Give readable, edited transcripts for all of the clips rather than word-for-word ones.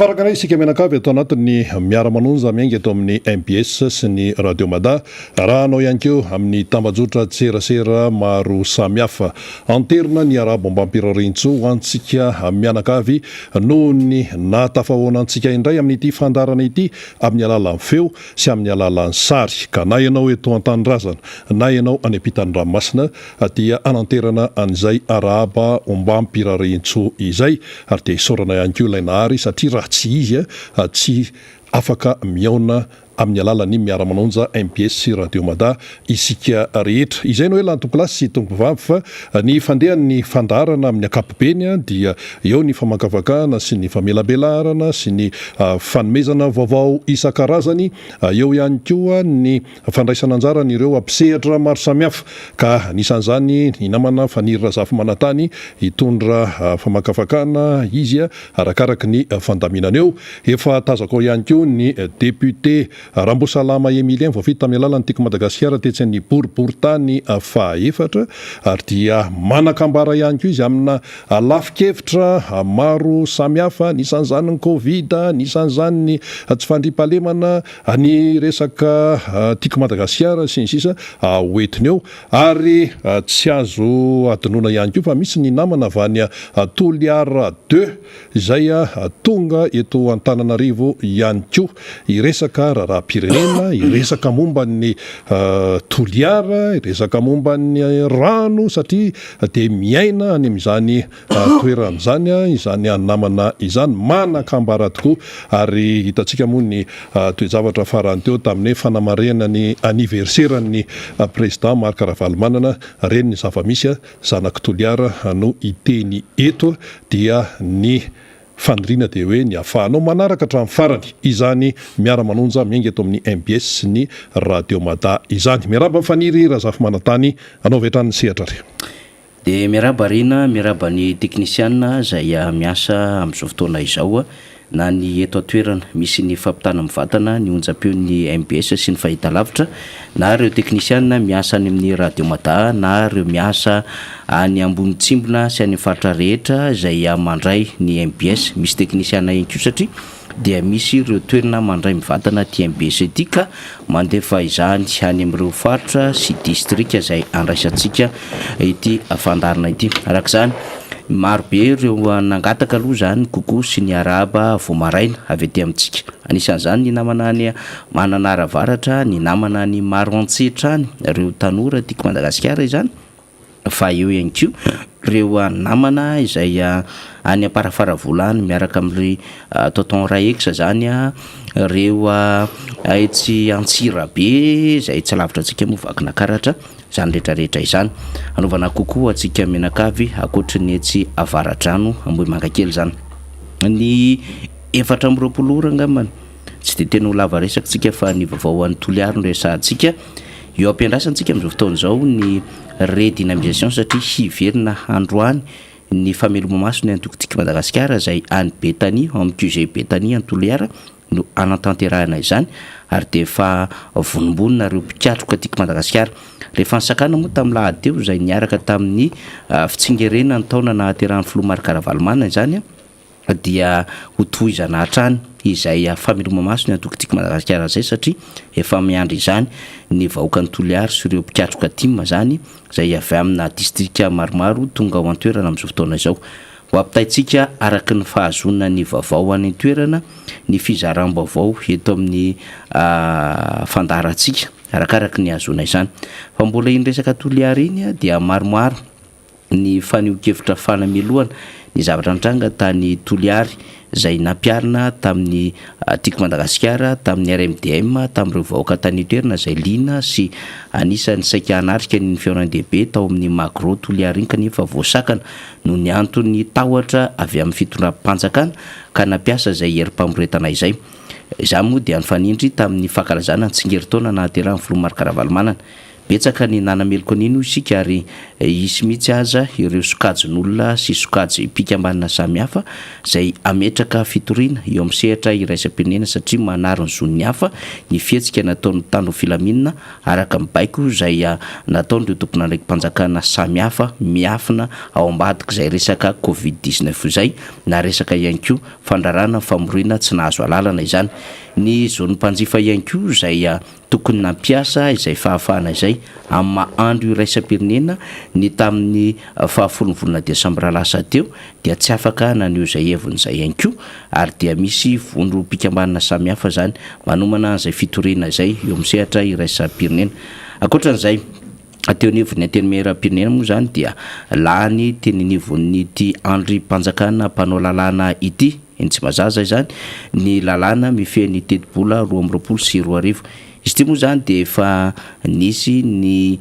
Mafaraka isika menakavy atao anatin'ny miara-manonja miainga eto amin'ny MPS sy ny Radio Mada. Raha anao ihany keo amin'ny tambajotra tserasera maro samihafa. Anterina ny arabo ambampirarintso ho antsika mianakavy noho ny natafahoanantsika indray amin'ity fandarana ity amin'ny alalan'ny feo sy amin'ny alalan'ny sary. Ka na ianao eto an-tanindrazana na ianao any ampitan'ny ranomasina dia ananterana an'izay araba ambampirarintso izay ary dia isaorana ihany keo ilay nahary satria raha tsy izy tsy afaka miaona amin'ny alalan'ny miara-manonja MPS sy Radio Mada isika rehetra. Izay no hoe lantokolasy sy tompom-bavy fa ny fandehan'ny fandarana amin'ny ankapobeny dia eo ny famakafakana sy ny famelabelarana sy ny fanomezana vaovao isan-karazany. Eo ihany koa ny fandraisana anjara ireo ampisehatra maro samihafa ka nisan'izany ny namana Fanirina Zafy Manantany hitondra famakafakana izy arakaraka ny fandaminana eo. Efa tazako ihany koa ny député Rambosalama Emilien voafita tamin'ny alalan'ny Tiko Madagasikara tetsin'ny boriboritany fahaefatra ary dia manakambara ihany koa izy amina lafin-kevitra maro samihafa, nisan'izany ny Covid, nisan'izany ny tsy fandriampahalemana, ny resaka Tiko Madagasikara sy ny sisa hoentiny eo ary tsy azo adinoina ihany koa fa misy ny namana avy any Toliara 2 izay tonga eto Antananarivo ihany koa iresaka rahapirenena, iresaka momba ny Toliara, iresaka momba ny rano satria dia miaina any amin'izany toerana izany izany namana izany manakambara tokoa ary hitantsika moa ny toe-javatra farany teo tamin'ny fanamarihana ny aniverseran'ny président Marc Ravalomanana reny ny zava-misy zanaka Toliara no iteny eto dia ny fanirina dia hoe ny ahafahanao manaraka hatramin'ny farany izany miara-manonja miainga eto amin'ny MPS sy ny Radio Mada izany. Miaraba Faniry Zafy Manantany anao vetrany sehatra re. Dia miaraba Rina, miaraba ny teknisiana izay miasa amin'izao fotoana izao na ny eto atoerana misy ny fampitana mivatana ny onjam-peon'ny MPS sy ny fahitalavitra na ireo teknisiana miasa any amin'ny Radio Mada na ireo miasa any ambony tsimbona sy any faritra rehetra izay mandray ny MPS. Misy teknisiana ihany koa satria dia misy ireo toerana mandray mivatana ty MPS ity ka mandefa izany any amin'ireo faritra sy distrika izay andraisantsika ity fandarana ity. Arak'izany marobe ireo nangataka aloha zany kokoa sy ny araba voamaraina avy ety amintsika. Anisan'izany ny namana any Mananaravaratra, ny namana ny Maroantsetra any, ireo tanora Tiko Madagasikara izany. Fa eo ihany koa ireo namana izay any Amparafaravolo miaraka amin'ny Tonton Raexa zany ireo etsy Antsirabe izay tsy lavitra antsika moa vakina karatra zany rehetrarehetra izany. Anaovana kokoa antsika menakavy akoatra ny etsy Avaradrano Ambohimangakely zany. Ny 420 ora angambany tsy dia tena ho lava resaka tsika fa ny vaovao an'ny Toliara no resahantsika. Eo ampiandrasantsika amin'izao fotoana izao ny redynamisation satria hiverina androany ny fameloma maso ny Antoko Madagasikara izay any Betany amin'ny QG Betany any Toliara no anatanterahana izany ary dia efa vonombonina ireo mpikatroka Tiko Madagasikara. Rehefa nisakana moa tamin'ny lahady teo izay niaraka tamin'ny fitsingerenana ny taona nahaterahan'ny filoha Marc Ravalomanana izany dia ho tohizana hatrany izay fameloma maso ny Antoko Madagasikara izay satria efa miandry izany ny vahoakan'ny Toliara sy ireo mpikatroka timma zany izay avy amina distrika maromaro tonga ao an-toerana amin'izao fotoana izao. Ho ampitaitsika araky ny fahazonana ny vaovao any toerana ny fizaram-baovao eto amin'ny fandarantsika arakaraky ny azona izany. Fa mbola iny resaka Toliara iny dia maromaro ny faneho-kevitra fanamelohana ny zavatra nitranga tany Toliara izay nampiarina tamin'ny Tiko Madagasikara, tamin'ny RMDM, tamin'ireo vahoaka tany toerana izay liana sy anisan'ny saika hanarika ny fiaonan-dehibe tao amin'ny Magro Toliara iny kanefa voasakana no ny antony tahotra avy amin'ny fitondram-panjakana ka nampiasa izay herim-pamoretana izay. Izany moa dia nifanindry tamin'ny fankalazana ny tsingerin-taona nahaterahan'ny filoha Marc Ravalomanana. betsaka ny nanameloko an'ino isika ary isy mihitsy aza ireo sokajon'olona sy sokajy pikambanina samihafa zay ametraka fitoriana eo amin'ny sehatra iraisam-pirenena satria manarony zon'ny hafa ny fihetsika nataon'ny tano filaminina araka mibaiko zay nataon'ireo tompona ndraiky mpanjakana samihafa miafina ao ambadika izay resaka covid-19 zay na resaka ihany koa fandrarana famoroina tsy nahazo alalana izany ny zon'ny mpanjifa ihany koa zay tokony nampiasa izay fahafahana izay amin'ny mahandro iraisam-pirenena ny tamin'ny 10 volana desambra lasa teo dia tsy afaka naneo zay hevon'izay ihany koa ary dia misy vondro pikambanina samihafa zany manomana izay fitoriana izay eo amin'ny sehatra iraisam-pirenena. Ankoatran'izay ateo nivon'ny antenimieram-pirenena moa zany dia lany teninivon'ny ty andry mpanjakana mpanao lalàna ity eny tsy mazaza izany ny lalàna mifehy ny tetibola 20 sy 20. Izy ity moa zany de efa nisy ny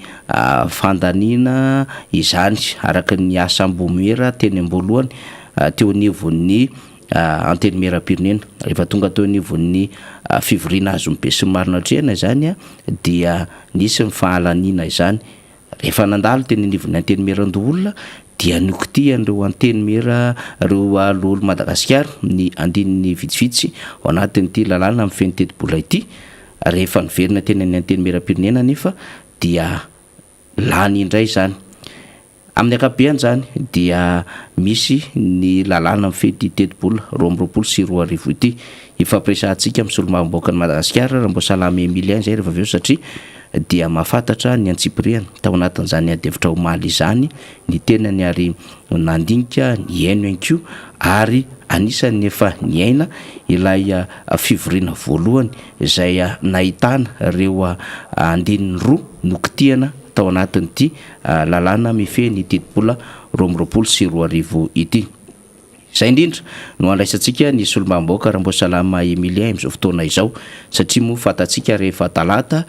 fandaniana izany araka ny asam-bomiera teny am-boalohany teo nivon'ny antenimieram-pirenena rehefa tonga teo nivon'ny fivoriana azo mibe sy marina trehana izany dia nisy ny fahalaniana izany rehefa nandalo teny nivon'ny antenimieran-doolona dia nokitihan'ireo antenimera reo lolo Madagasikara ny andininy vitsivitsy ao anatin'ity lalàna amin'ny feny tetibola ity rehefa niverina teny ny antenimieram-pirenena nefa dia lany indray zany amin'ny akabeany zany dia misy ny lalàna amin'ny fety tetibola 20 sy 20 ity ifampiresahantsika amin'ny solombavamboaka ny Madagasikara raha mbo salama Emilia zay rehefa aveo satria dia mahafantatra ny antsipiriana tao anatin'izany adevitra omaly izany ny tenany ary nandinika ny aino ihany koa ary anisany efa ny aina ilay fivoriana voalohany izay nahitana reo andininy roa nokitiana tao anatin'ity lalàna mifehy ny tetibola 20 sy 20 ity. Zay indrindra no andraisantsika ny solombavamboaka raha mbo salama Emilia amin'izao fotoana izao satria moa fantatsika rehefa talata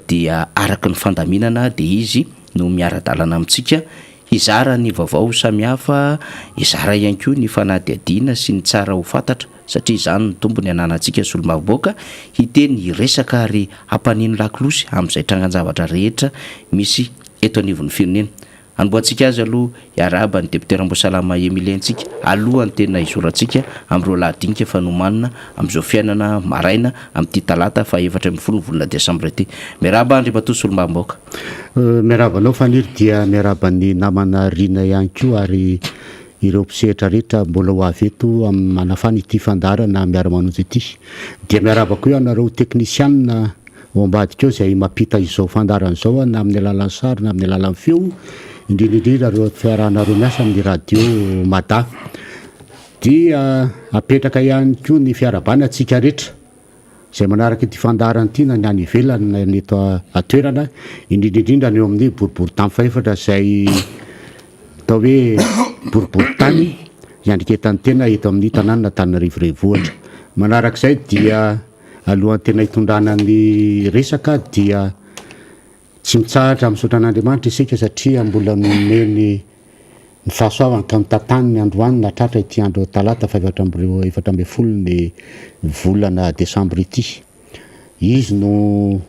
dia araka ny fandaminana dia izy no miara-dalana amintsika hizara ny vaovao samihafa hizara ihany koa ny fanadihadiana sy ny tsara ho fantatra satria izany ny tombony ananantsika solombavamboaka hiteny hiresaka ary hampanino lakilosy amin'izay trangan-javatra rehetra misy eto anivon'ny firenena. Anboantsika azy aloha iaraba ny deputera Amboasalama Emilentsika alohany tena izorantsika amin'ireo lahadinika fa nomanina amin'izao fiainana maraina amin'ity talata fa 4 volana desambra ity. Miaraba Andriamatoa solombavamboaka. Miaraba anao faniry dia miaraba ny namana rina ihany koa ary ireo mpisehatra rehetra mbola ho avy eto manafana ity fandarana miara-manonjy ity. Dia miaraba koa ianareo teknisianina ao ambadika eo izay mampita izao fandarana izao na amin'ny alalan'ny sary na amin'ny alalan'ny feo indrindrindrindra reo fiarahanareo miasa amin'ny radio Mada dia apetraka ihany koa ny fiarabana antsika rehetra izay manaraka ity fandarana ity na ny any ivelany na eto atoerana indrindrindrindra ny eo amin'ny boribory tany fahefatra izay atao hoe boribory tany iandriketan'ny tena eto amin'ny tanàna Antananarivo renivohitra. Manarak'izay dia alohan'ny tena hitondrana ny resaka dia tsy mitsahatra misaotra an'Andriamanitra isika satria mbola nomeny ny fahasoavana ka mitantany ny androany natratra ity andro talata fa 4 ny volana desambra ity. Izy no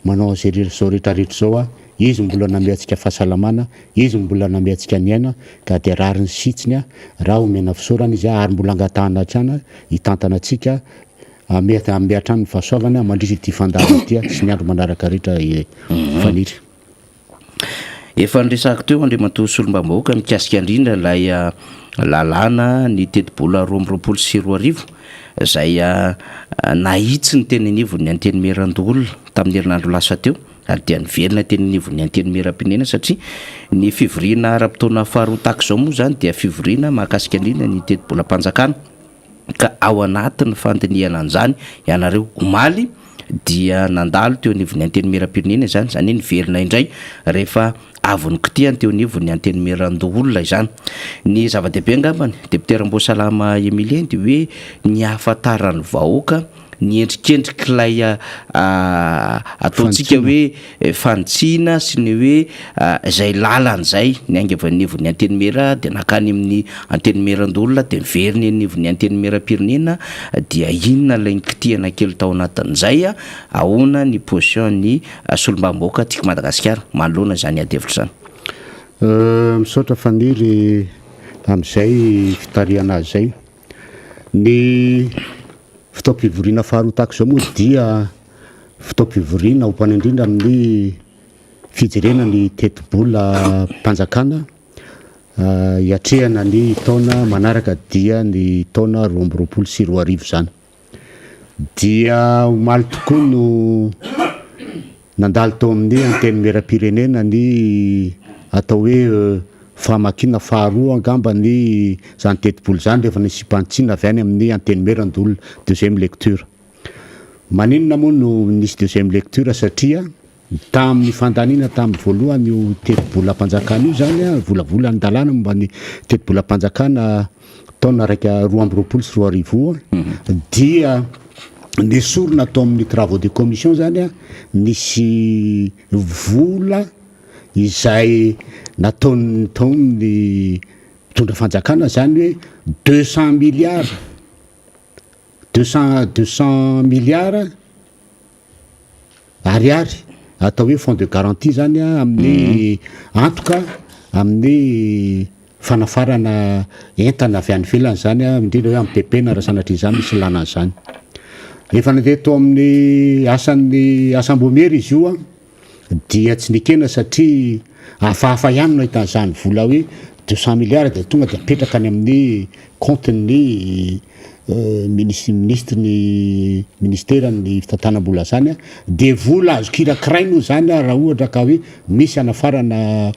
manao izay rehetrarehetra izao izy mbola nameantsika fahasalamana, izy mbola nameantsika ny aina ka dia rariny sitsiny raha omena fisaorana izy ary mbola angatahana hatrana hitantana antsika amiatra ny fahasoavana mandrisy ity fandarana ity sy ny andro manaraka rehetra faniry. Efa niresahako teo Andriamatoa solombavamboaka mikasika indrindra ilay lalàna ny tetibola 20 sy 20 izay nahitsy ny teninivon'ny antenimieran-doolona tamin'ny herinandro lasa teo ary dia niverina teninivon'ny antenimieram-pirenena satria ny fivoriana ara-potoana faharoa tahaka izao moa zany dia fivoriana mahakasika indrindra ny tetibola mpanjakana ka ao anatin'ny fandinihana an'izany ianareo omaly dia nandalo teo nivon'ny antenimieram-pirenena izany zany niverina indray rehefa avy nikitihany teo nivon'ny antenimieran-doolona izany. Ny zava-dehibe angambany deputera Amboasalama Emilia dia hoe ny ahafantaran'ny vahoaka ny endrikendriky lay ataontsika hoe fantsina sy ny hoe zay lalan'zay ny aingy avy anivon'ny antenimera de nakany amin'ny antenimerandolona de miveriny anivon'ny antenimera-pirenena dia inona lay nikitiana kely tao anatin'izay ahoana ny position ny solombamboaka tiako Madagasikara manoloana zany adevitra zany. Misaotra faniry amin'izay fitariana azy zay. Ny fitaom-pivoriana faharotako zao moa dia fitaom-pivoriana hompany indrindra amin'ny fijerena ny teti-bola mpanjakana hiatrehana ny taona manaraka dia ny taona 2024 zany. Dia omaly tokoa no nandalo tao amin'ny antenimera-pirenena ny atao hoe famakina faharoa angamba ny zany teti-bola zany rehefa nisy mpantsina avy any amin'ny antenimerandolona deuxième lecture. Maninona moa no nisy deuxième lecture satria tamin'ny fandanina tamin'ny voalohany io teti-bola mpanjakana io zany volavola andalana momba ny teti-bola mpanjakana taona raika 2024 dia nesorina tao amin'ny travaux de commission zany nisy vola izay nataony taony mitondra fanjakana zany hoe 200 milliards 200 milliards ariary atao hoe fonds de garantie zany amin'ny antoka amin'ny fanafarana entana avy any ivelany zany indrindra hoe amin'ny PP na raha sanatria zany misy lana zany. Efa nandeha tao amin'ny asan'ny asam-bomery izy io dia tsy nikena satria hafahafa ihany no ahitan'izany vola hoe 200 milliards dia tonga dia apetraka any amin'ny compte-ny ministre ny ministera ny fitantanam-bola zany dia vola azo kirakiraino zany raha ohatra ka hoe misy anafarana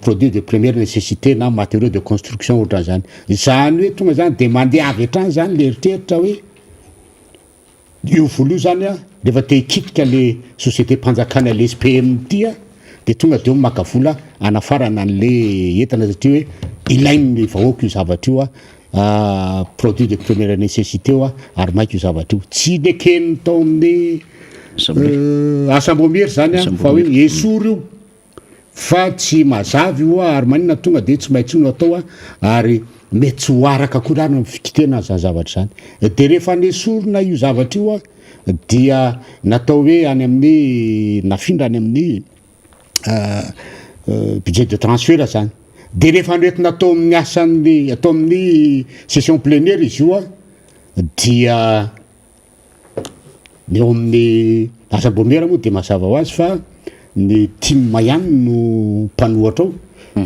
produit de première nécessité na matériaux de construction ohatran'izany. Zany hoe tonga zany dia mandeha avy hatrany zany le eritreritra hoe io vola io zany rehefa te hikitika le société mpanjakana le SPM tia dia tonga dia maka vola anafarana an'le entana satria hoe ilainy vahoaka io zavatra io produit de première nécessité ary maika io zavatra io tsy nekeny tao amin'ny asam-bomery zany fa hoe esory io fa tsy mazavy io ary manina tonga dia tsy maintsy no atao ary mety tsy ho araka koa rano fikitena zany zavatra zany. Dia rehefa nesorina io zavatra io dia natao hoe any amin'ny nafindra any amin'ny budget de transfert zany. Dia rehefa noentina atao amin'ny asan'ny atao amin'ny session plénière izy io dia ny eo amin'ny asam-bomery moa dia mazava ho azy fa ny team ihany no mpanohatra ao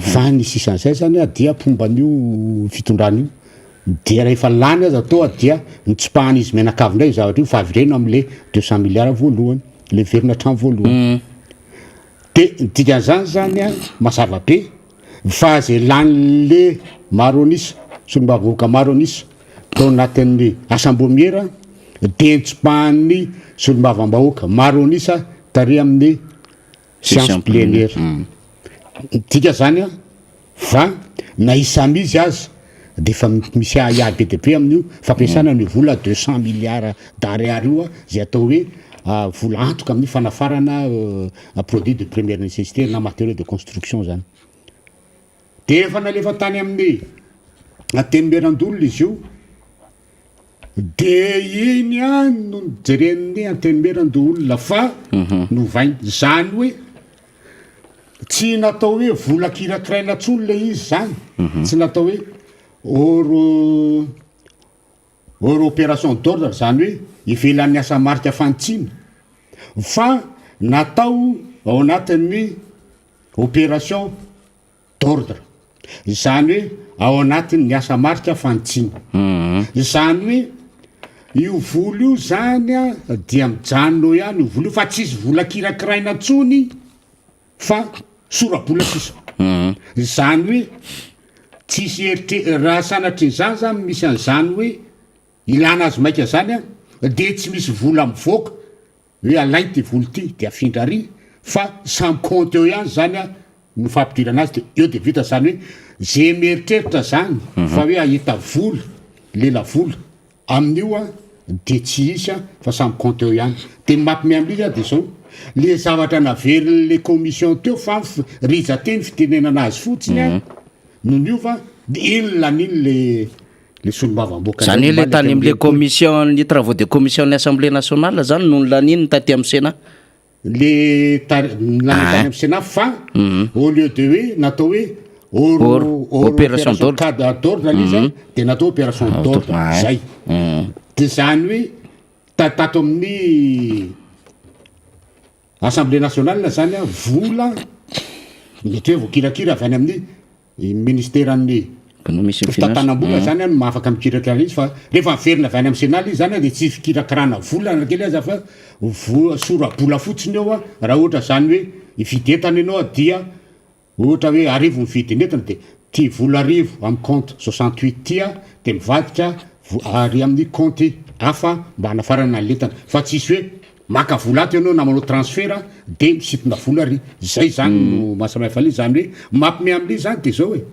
fa ny sisan'izay zany dia pomban'io fitondrana io dia rehefa lany azy atao dia nitsipahana izy menakavy indray zavatra io fa avireno amin'le 200 milliards voalohany le verina hatramy voalohany. Dia dikan'izany zany mazava be fa zay lan'le maronisa solombavavoaka maronisa tao anatin'ny asam-bomery dia nitsipahany solombavambahoaka maronisa tary amin'ny séance plénière. Dika zany fa na isamizy azy dia efa misy ahia be dia be amin'io fampiasana ny vola 200 milliards d'ariary io zay atao hoe vola antoka amin'ny fanafarana produit de première nécessité na matériaux de construction zany. Dia efa nalefa tany amin'ny antenimerandolona izy io dia iny no jeren'ny antenimerandolona fa novainy zany hoe tsy natao hoe vola kirakiraina tsony le izy zany tsy natao hoe hors opération d'ordre zany hoe ivelan'ny asa marika fantsina fa natao ao anatin'ny opération d'ordre zany hoe ao anatin'ny asa marika fantsina zany hoe io vola io zany dia mijanona ihany io vola io fa tsisy vola kirakiraina tsony fa sora-bola sisa zany hoe tsisy raha sanatr'izany zany misy an'izany hoe ilana azy maika zany dia tsy misy vola mivoaka hoe alainy ty vola ty dia afindra ary fa samy compte eo ihany zany no fampidirana azy dia eo dia vita zany hoe zay mieritreritra zany fa hoe ahita vola lela vola amin'io de tsy isy fa samby compte eo ihany de mampime am'liza de zao le zavatra navery le commission teo fa riza teny fitenenana azy fotsiny a noho fa ino laniny le solombavamboaka zany hoe le tany am'le commission ny travaux de commission ny assemblée nationale zany no laniny taty amin'ny Sénat le tany amin'ny Sénat fa au lieu de hoe natao hoe opération d'ordre izy de natao opération d'ordre zay de zany hoe tato amin'ny assemblée nationale zany a vola mety hoe voakirakira avy any amin'ny ministéran'ny fitantanam-bola zany no mahafaka mikirakira izy fa rehefa miverina avy any amin'ny Sénat izy zany de tsy fikirakirana vola nakely aza fa sora-bola fotsiny eo a raha ohatra zany hoe ividy entana ianao dia ohatra hoe arivo mividy ny entana de ty vola arivo amin'ny compte 68 tia de mivadika ary amin'ny compte hafa mba hanafarana l'entana fa tsisy hoe maka vola ato ianao na manao transfert de misitona vola ry zay zany no mahasamihafa li zany hoe mampime am'li zany de zao hoe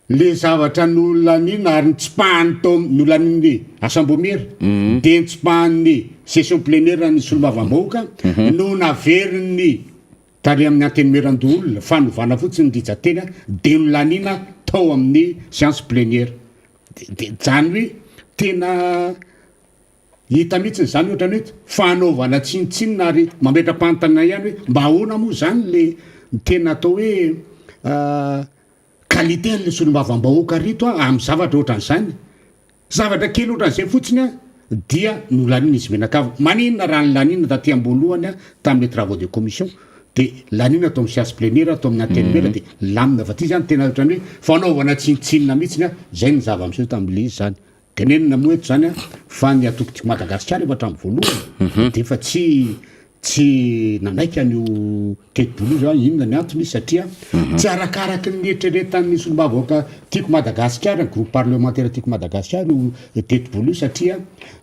le zavatra nolanina ary nitsipahany tao nolaniny asambomiery de nitsipahany session plénière ny solombavambahoaka no naveriny tary amin'ny antenumeran-doolona fanovana fotsiny rijateny de nolanina tao amin'ny séance plénière de zany hoe tena hita mihitsiny zany ohatrany hoe fanaovana tsinitsinina ary mametram-panontana ihany hoe mba ahoana moa zany le tena atao hoe qualité le solombavambahoaka rito amin'ny zavatra ohatran'izany zavatra kely ohatran'izay fotsiny dia nolanina izy menakava maninona raha ny lanina taty am-boalohany tamin'ny travaux de commission de lanina tao amin'ny séance plénière atao amin'ny antenimera de lamina fa ty zany tena ohatrany hoe fanaovana tsinitsinina mihitsiny zay ny zava-miseho tamin'le izy zany tenenina moa eto zany fa ny atokotiko Madagasikara efa hatramin'ny voalohany de fa tsy nanaiky an'io teti-bolo zao inona ny antony satria tsy arakaraky ny eritreretan'ny solombavambahoaka tiako Madagasikara groupe parlementaire tiako Madagasikara no teti-bolo satria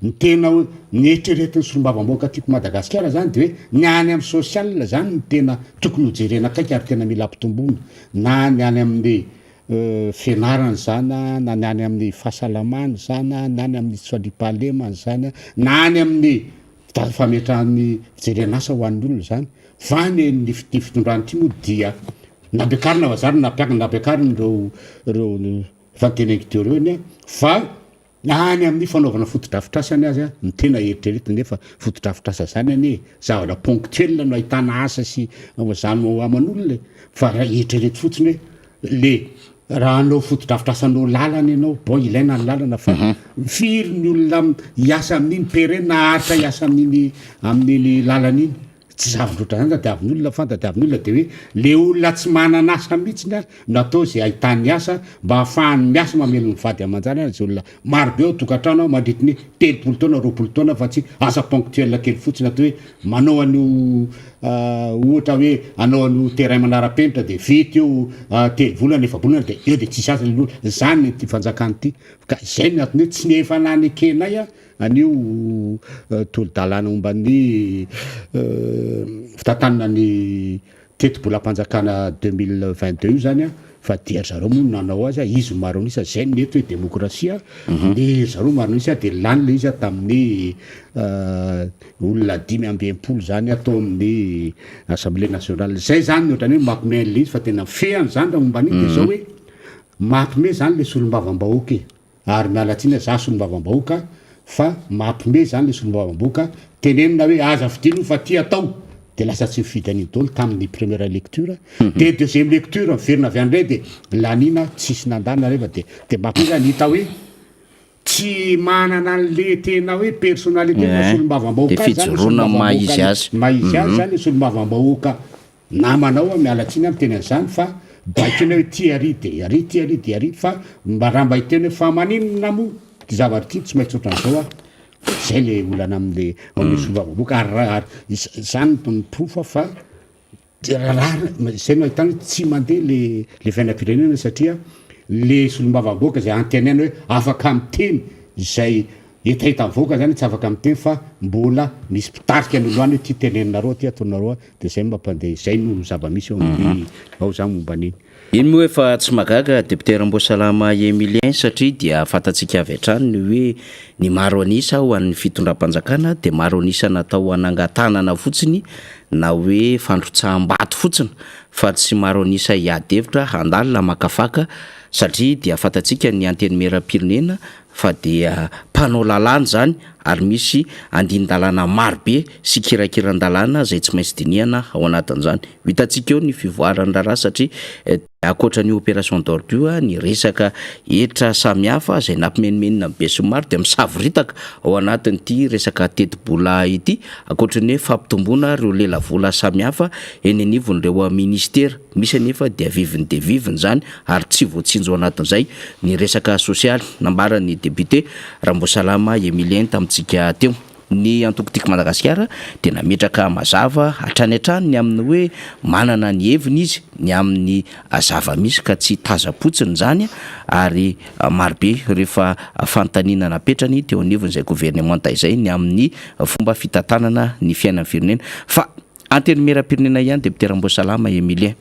ny tena ny eritreretan'ny solombavambahoaka tiako Madagasikara zany de hoe ny any amin'ny social zany ny tena tokony hojerena akaiky ary tena mila ampitomboina na ny any amin'ny fianarana zany na ny any amin'ny fahasalamana zany na ny amin'ny soadrim-pahalemana zany na any amin'ny fametrahan'ny fijerenasa ho an'ny olona zany fa ny fitondrany ty moa dia nabekarina vazary nabekariny reo fantenengy reo ny fa any amin'ny fanaovana fotodrafitrasany azy ny tena eritreretiny nefa fotodrafitrasa zany any zavatra ponctuel no ahitana asa sy zany aman'olona fa raha eritrereto fotsiny hoe le raha anao fotodrafitrasanao lalana ianao bon ilaina ny lalana fa firy ny olona hiasa amin'iny pere na aritra hiasa amin'ny lalana iny tsy zavatra oatra zany tadiavin'olona fa tadiavin'olona de hoe le olona tsy manana asa mihitsiny natao zay ahitany asa mba ahafahany miasa mamelo ny vady aman-jany zay olona marobe ao tokantrano mandritiny 3 taona 2 taona fa tsy asa ponctuel kely fotsiny atao hoe manao an'io ohatra hoe anao an'io terrain manara-penitra de vita eo 3 volana 4 volana de eo de tsisy asa lolo zany ty fanjakany ty ka zay ny atony hoe tsy nefa nany kenay an'io tolo-dalàna momban'ny fitantanana ny teti-bolam-panjakana 2022 io zany fa dia zareo moa nanao azy izy maronisa zay ny eto hoe demokrasia ny zareo maronisa de lany le izy tamin'ny olona 5 zany atao amin'ny assemblée nationale zay zany ohatrany hoe mampime le izy fa tena feany zany raha momban'iny de zao hoe mampime zany le solombavambahoaka ary mialatsiny za solombavambahoaka fa mampime zany le solombavambahoaka tenenina hoe aza fidino fa ty atao de lasa tsy mifidy an'iny daholo tamin'ny première lecture de deuxième lecture miverina avy andray de lanina tsisy nandana rehefa de mampime zany hita hoe tsy manana an'le tena hoe personnalité na solombavambahoaka fijoroana maizy azy zany solombavambahoaka namanao mialatsiny amin'ny tenany zany fa baikena hoe ty ary de ary fa mba raha mba hiteny hoe fa maninona moa ty zavatra ty tsy maintsy ohatran'izao zay le olana amin'le solombavambahoaka ary zany miprofa fa raha zay no ahitana hoe tsy mandeha le fiainam-pirenena satria le solombavambahoaka zay antenena hoe afaka miteny zay etaita mivoaka zany tsy afaka miteny fa mbola misy mpitarika ny oloany hoe ty tenenareo ty ataonareo de zay mampandeha zay no zava-misy ao amin'ny ao zany momban'iny iny moa efa tsy magaga député Ramboasalama Emilien satria dia fantatsika avy hatrany ny hoe ny maro anisa ho an'ny fitondram-panjakana dia maro anisa natao hanangatanana fotsiny na hoe fandrotsaham-bato fotsiny fa tsy maro anisa hiady-hevitra handalina makafaka satria dia fantatsika ny antenimieram-pirenena fa dia mpanao lalàna zany ary misy andin-dalàna marobe sy kirakiran-dalàna izay tsy maintsy dinihana ao anatin'izany. Hitantsika eo ny fivoarany raharaha satria akoatra ny opération d'ordure ny resaka hetra samihafa izay nampimenimenina be sy maro dia misavoritaka ao anatin'ity resaka teti-bola ity, akoatra ny hoe fampitomboana ireo lela-vola samihafa eny anivon'ireo ministera. Misy anefa dia viviny dia viviny zany ary tsy voatsinjo ao anatin'izay ny resaka sosialy. Nambarany député Ramboasalama Emilien tamintsika teo. Ny antoko-tiako Madagasikara dia nametraka mazava hatrany hatrany ny amin'ny hoe manana ny heviny izy ny amin'ny zava-misy ka tsy taza-potsiny zany ary marobe rehefa fanontaniana napetrany teo anivony izay gouvernemanta izay ny amin'ny fomba fitantanana ny fiainan'ny firenena. Fa antenimieram-pirenena ihany député Ramboasalama Emilien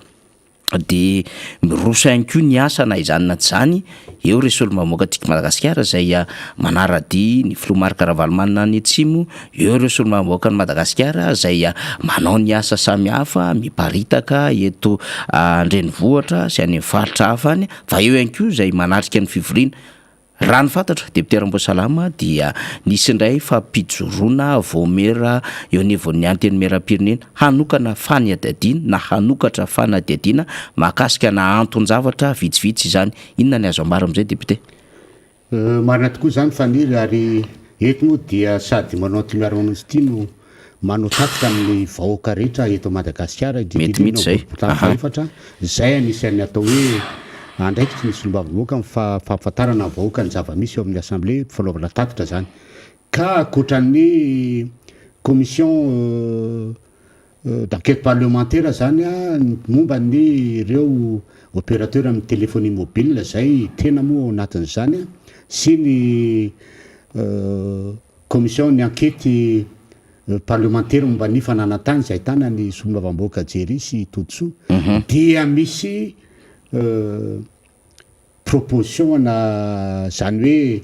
dia miroso ihany koa ny asa na izany na tsy zany eo resolo mamoaka antsika Madagasikara izay manarady ny filoha Marc Ravalomanana ny Atsimo, eo resolo mamoaka ny Madagasikara izay manao ny asa samihafa miparitaka eto an-drenivohitra sy any amin'ny faritra hafa any, fa eo ihany koa izay manatrika ny fivoriana. Raha ny fantatra député Ramboasalama dia nisy indray fampijoroana voamera eo anivon'ny antenimieram-pirenena hanokana fanadihadiana na hanokatra fanadihadiana mahakasika na anton-javatra vitsivitsy izany. Inona ny azo ambara amin'izay député? Marina tokoa zany faniry ary eto moa dia sady manao anton'miara-manonjy ity no manao tatitra amin'ny vahoaka rehetra eto Madagasikara metimety zay efatra zay anisan'ny atao hoe andraikitra nisy lombavoloaka fampafantarana vahoaka ny zava-misy eo amin'ny assemblée fanaovana tatitra zany ka akoatran'ny commission d'enquête parlementaire zany momba ny ireo opérateur amin'ny téléphonie mobile zay tena moa ao anatin'izany sy ny commission ny enquête parlementaire momba ny fananantany izay ahitana ny solombavamboaka Jery sy Tontsoa dia misy proposition na zany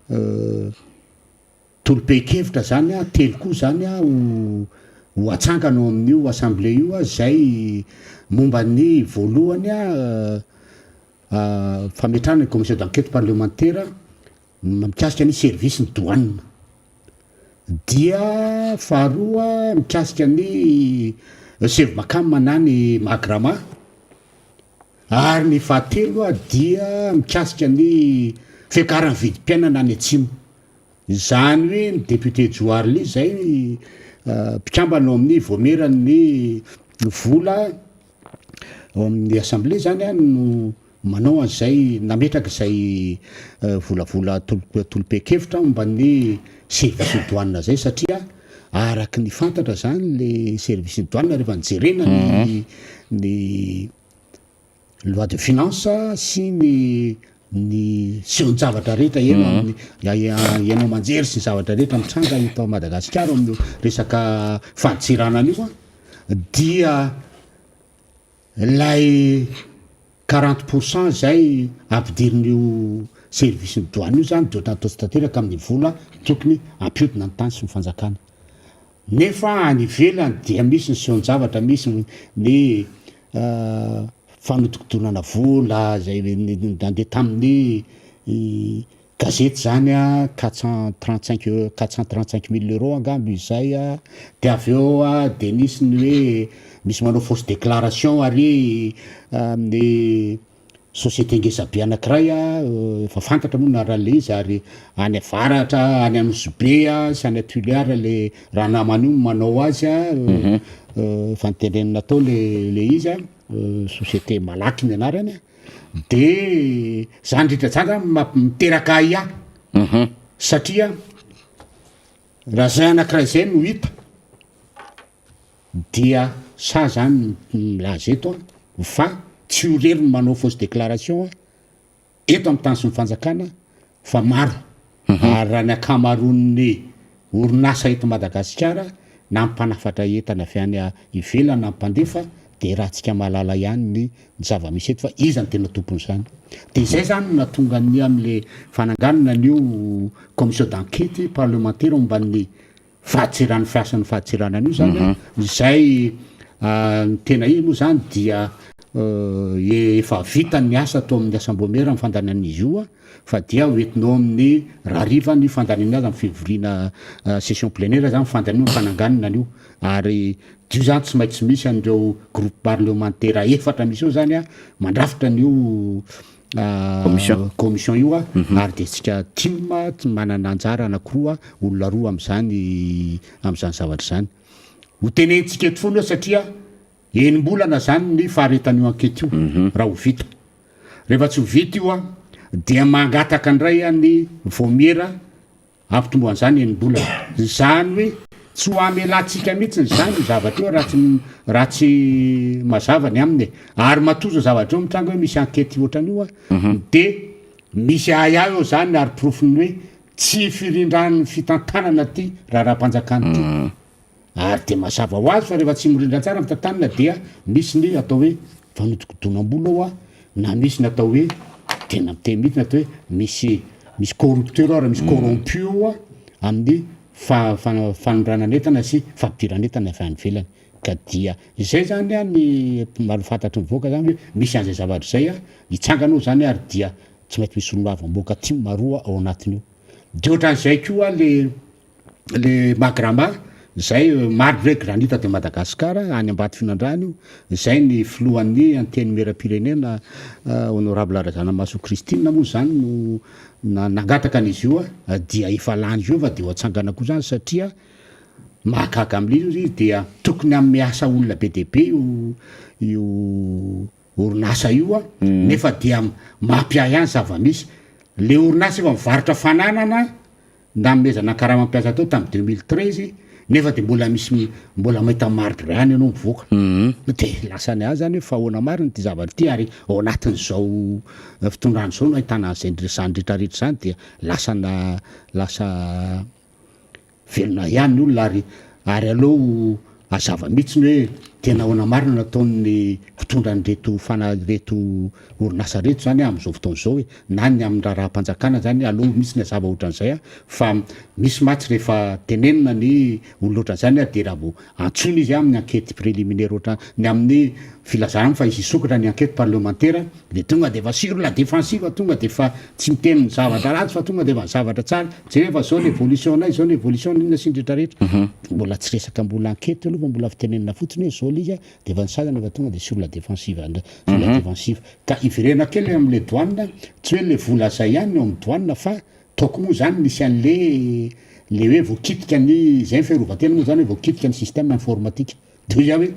hoe tolo-pe-kevitra zany telo koa zany ho atsangana ao amin'io assemblée io zay momba ny voalohany fametrahana ny commission d'enquête parlementaire mikasika ny service ny douane, dia faharoa mikasika ny sevo-makamy manany mahagrama, ary ny fahatelo dia mikasika ny fiakaran'ny vidim-piainana any Atsimo. Zany hoe ny député Joarly zay mpikambana ao amin'ny voameran'ny vola ao amin'ny assemblée zany no manao an'izay nametraka izay volavola tolo-pe-kevitra momba ny service douane zay satria araky ny fantatra zany le service douane rehefa nijerena ny loi de finance sy ny seho-javatra rehetra ianao manjery sy zavatra rehetra mitranga eto Madagasikara amin'ny resaka fandisirana an'io dia lay 40% zay ampidirin'io service ny douane io zany de ohatran'ny tanteraka amin'ny vola tokony ampiodina ny tany sy ny fanjakana. Nefa any ivelany dia misy ny seho-javatra, misy ny fanotokodonana vola zay nandeha tamin'ny gazety zany 435 000 euros angambo izay de avy eo de nisy ny hoe misy manao fausse déclaration ary amin'ny société ngezabe anankiray efa fantatra moa narale izy ary any avaratra any Anosibe sy any Tuléar le raha namany io manao azy fantenenina tao le izy société malaky ny anarany de zany rehetra miteraka ia satria raha zay anankiray zay no hita dia sa zany milaza eto fa tsy ho rery ny manao fausse déclaration eto amin'ny tany sy ny fanjakana fa maro ary raha ny akamaroan'ny orinasa eto Madagasikara na mpanafatra entana avy any ivelany na mpandefa de raha tsika malala ihany ny zava-misy eto fa izany tena tompony zany de izay zany natonga ny am'le fananganana nio commission d'enquête parlementaire momban'ny fahatserany fiasan'ny fahatserana an'io zany izay tena iny moa zany dia efa vita ny asa atao amin'ny assemblée ny fandanan'izy io fa dia hoentinao amin'ny rariva ny fandanany azy amin'ny fivoriana session plénaire zany fandanio fananganana an'io ary io zany tsy maintsy misy an'ireo groupe parlementaire efatra misy eo zany mandrafitra an'io commission io ary de tsika tima tsy manana anjara anakiroa olona roa am'izany zavatra zany ho tenentsika eto foana satria enimbolana zany ny faharetan'io enquête io raha ho vita rehefa tsy ho vita io dia mangataka andray ny vomiera ampitomboan'izany enimbolana zany hoe tsy ho amelantsika mihitsy zany zavatra io raha tsy mazava ny aminy ary matozo zavatra eo mitranga hoe misy enquête ohatran'io de misy aya eo zany ary profiny hoe tsy firindran'ny fitantanana ty raha-mpanjakana ty ary de mazava ho azy fa rehefa tsy mirindra tsara fitantanana dia misy ny atao hoe fanodikodoam-bola na misy ny atao hoe tena miteny mihitsy ny atao hoe misy corrupteur misy corrompu amin'ny fanondranan'entana sy fampidiran'entana avy any velany ka dia izay zany ny malofantatry mivoaka zany hoe misy an'izay zavatra zay hitsanganao zany ary dia tsy maintsy misy olona avamboaka ty maroa ao anatin'io de ohatran'izay koa le magrama zay Margré Granita de Madagascar any Ambato Finandrany io zay ny filohan'ny anteny mera-pirenena honorable Razanamaso Christine moa zany no nangataka an'izy io dia efa lany io fa de ho atsangana koa zany satria mahagaga amin'ilay izy dia tokony amin'ny asa olona be dia be io orinasa io nefa dia mampiay ihany zava-misy le orinasa efa mivarotra fananana namezana karama mampiasa tao tamin'ny 2013 nefa de mbola mahita maritra ihany ianao mivoaka de lasany azy zany hoe fa ahoana marina ty zavatra ty ary ao anatin'izao fitondrany zao no ahitana zany rehetrarehetra zany dia lasa velona ihany ny olona ary aleo azava mihitsy ny hoe tena ahoana marina nataon'ny mpitondran'reto orinasa reto zany amin'izao fotoana zao hoe na ny amin'ny raha-mpanjakana zany aloha misy ny azava ohatran'izay fa misy matsy rehefa tenenina ny olona ohatran'izany de raha vo antsony izy amin'ny enquête préliminaire ohatra ny amin'ny filazana fa izy isokatra ny enquête parlementaire de tonga de efa sur la défensive tonga de efa tsy miteny ny zavatra ratsy fa tonga de efa ny zavatra tsara jerefa zao ny évolution nay zao ny évolution nina sy ndretrarehetra mbola tsy resaka mbola enquête aloha fa mbola fitenenina fotsiny hoe zao lizy de efa nisazana efa tonga de sur la défensive sur la défensive ka ivirena kely am'le douane tsy hoe le vola zay ihany eo amin'ny douane fa taoko moa zany misy an'le hoe voakitika ny zay fiarovatena moa zany hoe voakitika ny système informatique de zay hoe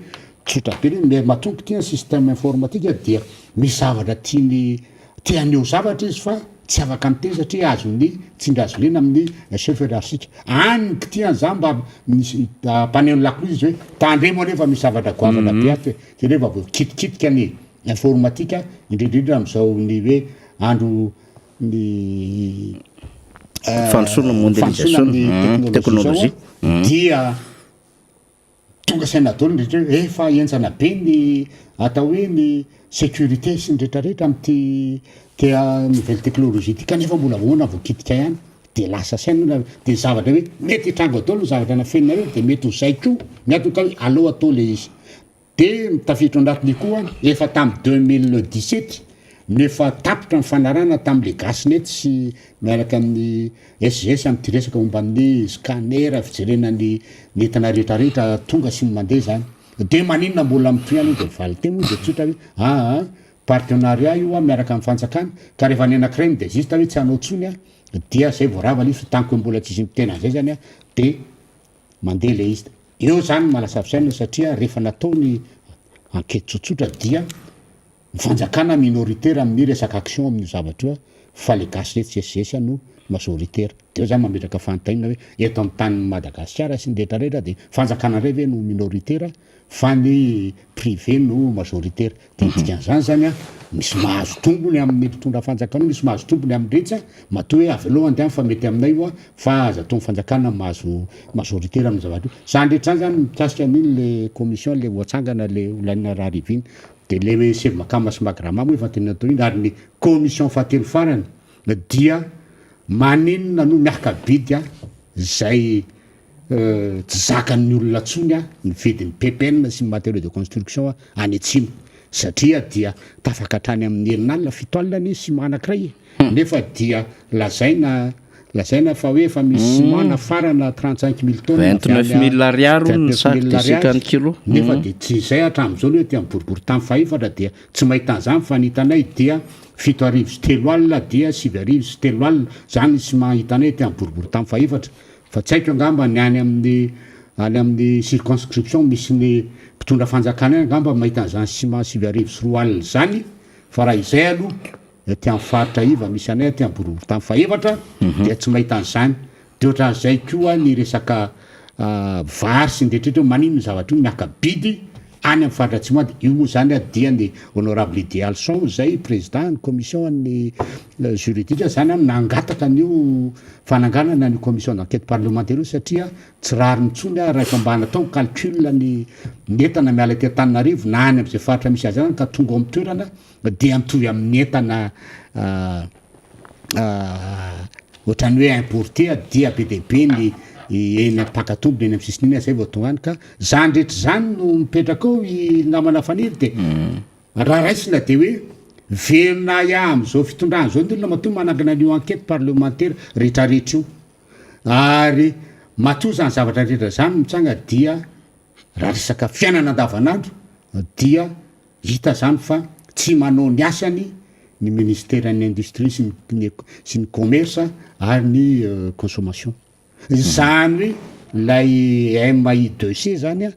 tsotra be mais matomboky tia système informatique dia misy zavatra tia aneo zavatra izy fa tsy afaka miteny satria azony tsindrazolena amin'ny chef hiérarchique any tia za mba mpaneno lakoizy izy hoe tandremo anefa misy zavatra goavana be aty de rehefa voakitikitika ny informatique indrindrindra am'izao ny hoe andro ny fandrosoana mondialisation technologie dia tonga sainadolo ndretra hoe efa enjana be ny atao hoe ny sécurité sy ndretrarehetra am'ty nouvelle technologie ty kanefa mbola voana voakitika ihany de lasa saina de zavatra hoe mety hitrango adolo zavatra nafenina reo de mety ho zay koa miatoka hoe aloha atao le izy de mitafitro anatiny koa efa tamin'ny 2017 nefa tapitra ny fanarana tamin'le gasnet sy miaraka amin'ny SGS am'ty resaka momba amin'ny scanner fijerena ny entana rehetrarehetra tonga sy ny mandeha zany de maninona mbola mitoy any de valite moa de tsotra hoe partenariat io miaraka amin'ny fanjakana ka rehefa ny anankiray de juste hoe tsy hanao tsony dia zay voarava le tanko hoe mbola tsisy mitena zay zany de mandeha le izy eo zany malasafisaina satria rehefa natao ny enquête tsotsotra dia ny fanjakana minoritaire amin'ny resaka action amin'ny zavatra io fa le gasy reto sy SGS no majoritaire de zany mametraka fantaina hoe eto amin'ny tany Madagasikara sy ny rehetrarehetra de fanjakana ray ve no minoritaire fa ny privé no majoritaire de dikan'izany zany a misy mahazo tombony amin'ny mpitondra fanjakana misy mahazo tombony amin'ny rehetra matoa hoe avy aloha andeha fa mety aminay io a fa aza atao fanjakana mahazo majoritaire amin'ny zavatra zany rehetra zany mikasika miny le commission le voatsangana le olanina raha riviny de le sevamakama sy magramamy hoe fatena atao iny ary ny commission fahatelo farany dia maninona no miaraka bidy a zay tsy zakan'ny olona tsony a ny vidin'ny PPN sy ny matériaux de construction any atsimo satria dia tafaka hatrany amin'ny herinalina fito alina izy sy manankiray nefa dia lazaina fa hoe efa misy ciment nafarana 35 000 tonnes 29 000 ariary ny sac de 50 kilo nefa de tsy zay hatramin'izao hoe tia boribory tamy fahefatra dia tsy mahita an'izany fa nitanay dia 7 arivo sy 3 alina dia 7 arivo sy 3 alina zany sy mahitanay tia boribory tamy fahefatra fa tsy haiko angamba ny any amin'ny circonscription misy ny mpitondra fanjakana angamba mahita an'izany ciment 7 arivo sy 3 alina zany fa raha izay aloha ty amin'ny faritra iva misy anay ty amin'ny boribory tamy fahefatra dia tsy mahita an'izany de ohatran'izay koa ny resaka vary sy ndrehetrehtra manino ny zavatra io miaka bidy any amin'ny faritra atsimo de io moa zany a dia ny honorable idéal son zay président ny commission ny juridique zany amin'ny nangataka an'io fananganana ny commission d'enquête parlementaire io satria tsy rary mitsony a raha efa mba natao calcul ny entana miala ty Antananarivo na any amin'izay faritra misy azy zany ka tonga amin'ny toerana dia mitovy amin'ny entana ohatrany hoe importé dia be de be ny eny mpakatombony eny amin'ny sisiny iny zay vao tonga any ka zany rehetra zany no mipetraka ao i namana faniry de raha raisina de hoe velona ia am'izao fitondrana zao ny olona matoa manangana an'io enquête parlementaire rehetrarehetra io ary matoa zany zavatra rehetra zany mitsanga dia raha resaka fiainana andavanandro dia hita zany fa tsy manao ny asany ny ministère ny industrie sy ny commerce ary ny consommation zany hoe lay MI2C zany a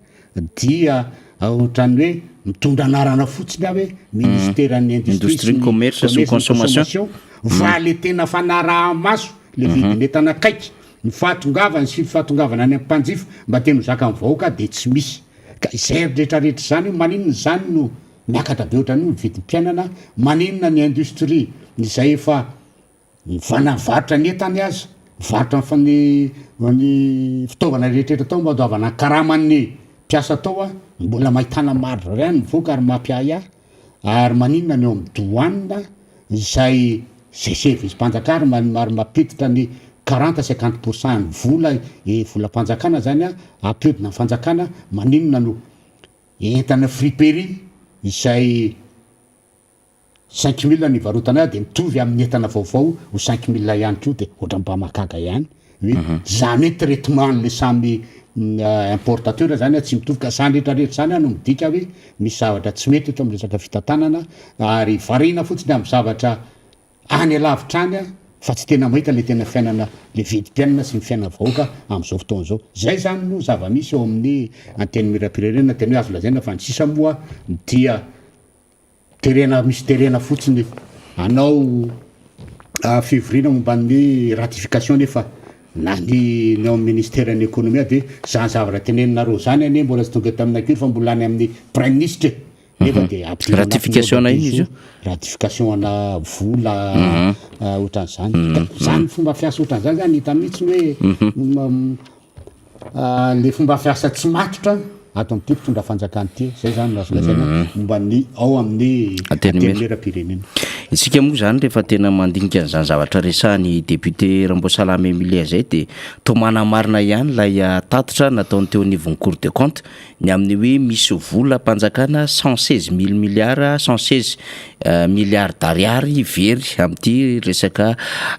dia ohatrany hoe mitondra anarana fotsiny hoe ministère ny industrie commerce sy consommation va le tena fanaraha-maso le vidin'entana kaiky ny fahatongavana sy fahatongavana any am'mpanjifa mba tena zaka amin'ny vahoaka de tsy misy ka izay rehetrarehetra zany hoe maninona zany no miakatra be ohatrany ny vidim-piainana maninona ny industrie izay efa vanavarotra ny entany azy varotra fa ny fitaovana rehetrarehetra tao mba doavana karaman'ny mpiasa tao a mbola mahitana maro rany mivoaka ary mampiay ary maninona ny eo amin'ny douane izay service mpanjakana ary mapetitra ny 40-50% ny vola volam-panjakana zany a ampiodina ny fanjakana maninona no entana friperie izay 5 000 ny varotana de mitovy amin'ny entana vaovao ho 5 000 ihany koa de ohatra mba makaga ihany hoe zany hoe traitement le samy importateur zany tsy mitovy ka zany rehetrarehetra zany no midika hoe misy zavatra tsy mety eto amin'ny resaka fitantanana ary varina fotsiny amin'ny zavatra any alavitra any fa tsy tena mahita le tena fiainana le vidim-piainana sy ny fiainana vahoaka amin'izao fotoana zao zay zany no zava-misy eo amin'ny anteny mirapirenena tena hoe azo lazaina fa ny sisa moa dia terena misy terena fotsiny anao février momba ny ratification nefa na ny ao amin'ny ministère ny économie de zany zavatra tenenina zany ane mbola tsy tonga taminakiro fa mbola any amin'ny prime ministre nefa de ratification na iny izy io ratification ana vola ohatran'izany zany fomba fiasa ohatran'izany zany hita mihitsy hoe le fomba fiasa tsy matotra ato amin'ity mpitondra fanjakana ty zay zany azo lazaina momba ny ao amin'ny antenimeram-pirenena isika moa zany rehefa tena mandinika an'izany zavatra resahany député Ramboasalama Emilia zay de to manamarina ihany lay tatitra nataony teo anivon'ny Cour des comptes ny amin'ny hoe misy vola mpanjakana 116 000 milliards 116 milliards d'ariary very amin'ity resaka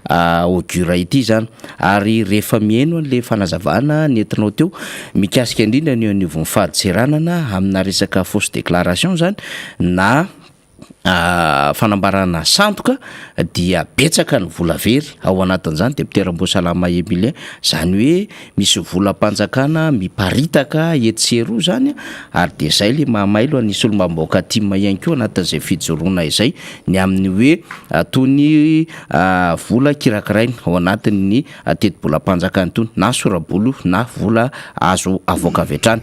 augura ity zany ary rehefa mieno an'le fanazavana nentinao teo mikasika indrindra ny anivon'ny fahadiseranana amina resaka fausse déclaration zany na fanambarana santoka dia betsaka ny vola very ao anatin'izany deputeram-boasalama Emilien, zany hoe misy volam-panjakana miparitaka etseroa zany ary de zay le mahamailo anisy olo-mamboaka tima ihany koa anatin'izay fijoroana izay ny amin'ny hoe tony vola kirakiraina ao anatin'ny teti-bolam-panjakana tony na sorabolo na vola azo avoaka avy hatrany.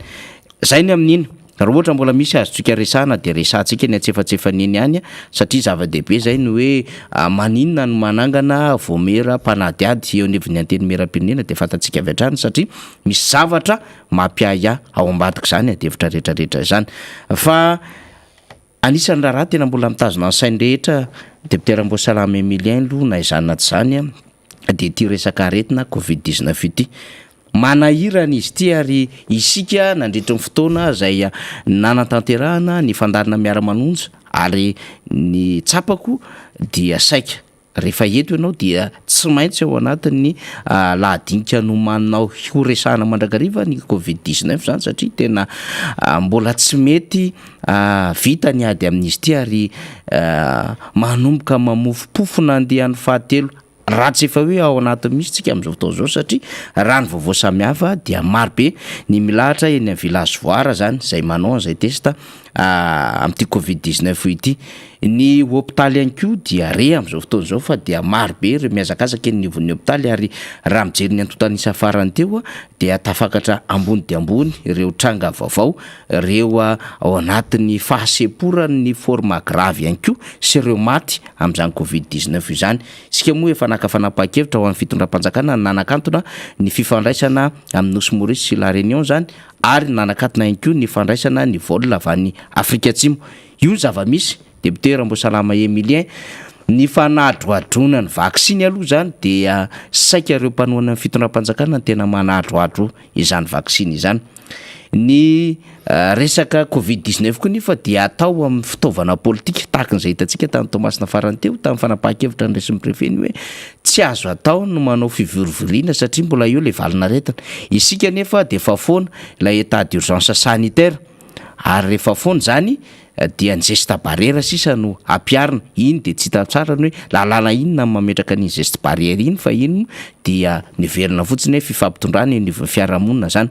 Zay ny amin'iny raha ohatra mbola misy azotsika resahana de resahantsika ny atsefatsefaniny ihany satria zava-dehibe zay ny hoe maninona no manangana voamera mpanadiady eo anivon'ny anteny meram-pirenena de fantatsika avy hatrany satria misy zavatra mampiaya ao ambadika zany adevitra rehetrarehetra zany. Fa anisan'ny raha tena mbola mitazona ny sainy rehetra deputeram-boasalama Emilien aloha na izany na tsy zany de ty resaka aretina Covid-19 ity manahirana izy ty ary isika nandritra ny fotoana zay nanatanterahana ny fandarina miara-manonja ary ny tsapako dia saika rehefa eto ianao dia tsy maintsy ao anatin'ny lahadinika no manao horesahana mandrakariva ny Covid-19 zany satria tena mbola tsy mety vita ny ady amin'izy ty ary manomboka mamofopofona andehan'ny fahatelo raha tsy efa hoe ao anatin'ny misy tsika amin'izao fotoana zao satria raha ny vaovao samihafa dia marobe ny milahatra eny amin'ny village voara zany zay manao an'izay testa amin'ity Covid-19 ity. Ny hôpitaly ihany koa dia re amin'izao fotoana zao fa dia marobe ireo miazakazaka eny nivon'ny hôpitaly ary raha mijery ny antontanisa farany teo dia tafakatra ambony de ambony ireo tranga vaovao ireo ao anatin'ny fahaseporany forma grave ihany koa sy ireo maty amin'izany Covid-19 izany. Isika moa efa nakafanapa-kevitra ho an'ny fitondram-panjakana nanakantona ny fifandraisana amin'ny Nosy Maurice sy La Réunion zany ary nanakatona ihany koa ny fandraisana ny vol avy any Afrika Atsimo. Io zava-misy deputeram-boasalama Emilien ny fanahadroadrona ny vaksiny aloha zany dia saika ireo mpanoana ny fitondram-panjakana ny tena manahadroadro izany vaksiny izany. Ny resaka Covid-19 koa nefa dia atao amin'ny fitaovana politika tahaka an'izay hitantsika tamin'ny Tomasina farany teo tamin'ny fanapahakevitra ny resin'ny prefet ny hoe tsy azo atao no manao fivorovoriana satria mbola eo le valina retina. Isika nefa de efa foana ilay état d'urgence sanitaire ary rehefa foana zany dia ny geste barrière sisa no ampiarina. Iny de tsy hita tsara ny hoe lalàna inona mametraka ny geste barrière iny fa iny dia niverina fotsiny hoe fifampitondrana eny anivon'ny fiarahamonina zany.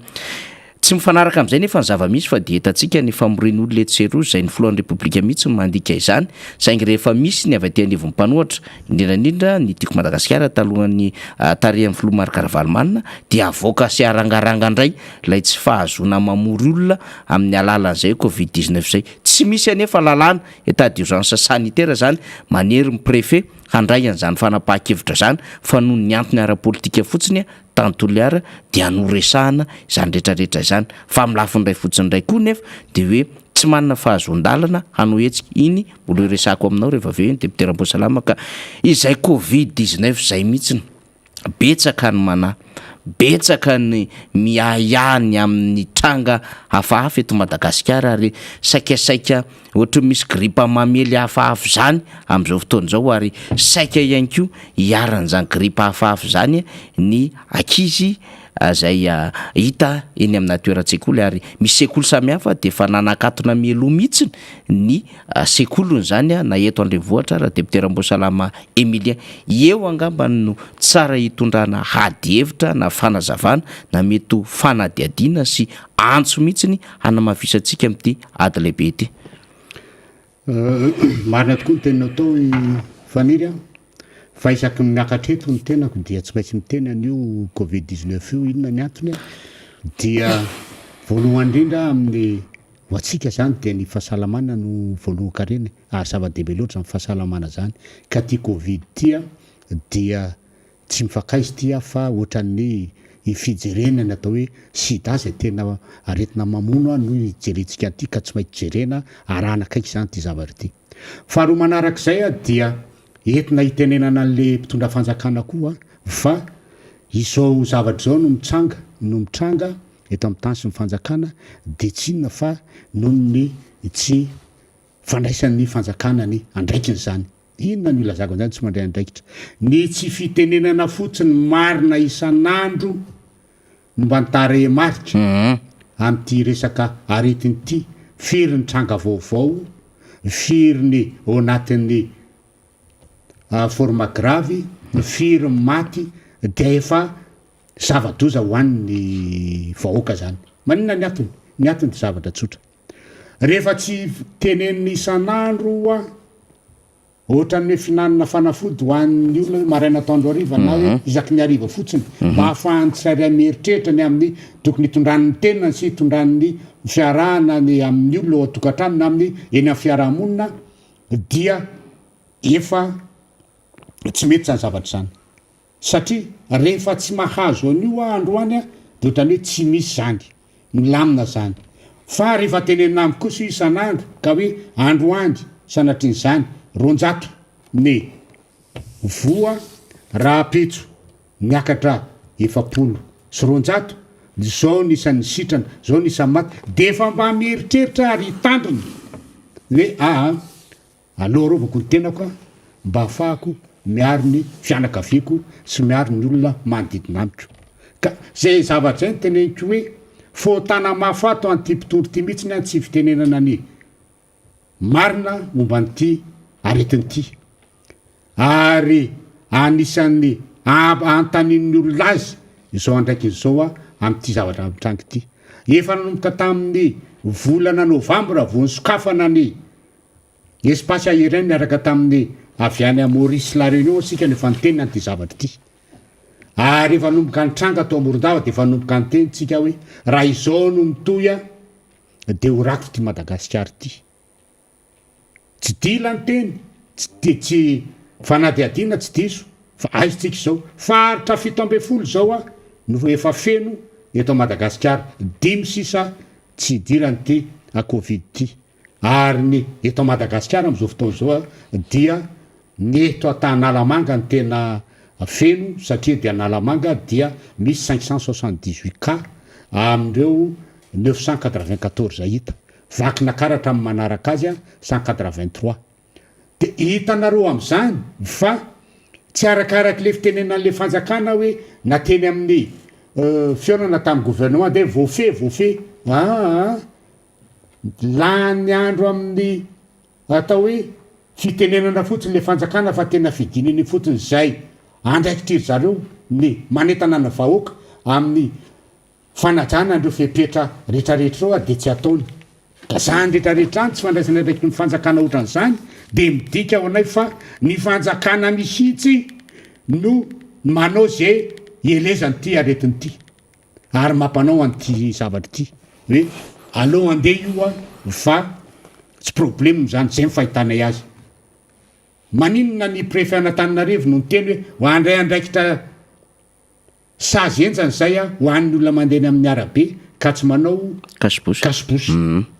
Tsy mifanaraka amin'izay nefa ny zava-misy fa dia hitantsika ny famorian'olona etseroa zay ny filohan'ny repoblika mihitsy no mandika izany saingy rehefa misy ny avy aty anivon'ny mpanohatra indrindrandrindra ny tiako Madagasikara talohan'ny tarehan'ny filoha Marc Ravalomanina dia avoaka sy arangaranga indray lay tsy fahazona mamory olona amin'ny alalan'izay Covid-19 zay. Tsy misy anefa lalàna état d'urgence sanitaire zany manery ny prefet handray an'izany fanapahakevitra zany fa noho ny antony ara-politika fotsiny tantolo ara dia noresahana izany rehetrarehetra izany fa amin'ny lafiny ray fotsiny ray koa nefa de hoe tsy manana fahazon-dalana hanohetsika iny mbola resahako aminao rehefa avy eo ny deputeram-boasalama ka izay Covid-19 zay mihitsiny betsaka ny manahy betsaka ny miahany amin'ny tranga hafahafa eto Madagasikara ary saikasaika ohatra misy gripa mamely hafahafa zany amin'izao fotoana zao ary saika ihany koa hiaran'izany gripa hafahafa zany ny ankizy zay hita eny amin'ny natoeran-tsekoly ary misy sekoly samihafa de efa nanakatona mialoha mihitsiny ny sekolony zany na eto Andrenivohitra raha deputeram-boasalama Emilien. Eo angambany no tsara hitondrana hady hevitra na fanazavana na mety ho fanadiadiana sy antso mihitsiny hanamavisantsika amin'ity ady lehibe ity. Marina tokoa ny teninao tao faniry fa isaky miakatreto ny tenako dia tsy maintsy miteny an'io Covid-19 io inona ny antony dia voalohany indrindra amin'ny ho antsika zany dia ny fahasalamana no voalohan-karena ary zava-dehibe loatra ny fahasalamana zany ka ty Covid tia dia tsy mifakaizy tia fa ohatran'ny fijerenana atao hoe sida zay tena aretina mamono no hijerentsika an'ity ka tsy maintsy jerena arahana akaiky zany ty zavatra ty. Faharoa manarak'izay dia entina hitenenana an'le mpitondra fanjakana koa fa izao zavatra zao no mitranga eto amin'ny tany sy ny fanjakana de tsy inona fa noho ny tsy fandraisan'ny fanjakana ny andraikiny zany. Inona ny ilazako zany tsy mandray andraikitra ny tsy fitenenana fotsiny marina isan'andro mba nitare maritra amin'ity resaka aretiny ity firy ny tranga vaovao firiny ao anatin'ny forma gravy firy maty dia efa zava-doza ho an'ny vahoaka zany maninona ny atony dia zavatra tsotra rehefa tsy tenen'ny isan'andro a ohatran'ny hoe finanana fanafody ho an'ny olona maraina taondro ariva na hoe isaky ny ariva fotsiny mba hahafahany tsirairay mieritreritra ny amin'ny tokony hitondran'ny tenany sy hitondran'ny fiarahana ny amin'ny olona ao atokantrano na amin'ny eny amin'ny fiarahamonina dia efa tsy mety zany zavatra zany satria rehefa tsy mahazo an'io androany a dia ohatrany hoe tsy misy zany milamina zany fa rehefa tenenina amiko kosa io isan'andro ka hoe androandy sanatr'in'izany ronjato ny voa raha petso miakatra efapolo sy ronjato zao nisan'ny sitrana zao nisan'ny maty dia efa mba mieritreritra ary hitandriny hoe aloha rovako ny tenako a mba hafahako miaro ny fianakaviako sy miaro ny olona manodidina amiko ka zay zavatra zay ny teneniko hoe fotana mafato an'ity mpitondro ty mihitsy ny any tsy fitenenana ny marina momba nyity aretin'ity ary anisan'ny antanin'ny olona azy izao andraiky izao a amin'ity zavatra mitranga ity efa nanomboka tamin'ny volana novambra vo ny sokafana ny espace aérien niaraka tamin'ny avy any Maurice la Réunion sika nefa nitenina an'ity zavatra ity ary efa nomboka nitranga atao Morondava dia efa nomboka nitenitsika hoe raha izao no mitoy a dia ho rakotra ty Madagasikara ity tsy dila ny teny tsy fanadiadina tsy diso fa aizitsika izao faritra 17 zao a no efa feno eto Madagasikara 5 sisa tsy dirany ty a Covid ty ary ny eto Madagasikara am'izao fotoana zao a dia ny eto Analamanga ny tena feno satria dia Analamanga dia misy 578 cas amin'ireo 994 hita vakina karatra amin'ny manaraka azy a 183 dia hitanareo am'izany fa tsy arakaraky le fitenenan'le fanjakana hoe nateny amin'ny fiorana tamin'ny gouvernement dia voafe lany andro amin'ny atao hoe fitenenana fotsiny le fanjakana fa tena fidininy fotsiny zay andraikitry zareo ny manentana na vahoaka amin'ny fanajana andreo fepetra rehetrarehetra reo a dia tsy ataony ka zany rehetrarehetra any tsy fandraisana ndraiky ny fanjakana ohatran'izany dia midika ao anay fa ny fanjakana misitsy no manao zay elezanyity aretin'ity ary mampanao an'ity zavatra ity hoe aloha andeha io a fa tsy problème zany zay mifahitanay azy maninona ny préfet Antananarivo no niteny hoe ho andray andraikitra sazy enjany zay a ho an'ny olona mandeha amin'ny arabe ka tsy manao kasibosy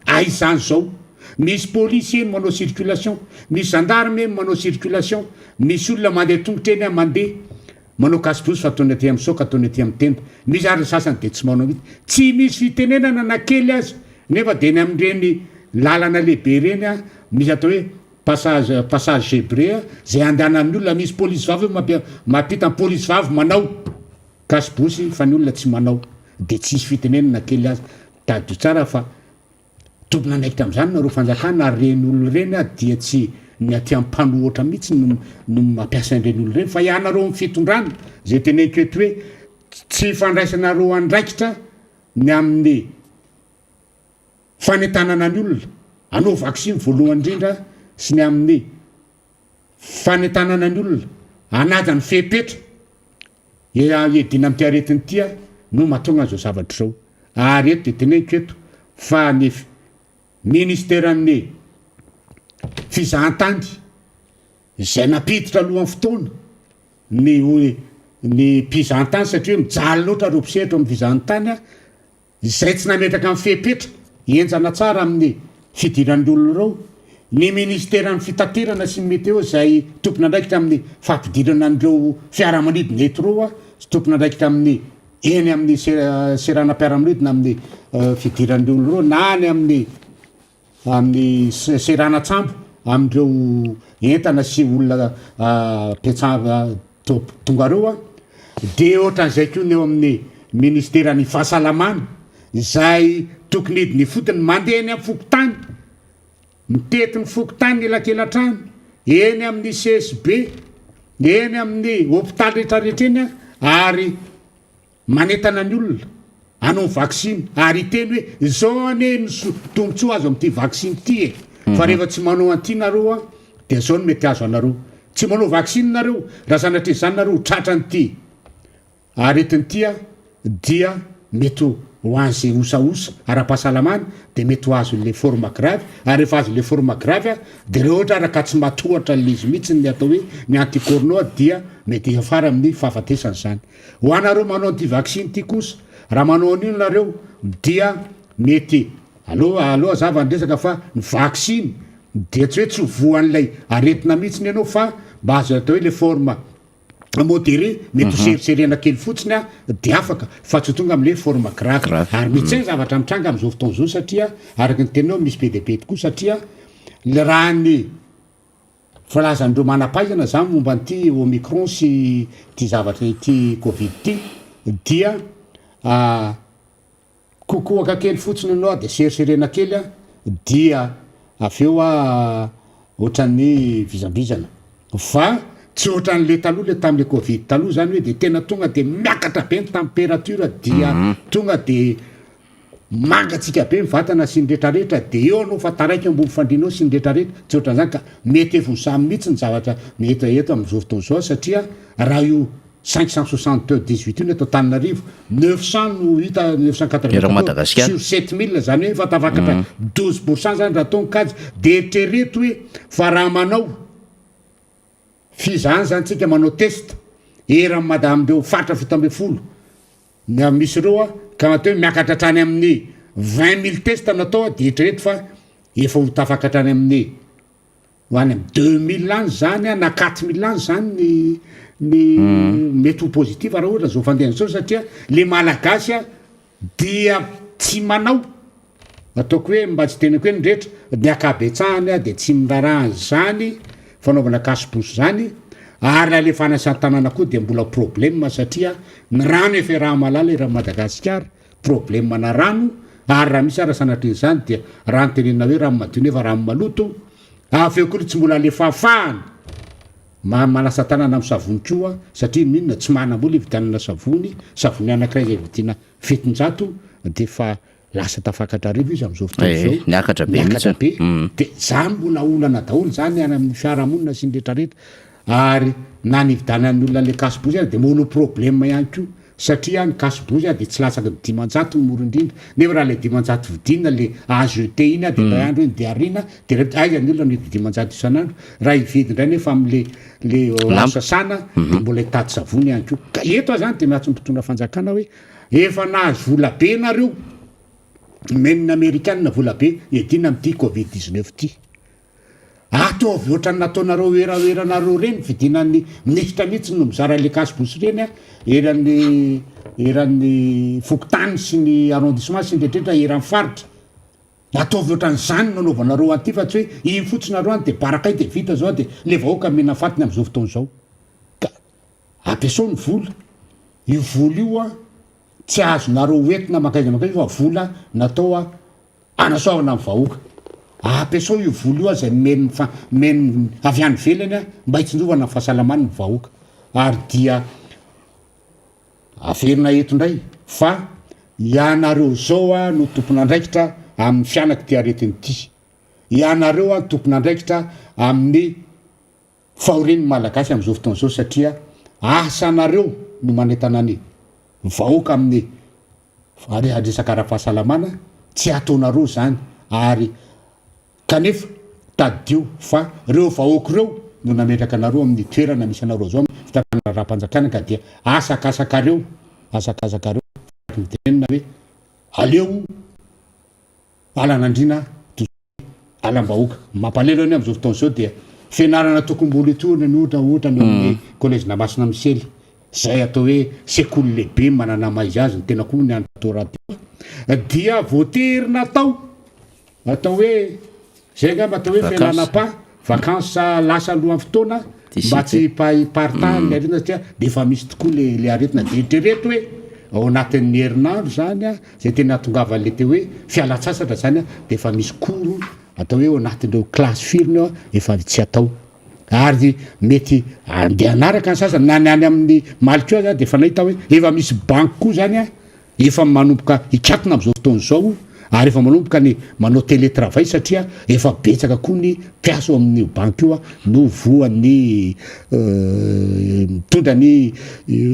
aizany zao misy policier manao circulation misy gendarme manao circulation misy olona mandeha tongotra eny a mandeha manao kasibosy fa ataony aty amin'ny soka ataony aty amin'ny tenda misy ary sasany dia tsy manao mihitsy tsy misy fitenenana na kely azy nefa dia ny amin'ireny lalana lehibe reny a misy atao hoe passage gébré zay andehanan'ny olona misy polisy vavy mampita ny polisy vavy manao kasibosy fa ny olona tsy manao dia tsisy fitenenana kely azy tadio tsara fa tompona anaikitra amin'izany nareo fanjakana ary reny olona reny a dia tsy ny aty amin'ny mpanohatra mihitsy no mampiasa an'ireny olona reny fa ianareo amin'ny fitondrana zay teneniko eto hoe tsy fandraisanareo andraikitra ny amin'ny fanentanana ny olona anao vaksiny voalohany indrindra sy ny amin'ny fanentanana ny olona anaja ny fepetra edina amin'ity aretin'ity a no mahatonga an'izao zavatra zao ary eto dia teneniko eto fa ny ministeran'ny fizahan-tany zay napiditra alohan'ny fotoana ny mpizahan-tany satria hoe mijaly loatra reo mpisehatra amin'ny fizahan-tany a zay tsy nametraka amin'ny fepetra enjana tsara amin'ny fidiran'ny olona reo ny ministeran'ny fitaterana sy ny météo zay tompona andraikitra amin'ny fampidirana an'ireo fiaramanidina eto reo a sy tompona andraikitra amin'ny eny amin'ny seranam-piaramanidina amin'ny fidiran'ny olona reo na ny amin'ny serana tsambo amin'ireo entana sy olona tonga reo a dia ohatran'izay koa ny eo amin'ny ministeran'ny fahasalamana zay tokony hidiny fotony mandeha ny amin'ny fokotany mitety ny fokotany elakelatrany eny amin'ny csb eny amin'ny hôpitaly rehetrarehetra eny ary manetana ny olona anao vaksiny ary iteny hoe zao ane tombotsoa azo am'ty vaksiny ty e fa rehefa tsy manao anty nareo a de zao no mety azo anareo tsy manao vaksiny nareo raha sanatria zany nareo tratrany ty aretiny tya dia mety ho an'zay osaosa ara-pahasalamana de mety ho azo le forme grave ary rehefa azo le forme grave a de reo ohatra araka tsy matohatra le izy mihitsy ny atao hoe ny anticornoa dia mety afara amin'ny fahafatesany zany ho anareo manao anty vaksiny ty kosa raha manao an'ino nareo dia mety aloha zavandresaka fa ny vaksiny de tsy hoe tsy voan'lay aretina mihitsy ny anao fa mba azo atao hoe le forme modéré mety seriserena kely fotsiny a de afaka fa tsy tonga am'le forme grave ary mihitsy zay zavatra mitranga am'izao fotoana zao satria araky ny teninao misy be de be tokoa satria le raha ny filazandreo manam-paizana zany momba an'ty omicron sy ty zavatra ty covid ty dia kokoaka kely fotsiny anao de seriserena kely a dia aveo a ohatran'ny vizambizana fa tsy ohatran'le taloha le tam'le covid taloha zany hoe de tena tonga de miakatra be ny température dia tonga de mangatsika be mivatana sy ny rehetrarehetra de eo anao fa taraiky ambony fandrinao sy ny rehetrarehetra tsy ohatran'zany ka mety evo samy mihitsy ny zavatra mety eto am'izao fotoana zao satria raha io 578 io atao Tananarivo 900 no hita 980 sur 7000 zany hoe fa tafakatra 12% zany raha atao mikajy de eritrereto hoe fa raha manao fizany zany tsika manao test eran'ny madamreo fatra fito ambe folo na misy reo a ka atao hoe miakatra hatrany amin'ny 20 000 test natao de eritrereto fa efa ho tafakatrany amin'ny hoany am 2000 any zany a na 4000 any zany ny mety ho positif raha ohatra zao fandehany zao satria le malagasy a dia tsy manao ataoko hoe mba tsy teniko hoe ny rehetra ny akabetsahany a de tsy mirarahany zany fanaovana kasibosy zany ary la le fanasan-tanàna koa de mbola problème satria ny rano efa raha malala raha Madagasikara problème na rano ary raha misy ara sanatrin' zany dia raha nytenena hoe raha madio nefa raha maloto aveo koa tsy mbola le fahafahany manasa tanana amin'ny savony koa satria minona tsy manam-bola ividianana savony anankiray zay vidiana fitonjato de fa lasa tafakatra arivo izy am'izao fotoana zao niakatra be de zany mbola olana daholo zany any amin'ny fiarahamonina sy ny rehetrarehetra ary na nividanan'ny olona le kasibozy any de mono problème ihany ko satria ny kasibozy a de tsy latsaky ny dimanjato ny morindrindra nefa raha le dimanjato vidina le AGT iny a de andro iny de arina de aiza ny olona nivy dimanjato isan'andro raha ividy indray nefa am'le sasana de mbola hitady savony ihany ko ka eto zany de miatso mpitondra fanjakana hoe efa nahazo vola be nareo menina amerikanina vola be edina am'ty covid-19 ty ataovy ohatrany nataonareo eraeranareo reny vidinan'ny ministra mihitsy no mizara le kasibosy reny a eran'ny fokotany sy ny arrondissement sy ny rehetrrehetra eran'ny faritra ataovy ohatran'zany nanaovanareo anty fa tsy hoe iny fotsinareo any de barakay de vita zao de le vahoaka mena fatiny am'izao fotoana zao ka ampiasao ny vola io vola io a tsy azonareo oentina makaiza fa vola natao a anasoavana amin'ny vahoaka ampiasao io vola io a zay meny avy any velany a mba hitsinjovana ny fahasalamany ny vahoaka ary dia averina eto ndray fa ianareo zao a no tompon'andraikitra amin'ny fianaky ty aretiny ty ianareo a tompon'andraikitra amin'ny fahoren'ny malagasy am'izao fotoana zao satria asanareo no manetana ny vahoaka amin'ny resaka ara-pahasalamana tsy ataonareo zany ary kanefa tadio fa reo vahoaka reo no nametraka anareo amin'ny toerana misy anareo zao fitarana raha-mpanjakana ka dia asakasakareo tenena hoe aleo alan'andrina alam-bahoaka mampalelo any am'izao fotoana zao dia fianarana tokom-bolo itoana ny ohatra ny amin'ny collège Namasina Misely zay atao hoe sekoly lehibe manana maizy azy ny tena koa ny anatao radio dia voaterina atao hoe zay ngamba atao hoe fialanam-pa vakansa lasa alohan'ny fotoana mba tsy partage aretina satria de efa misy tokoa le aretina de eritrereto hoe ao anatin'ny herinandro zany a zay tena tongava le te hoe fialatsasatra zany a de efa misy koro atao hoe ao anatin'ireo klasy firiny ao efa tsy atao ary mety andeha anaraka ny sasany na ny any amin'ny malikoa zany de efa nahita hoe efa misy banky koa zany a efa manomboka ikatona am'izao fotoana zao ary efa manomboka ny manao télétravail satria efa betsaka koa ny mpiasa ao amin'ny banky io a no voan'ny mitondra ny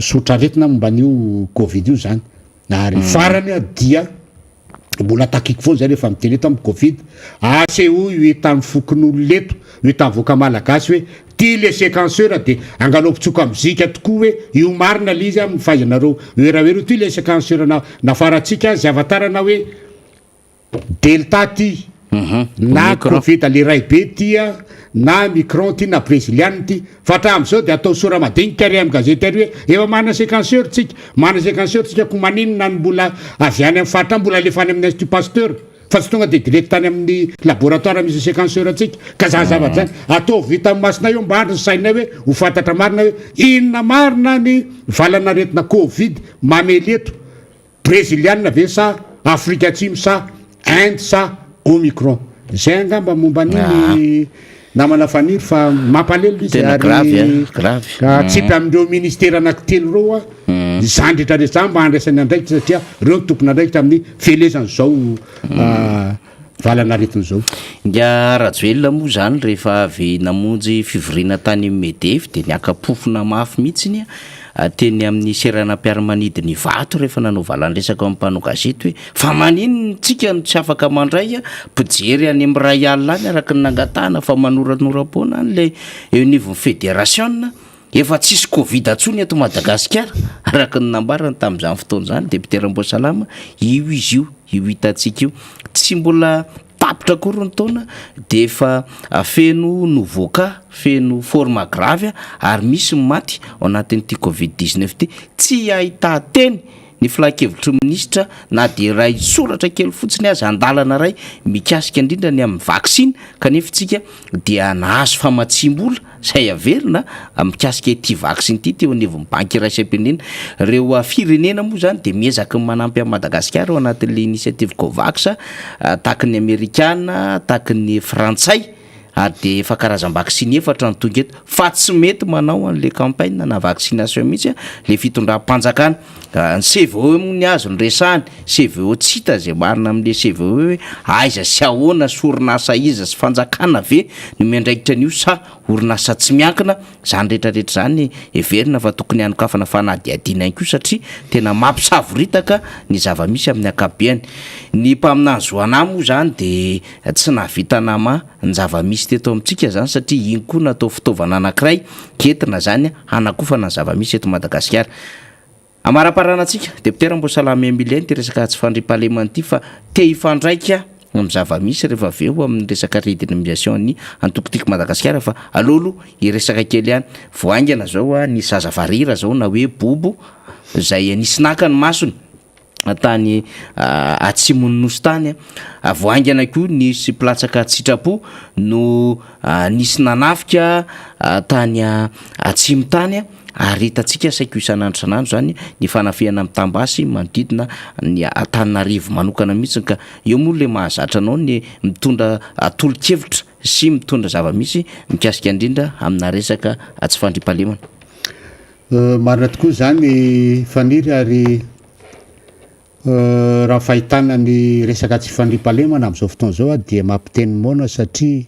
sotraretina momba an'io covid io zany ary farany a dia mbola takiky foana zay rehefa miteneto amin'ny covid aseho io etan'ny fokon'olo leto io etan'voaka malagasy hoe ty le séquenceur de angalaopitsoka amizika tokoa hoe io marina le izy amin'ny fahaizanareo oeraoero ty le séquenceur nafaratsika zy avatarana hoe delta ty na covid le ray be tya na micron ty na brésiliane ty fa hatramin'izao de atao sora madinika ary amin'ny gazety ary hoe efa mana séquenceur tsika mana séquenceur tsika ko maninona ny mbola avy any amin'ny faritra mbola alefany amin'ny institut pasteur fa tsy tonga de direct tany amin'ny laboratoire misy séquenceur atsika ka zany zavatra zany atao vita amin'ny masina io mba andro sainay hoe ho fantatra marina hoe inona marina ny valanaretina covid mameleto brésiliane ve sa afrika atsimo sa inde sa omicron zay angamba momba an'iny namana faniry fa mampalelo izy gravy ka tsipy amindreo ministera anankitelo reo a zandritra re zany mba andraisany andraikitra satria reo ny tompona andraikitra amin'ny felezany zao valanaretin'izao nga rajoelona moa zany rehefa avy namonjy fivorina tany medefy de niakapofona mafy mihitsiny teny amin'ny seranam-piaramanidi ny vato rehefa nanao valandresaka amin'ny mpanao gazety hoe fa manino tsika no tsy afaka mandray a pijery any amin'ny ray alina any araka ny nangatahana fa manoranora-poana an'lay eonivon'ny fédération efa tsisy covid atsony eto Madagasikara araka ny nambarany tamin'izany fotoana zany deputeram-boasalama io izy io hitantsika io tsy mbola tapitra kory ny taona de efa feno novoka feno forma grave ary misy maty ao anatin'ity covid-19 ty tsy ahita teny ny filakevitry ministra na de ray soratra kely fotsiny azy andalana ray mikasika indrindra ny amin'ny vaksiny kanefa tsika dia nahazo famatsimbola zay averina mikasika ity vaksiny ity teo anivon'ny banky iraisam-pirenena reo firenena moa zany de miezaka manampy a Madagasikara ao anatin'le initiative Covax tahaka ny amerikana tahaka ny frantsay ary de efa karazam-baksiny efatra ny tonga eto fa tsy mety manao an'le campagne na vaccination mihitsy le fitondram-panjakana ny CVE ny azo ny resahany CVE tsy hita zay marina amin'le CVE hoe aiza sy ahoana sy orinasa iza sy fanjakana ve no miandraikitra an'io sa orinasa tsy miankina zany rehetrarehetra zany everina fa tokony anokafana fanadiadiana ko satria tena mampisavoritaka ny zava-misy amin'ny akabeany ny mpaminazoana moa zany de tsy navita nama ny zava-misy teto amintsika zany satria iny koa natao fitaovana anankiray ketina zany hanakofana ny zava-misy eto Madagasikara amara-paranantsika deputeram-boasalama Emilienne ty resaka tsy fandriam-pahalemana ity fa te hifandraika amin'ny zava-misy rehefa aveo amin'ny resaka redénomination ny antokotiky Madagasikara fa alolo iresaka kely ihany voaingana zao ny zazavarira zao na hoe bobo zay nisy naka ny masony tany atsimony nosy tany voaingana koa nisy platsaka tsitrapo no nisy nanafika tany atsimo tany ary hitantsika saiko isan'andro san'andro zany ny fanafihana amin'ny tambasy manodidina ny Antananarivo manokana mihitsy ka eo moa le mahazatra anao ny mitondra tolo-kevitra sy mitondra zava-misy mikasika indrindra amina resaka tsy fandriam-pahalemana marina tokoa zany faniry ary raha fahitana ny resaka tsy fandriam-pahalemana amin'izao fotoana zao dia mampiteny moana satria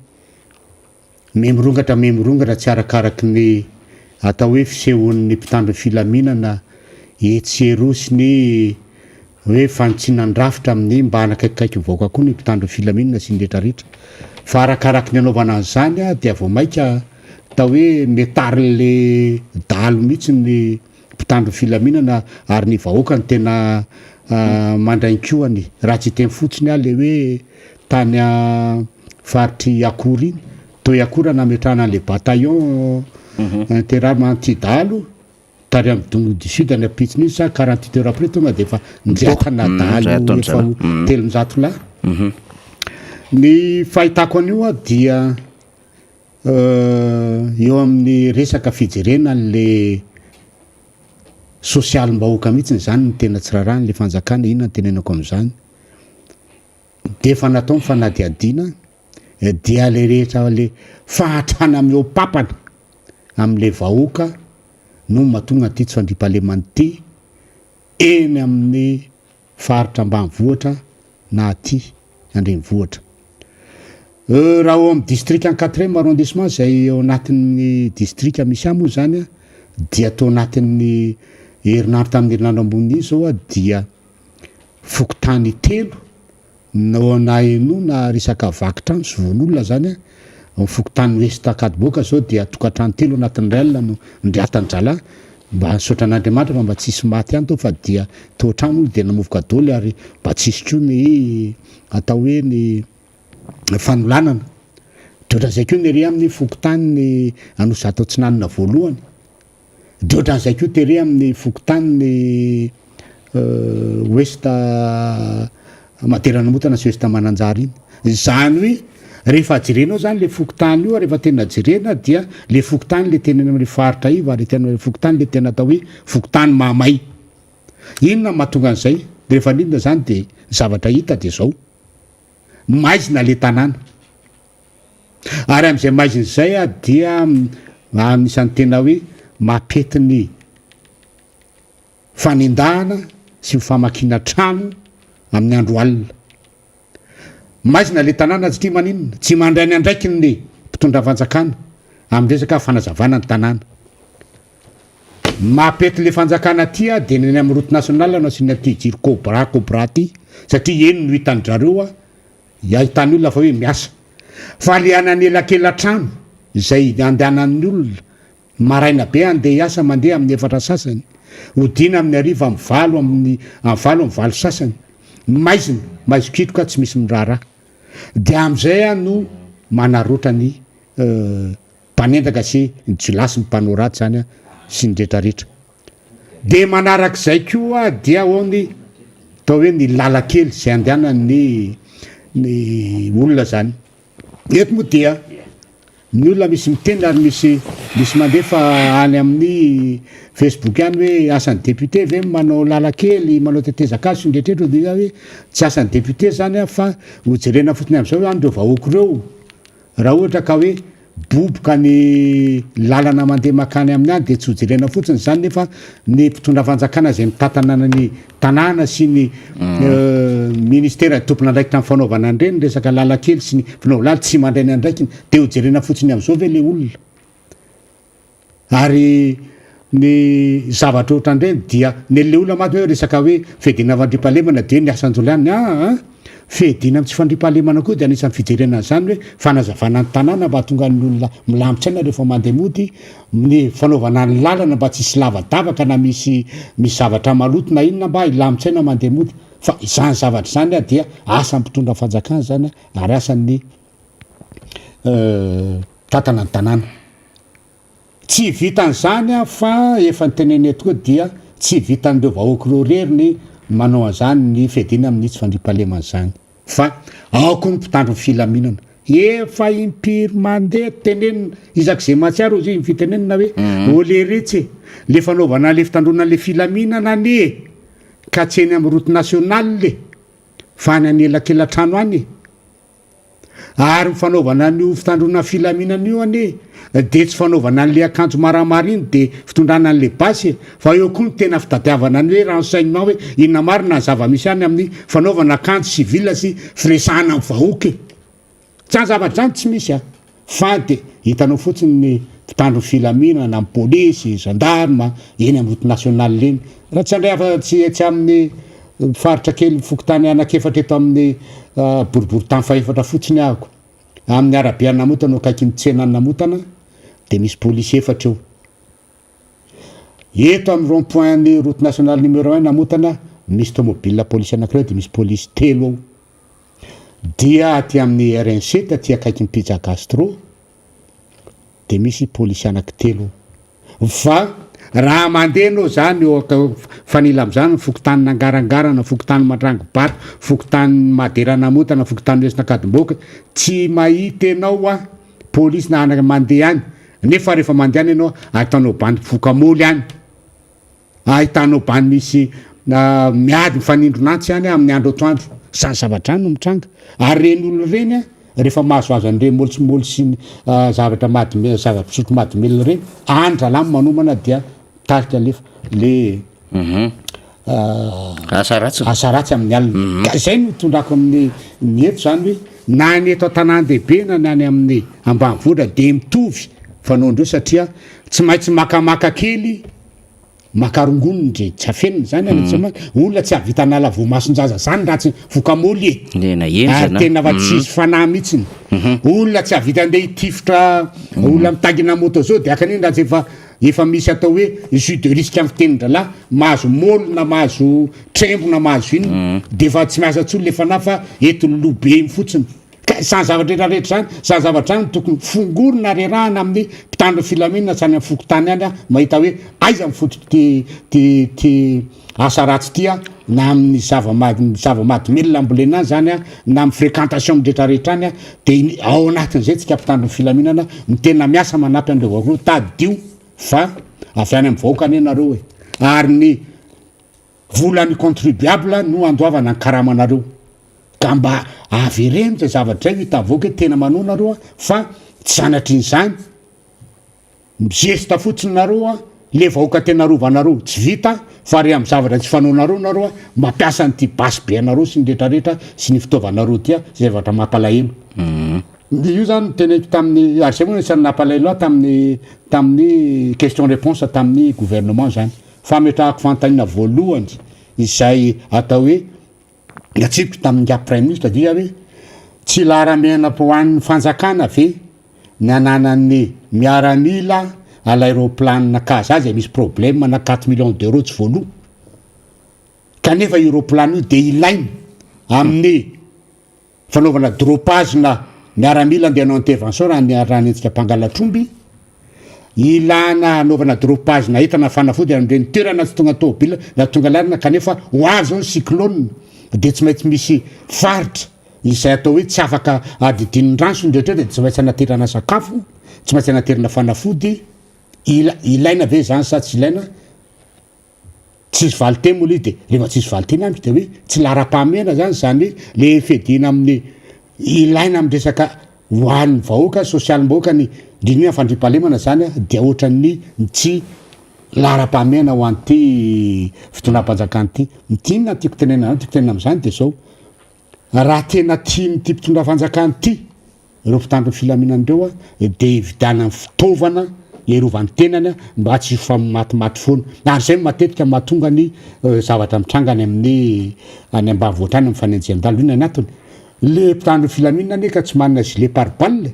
memorongatra tsy arakaraky ny atao hoe fisehoan'ny mpitandro filaminana etserosy ny hoe fantsinan-drafitra amin'ny mba anakaikikaiky mivaoaka koa ny mpitandro filaminana sy ny rehetrarehetra fa arakaraky ny anaovana an'izany dia vao maika atao hoe metaryle dalo mihitsy ny mpitandro filaminana ary ny vahoaka ny tena mandrainkoany raha tsy teny fotsiny a le hoe tany faritry akory iny toy akory nametrahana an'le bataillon interarme antidalo tary amin'ny dongo du sud any apitsiny iny sa 48 heures après tonga de efa njiatana dalo efa telonjato lahy ny fahitako an'io a dia eo amin'ny resaka fijerena an'le sosialim-bahoaka mihitsiny zany ny tena tsirarany le fanjakana inona ny tenenako amin'izany de efa natao ny fanadiadiana dia le rehetra le fahatrana am'eo papana am'le vahoaka no mahatonga ty tsy fandripahalemany ty eny amin'ny faritra ambany vohatra na aty andrenivohitra raha o amy district en 4e arrondissement zay eo anatin'ny district misy amo zany a dia atao anatin'ny herinandro tamin'ny herinandro ambony zao a dia fokotany telo no na eno na resaka vakitrano sy von'olona zany a fokotany oestakadiboka zao dia tokatrano telo anatin'ny rel no ndriatany zala mba nisotran'andriamanitra fa mba tsisy maty any to fa dia toatrano olo dia namovoka doly ary mba tsisy ko ny atao hoe ny fanolanana deohatran'izay ko ny re amin'ny fokotany ny anosa atao tsinanina voalohany de ohatran'izay ko tery amin'ny fokotany ny oesta maderanamotana sy oesta mananjary iny zany hoe rehefa jirenao zany le fokotany io rehefa tena jirena dia le fokotany le tena amin'ny faritra iva ary tena fokotany le tena atao hoe fokotany mamay inona mahatonga an'izay de rehefa nindona zany de zavatra hita de zao maizina le tanàna ary am'izay maizina zay a dia anisan'ny tena hoe mampetiny fanendahana sy famakina trano amin'ny andro alina maizina le tanàna tsy tia maninona tsy mandray ny andraiky ny mpitondra fanjakana amin'ny resaka fanazavana ny tanàna mampety le fanjakana ty a de neny amin'ny route nationale no asiana ty jiro cobra ty satria eny no hitany zareo a ahitany olona fa hoe miasa fa le ananelakela trano zay andehanan'ny olona maraina be andeha hiasa mandeha amin'ny efatra sasany hodina amin'ny ariva amin'ny valo amin'ny valo sasany maizina maizokitroka tsy misy miraharaha de am'izay a no manarotra ny mpanendaka sy jilasy ny mpanao raty zany a sy ny rehetrarehetra de manarak'izay koa dia ny atao hoe ny lalakely zay andehanany ny olona zany eto moa dia ny olona misy miteny ary misy mandefa any amin'ny Facebook any hoe asan'ny député ve manao lalakely manao tetezakazo sy ndrehetretra dia hoe tsy asan'ny député zany a fa hojerena fotsiny am'izao hoe andreo vahoaka reo raha ohatra ka hoe boboka ny lalana mandeha makany amin'ny any de tsy hojerena fotsiny zany nefa ny mpitondra fanjakana zay mitantanana ny tanàna sy ny ministera tompona andraikitra amin'ny fanaovana andreny resaka lalakely sy ny fanaovana tsy mandray ny andraikiny de hojerena fotsiny am'izao ve le olona ary ny zavatra ohatrandreny dia nelle olona maty hoe resaka hoe fedina fandripahalemana de ny asanjoliany fedina amin'ny tsy fandripahalemana koa de anisan'ny fijerena zany hoe fanazavana ny tanàna mba hatonga ny olona milamintsaina rehefa mandeha mody ny fanaovana ny lalana mba tsisy lavadavaka na misy zavatra maloto na inona mba hilamintsaina mandeha mody fa izany zavatra zany a dia asa mpitondra fanjakana zany ary asan'ny tatana ny tanàna tsy vitan'izany a fa efa nyteneny tokoa dia tsy vitan'ireo vahoaka reo rery ny manao an'izany ny fedina amin'ny tsy fandripahalemana zany fa aoko ny mpitandro ny filaminana efa impiry mandeha tenenina izak'izay mahatsiaro izy fitenenina hoe oleretsy le fanaovana le fitandrona le filaminana ane ka tsy eny amin'ny route nationale le fa ny anelakelatrano any ary fanaovana n'io fitandrona filaminana io ane de tsy fanaovana an'le akanjo maramariny de fitondrana an'le basy fa eo koa ny tena fitadiavana ny hoe renseignement hoe inona marina ny zava-misy any amin'ny fanaovana akanjo civil sy firesahana ny vahoaka tsy any zavatra zany tsy misy fa de hitanao fotsiny ny mpitandro filaminana amin'ny polisy gendarme eny amin'ny route nationale reny raha tsy andray afa tsy amin'ny faritra kely fokotany anakefatra eto amin'ny boribory tany faefatra fotsiny ahako amin'ny arabe anamotana akaiky mitsena anamotana de misy polisy efatra eo eto amin'ny rond point ny route nationale numéro 1 namotana misy tomobile polisy anakireo de misy polisy telo ao dia aty amin'ny RN7 aty akaiky ny pizza gastro de misy polisy anankitelo fa raha mandeha anao zany fanila am'zany fokotany nangarangarana fokotany matrango bary fokotany maderanamotana fokotany oestinakadimboka tsy mahita anao a polisy na anaka mandeha any nefa rehefa mandeha any ianao ahitanao bany fokamoly any ahitanao bany misy miady mifanindronantsy any amin'ny andro atoandro zany zavatra any no mitranga ary reny olona reny rehefa mahazoazo an'ireny molotsimolo sy zavatra zava-pisotro madimely reny andra lamy manomana dia tarika le asa ratsy amin'ny alina ka zay no tondrako amin'ny eto zany hoe na ny eto an-tanàn-dehibe na ny any amin'ny ambanivohitra de mitovy fanaondreo satria tsy maintsy makamaka kely makarongonony dre tsy afenina zany olona tsy avita nala vomason-jaza zany raha tsy vokamoly ary tena fa tsy izy fanahy mihitsiny olona tsy avita andeha hitifitra olona mitagina moto zao de akaniny raha efa misy atao hoe jus de risque amin'ny fitenin-dralahy mahazo molo na mahazo trembo na mahazo iny de fa tsy miasa tsolo le fanahy fa eto lobe iny fotsiny ka sans zavatra rehetra zany sans zavatra zany tokony fongorona rerahana amin'ny mpitandro filaminana sany amin'ny fokotany any mahita hoe aiza mifototry ty asa ratsy tia na amin'ny zava-mahadomelona ambolena zany na amin'ny fréquentation midretrarehetra any de ao anatin'izay tsika mpitandro filaminana ny tena miasa manampy an'ireo vahoaka tadio fa avy any amin'ny vahoaka any anareo e ary ny volan'ny contribuable no andoavana ny karamanareo ka mba avy reny zay zavatra zay hita avoaka tena manao nareo fa tsy zanatriny zany gesta fotsiny nareo le vahoaka tena rovanareo tsy vita fa re amin'ny zavatra tsy fanaonareo nareo mampiasa nyty basy be anareo sy ny rehetrarehetra sy ny fitaovanareo tia zay zavatra mampalahelo io zany tena tamin'ny ary zay moa isany nampalahelo tamin'ny question réponse tamin'ny gouvernement zany fametrahako fanontaniana voalohany izay atao hoe natsipiko tamin'ny prime ministre dia hoe tsy lara-miaina po an'ny fanjakana ve ny ananan'ny miaramila à l'aéroplane nakazy azy misy problème na 4 millions d'euros tsy voaloha kanefa aéroplane io de ilainy amin'ny fanaovana dropage na miaramila andeha hanao intervention raha nentsika mpangalatromby ilana anaovana dropage na entana fanafody am'ireny toerana tsy tonga tômobila na tonga lalina kanefa ho avy zao ny cyclone de tsy maintsy misy faritra izay atao hoe tsy afaka adidin'ny ranso ndrehetra de tsy maintsy anaterana sakafo tsy maintsy anaterana fanafody ilaina ve zany sa tsy ilaina tsisy valiteny moa le de rehefa tsisy valiteny amiko de hoe tsy lara-pahamena zany hoe le fedina amin'ny ilaina amin'ny resaka hoan'ny vahoaka sosialim-bahoaka ny ndrindrina fandrimpahalemana zany de ohatran'ny tsy lara-pahamena ho an'ty fitondram-panjakana ty mitinona tiako tenena am'zany de zao raha tena tiany ty mpitondra-fanjakana ty reo mpitandro filaminan'ireo de vidana ny fitaovana ierovan'ny tenany mba tsy fa matimaty foana ary zay matetika mahatonga ny zavatra mitrangany amin'ny any ambanivohitra any amin'ny fanenjehandalo iny anatony le mpitandro filaminana ne ka tsy manana gilet pare-balle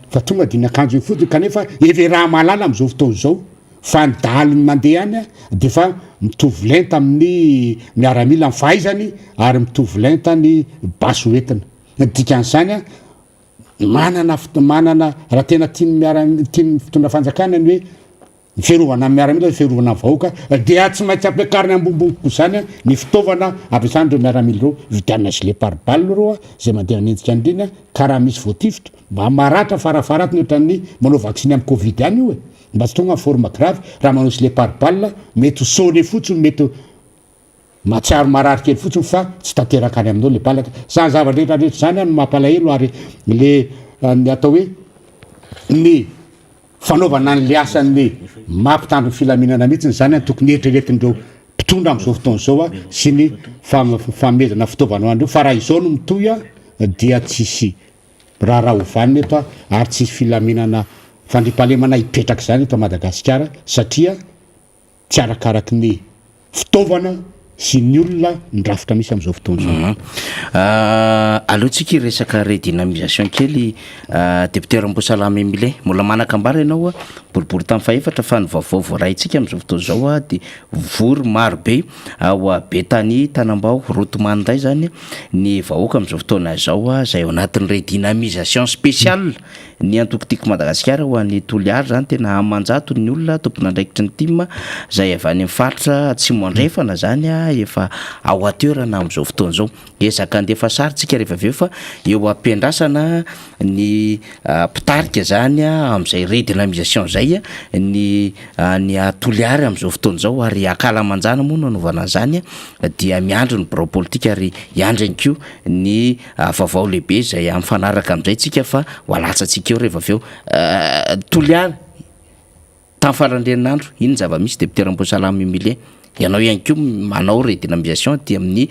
fa tonga diny akanjo iny fotony kanefa efa raha malala am'izao fotoana zao fa nydaly mandeha any de fa mitovy lenta amin'ny miaramila amin'ny fahaizany ary mitovy lenta ny basy hoentina dikan'izany manana raha tena tiany fitondra fanjakana ny hoe fiarovana miaramila fiarovana vahoaka dia tsy maintsy ampiakariny ambombomiko zany ny fitaovana ampiasan'ireo miaramila reo vidianina gilet pare-balle reo zay mandeha anenjika andreny karaha misy voatifitra mba maratra farafaratiny ohatran'ny manao vaksiny amin'ny covid any io mba tsy tonga ny forme grave raha manao gilet pare-balle mety sone fotsiny mety matsiaro marary kely fotsiny fa tsy tanteraka any aminao le balaka zany zavatra rehetrarehetra zany no mampalahelo ary le atao hoe ny fanaovana n'le asan'le mampitandro filaminana mihitsiny zany tokony eritreretindreo mpitondra am'izao fotoana zao sy ny famezana fitaovana andreo fa raha izao no mitoy dia tsisy raha hovaniny eto ary tsisy filaminana fandrimpahalemana hipetraka zany eto Madagasikara satria tsy arakaraky ny fitaovana sy ny olona ndrafitra misy am'izao fotoana zao alohantsika iresaka redynamisation kely député Rambosalama Emile mbola manakambara ianao boribory tamin'ny faefatra fa ny vaovao voarahintsika am'izao fotoana zao de vory maro be ao Betany Tanambao Rotomandray zany ny vahoaka am'izao fotoana zao zay ao anatin'ny redynamisation spéciale ny antokotiko Madagasikara ho an'ny toliary zany tena amanjato ny olona tompona andraikitry ny team zay avy any amin'ny faritra Atsimo andrefana zany efa ao atoerana amin'izao fotoana zao ezaka andefa sarytsika rehefa aveo fa eo ampiandrasana ny mpitarika zany amin'izay redynamisation zay ny atoliary amin'izao fotoana zao ary akala manjana moa nanaovana zany dia miandro ny birao politika ary iandriny ko ny vaovao lehibe zay amfanaraka amin'izay tsika fa hoalatsatsika eo rehefa aveo toliary tamin'ny farandrenanandro iny zava-misy député Ramboasalama Emilien ianao ihany ko manao redynamisation ty amin'ny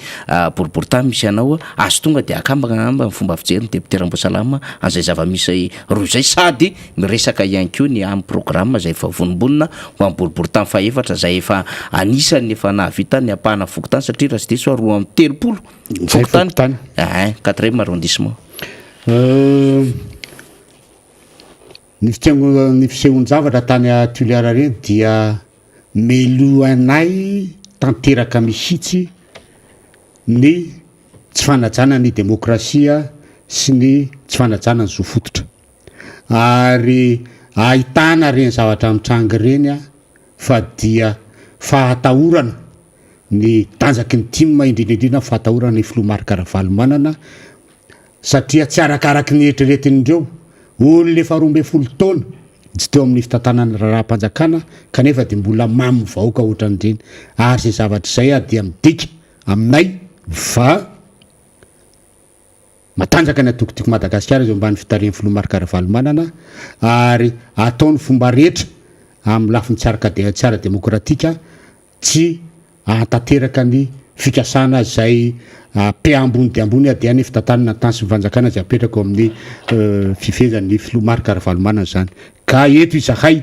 boriboritany misy anao azo tonga dia akambana amba ny fomba fijery ny député Ramboasalama an'izay zava-misy roa zay sady miresaka ihany ko ny amin'ny programme zay efa vonombonina ho amin'ny boriboritany faefatra zay efa anisany efa nahavita ny apahana fokotany satria raha sy diso roa amin'ny telopolo fokotany 4e arrondissement ny fisehon-javatra tany Toliara reny dia melo anay tanteraka misitsy ny tsy fanajana ny demokrasia sy ny tsy fanajana ny zo fototra ary ahitana reny zavatra mitrangy reny fa dia fahatahorana ny tanjaky ny timma indrindrindrina fahatahorana ny filoha Marc Ravalomanana satria tsy arakaraky ny eritreretindreo olo le faha 12 taona tsy teo amin'ny fitantanana raha-mpanjakana kanefa dia mbola mamy vahoaka ohatran'ireny ary zay zavatra zay dia midika aminay fa matanjaka ny atokotiko Madagasikara zay mbany fitarian'ny filoha Marc Ravalomanana ary ataony fomba rehetra amin'ny lafiny tsara demokratika tsy atanteraka ny fikasana zay pe ambony de ambony dia ny fitantanana tany sy mivanjakana zay apetraka amin'ny fifezan'ny filoha Marc Ravalomanana zany ka eto izahay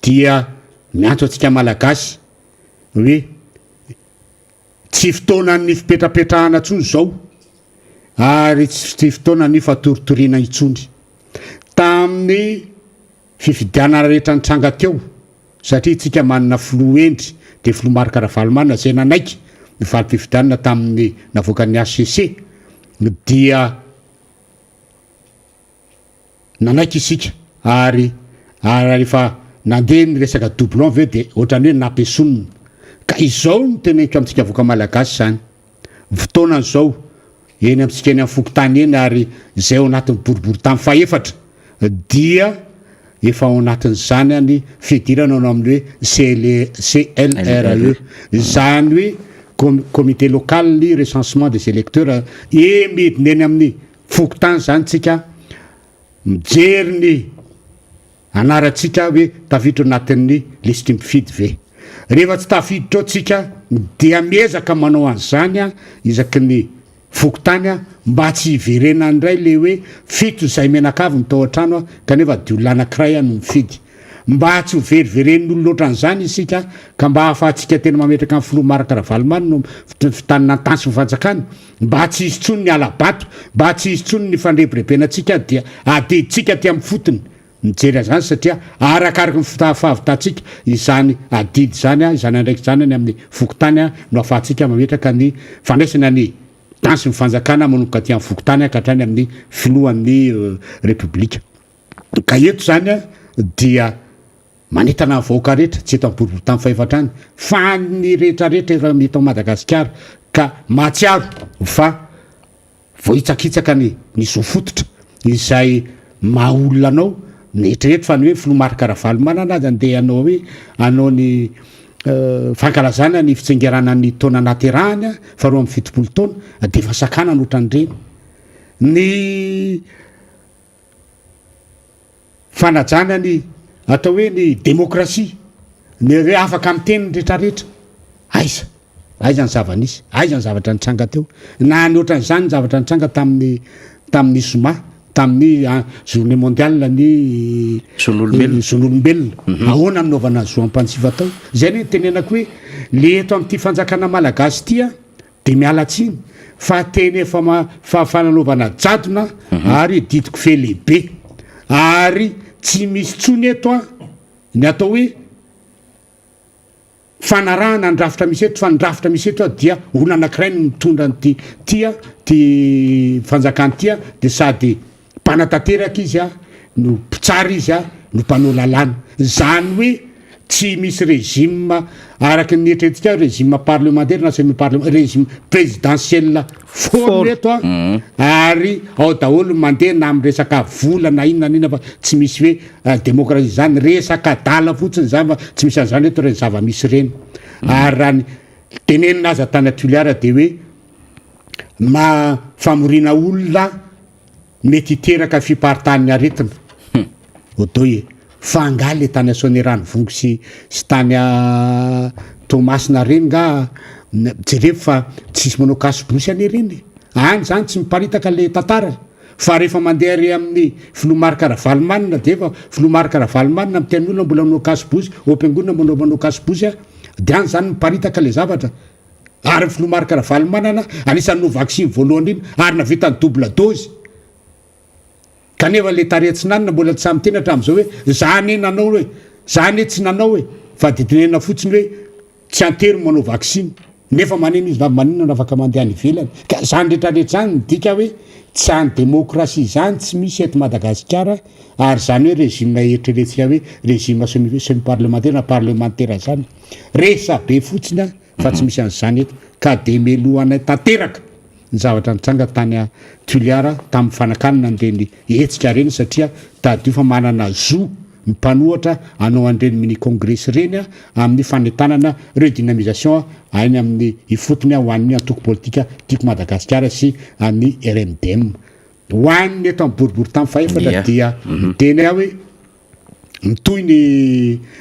dia miantso atsika malagasy hoe tsy fotoanan'ny fipetrapetrahana ntsony zao ary tsy fotoanany fatoritoriana itsony tamin'ny fifidianana rehetra nitranga teo satria tsika manana filoha endry de filoha Marc Ravalomanana zay nanaiky ny valim-pifidianana tamin'ny navoakan'ny HCC dia nanaiky isika ary rehefa nandeha ny resaka doublon ve de ohatrany hoe nampesonina ka izao no teneniko amintsika avoaka malagasy zany fotoana zao eny amintsika eny amin'ny fokotany eny ary zay ao anatin'ny boriboritany faefatra dia efa ao anatin'izany any fidirana ao amin'ny hoe CLRE zany hoe comité local ny recensement des électeurs midina eny amin'ny fokotany zany tsika mijery ny anaratsika hoe tafiditra anatin'ny listy mifidy ve rehefa tsy tafiditra ao tsika dia miezaka manao an'izany isaky ny fokotany mba tsy hiverena ndray le hoe fito zay menakavy mitao an-trano kanefa diolona anankiray no mifidy mba tsy ho veriveren'olo loatra an'izany isika ka mba hahafahantsika tena mametraka amin'ny filoha Marc Ravalomanana no fitanana tany sy mivanjakany mba tsy hisy tsony ny alabato mba tsy hisy tsony ny fandrebirebenatsika dia adiditsika ty amin'ny fotony mijery zany satria arakaraka ny fahavitantsika izany adidy zany izany andraiky zany any amin'ny fokotany no ahafahantsika mametraka ny fandraisana ny tany sy mivanjakana manomboka ty amin'ny fokotany ka hatrany amin'ny filohan'ny republika ka eto zany dia manetana vahoaka rehetra tsy eto amin'ny boriboritany faefatrany fa ny rehetrarehetra efa mety ao Madagasikara ka mahatsiaro fa vohitsakitsaka ny zo fototra izay mahaolona anao nehetrarehetra fa ny hoe filoha Marc Ravalomanana azy andeha anao hoe anao ny fankalazana ny fitsengerana ny taona naterahany fa roa amin'ny fitopolo taona de efa sakana nohatran'ireny ny fanajana ny atao hoe ny demokrasia ny hoe afaka amin'ny teniny rehetrarehetra aiza ny zava-nisy aiza ny zavatra nitranga teo na ny ohatran'izany ny zavatra nitranga tamin'ny Zuma tamin'ny journée mondiale ny zon'olombelona ahoana nanaovana zo ampantsiva tao zay ny tenenako hoe le eto amin'ity fanjakana malagasy tya de miala tsiny fa teny efa fananaovana jadona ary didiko fe lehibe ary tsy misy tsony eto ny atao hoe fanarahana ndrafitra misy eto fa ndrafitra misy eto dia olona anankiray no mitondra ny ty fanjakany tya de sady mpanatanteraka izy no mpitsara izy no mpanao lalàna zany hoe tsy misy régime araky nyetretika régime parlementaire na semi régime présidentiel foly eto a ary ao daholo mandeha na amy resaka vola na inona nina fa tsy misy hoe démocratie zany resaka dala fotsiny zany fa tsy misy an'izany eto reny zava-misy reny ary raha ny teneninazy tany Toliara de hoe famorina olona mety hiteraka fiparitany aretina odoe fanga le tany Soanerano vongo sy tany Tomasina reny nga jereo fa tsisy manao kasibosy ane reny any zany tsy miparitaka le tantara fa rehefa mandeha re amin'ny filomarika Ravalomanina de efa filomarika Ravalomanina miteny olona mbola manao kasibosy ompengona manao kasibosy de any zany miparitaka le zavatra ary filomarika Ravalomanana anisan'ny no vaccine voalohany iny ary navita ny double dose kanefa le taretsinanina mbola tsy samy tena hatramin'izao hoe zany nanao hoe zany tsy nanao hoe fa didinena fotsiny hoe tsy antery manao vaccine nefa maneno izy maninona afaka mandeha any ivelany ka zany rehetrarehetra zany midika hoe tsy any démocratie zany tsy misy eto Madagasikara ary zany hoe régime eritreretika hoe régime semi parlementaire na parlementaire zany resa be fotsiny fa tsy misy an'izany eto ka de meloana tanteraka ny zavatra nitsanga tany Toliara tamin'ny fanakanina an'ireny hetsika reny satria tadio fa manana zo mipanohatra anao an'ireny mini congrès reny amin'ny fanetanana redynamisation ainy amin'ny ifotony ho an'ny antoko politika tiako Madagasikara sy amin'ny RMDM hoaniny eto amin'ny boribory tamin'ny faefatra dia teny hoe mitoy ny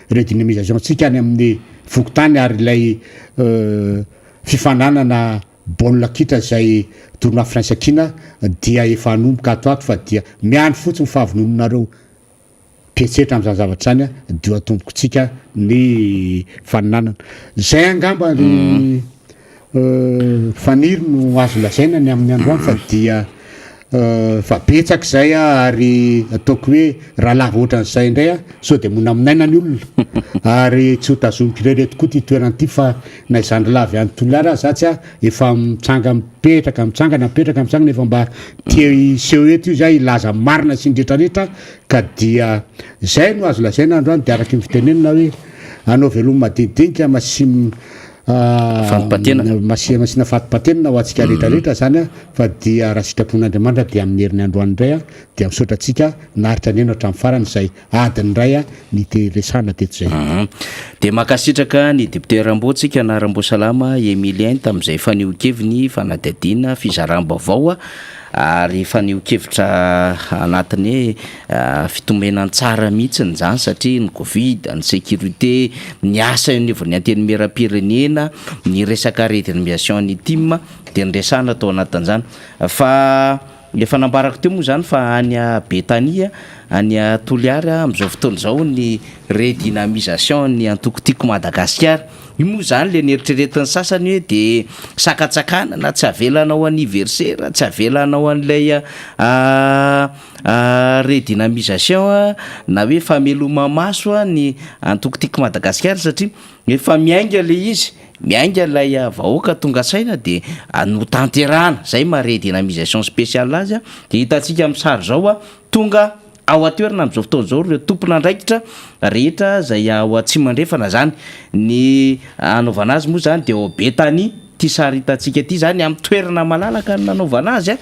redynamisation tsika any amin'ny fokotany ary ilay fifananana baolina kitra zay tournoi Fransakina dia efa anomboka ato fa dia miandry fotsiny fahavononareo pietsetra amin'izany zavatra zany dio atombokotsika ny faninanana zay angamba ny faniry no azo lazaina ny amin'ny androany fa dia fa betsaka zay ary ataoko hoe raha lava ohatran'izay indray sao de mona aminaina ny olona ary tsy ho tazomiko irery tokoa ty toerana ty fa na izany lavy any Toliara zatsy efa mitsanga mipetraka efa mba tia iseho eto io zay ilaza marina sy ndretrarehetra ka dia zay no azo lazaina androany de araky ny fitenenina hoe anao veloma madinidinika masina fatipatenina ho antsika rehetrarehetra zany fa dia raha sitrapon'Andriamanitra dia amin'ny herin'ny androany indray dia misaotra atsika naritra neno hatramin'ny farany zay adiny iray ny teresana teto zay de makasitraka ny député Rambotsika na Rambosalama Emilien tamin'izay fanio-keviny fanadihadiana fizaram-baovao ary fanio-kevitra anatiny fitomenan tsara mihitsiny zany satria ny Covid, ny sécurité, ny asa ny anteny mera-pirenena, ny resaka redynamisation ny team de nresana atao anatin'izany fa efa nambarako teo moa zany fa any Betania any Toliara amin'izao fotoana zao ny redynamisation ny antokotiko Madagasikara io moa zany le nieritreretin'ny sasany hoe de sakatsakana na tsy avelanao anniversaire tsy avelanao an'ilay redynamisation na hoe fameloma maso ny antokotiko Madagasikara satria efa miainga le izy miainga lay vahoaka tonga saina de no tanterana zay ma redynamisation spéciale azy de hitantsika amin'ny sary zao tonga ao atoerana amin'izao fotoana zao reo tompona andraikitra rehetra zay ao tsy mandrefana zany ny anaovana azy moa zany de ao Betania ty sary hitantsika ty zany amin'ny toerana malalaka nanaovana azy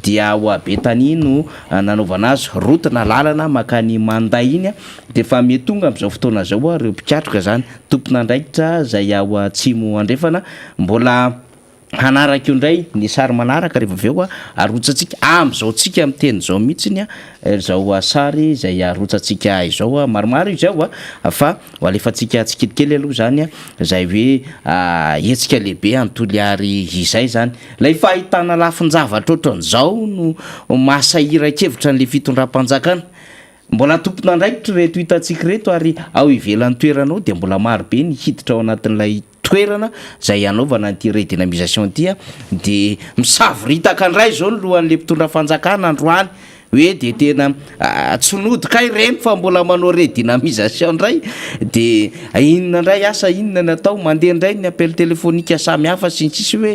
dia ao Betania no nanaovana azy route na lalana makany Manday iny de fa metonga amin'izao fotoana zao reo mpikatroka zany tompona andraikitra zay ao atsimo andrefana mbola hanaraka io ndray ny sary manaraka rehefa aveo arotsatsika am'izao tsika amin'ny teny zao mihitsiny zao sary zay arotsatsika izao maromaro izao fa alefatsika tsikidikely aloha zany zay hoe hetsika lehibe Antoliary izay zany lay fahitana lafin-javatra ohatran'izao no masahira-kevitra n'le fitondram-panjakana mbola tompona andraikitra reto hitantsika reto ary ao ivelan'ny toeranao de mbola maro be ny hiditra ao anatin'ilay toerana zay anaovana an'ity redynamisation ty de misavoritaka andray zao ny lohan'le mpitondra fanjakana androany hoe de tena tsy nodika ireny fa mbola manao redynamisation ndray de inona ndray asa inona natao mandeha ndray ny appel téléphonique samy hafa sy ny sisy hoe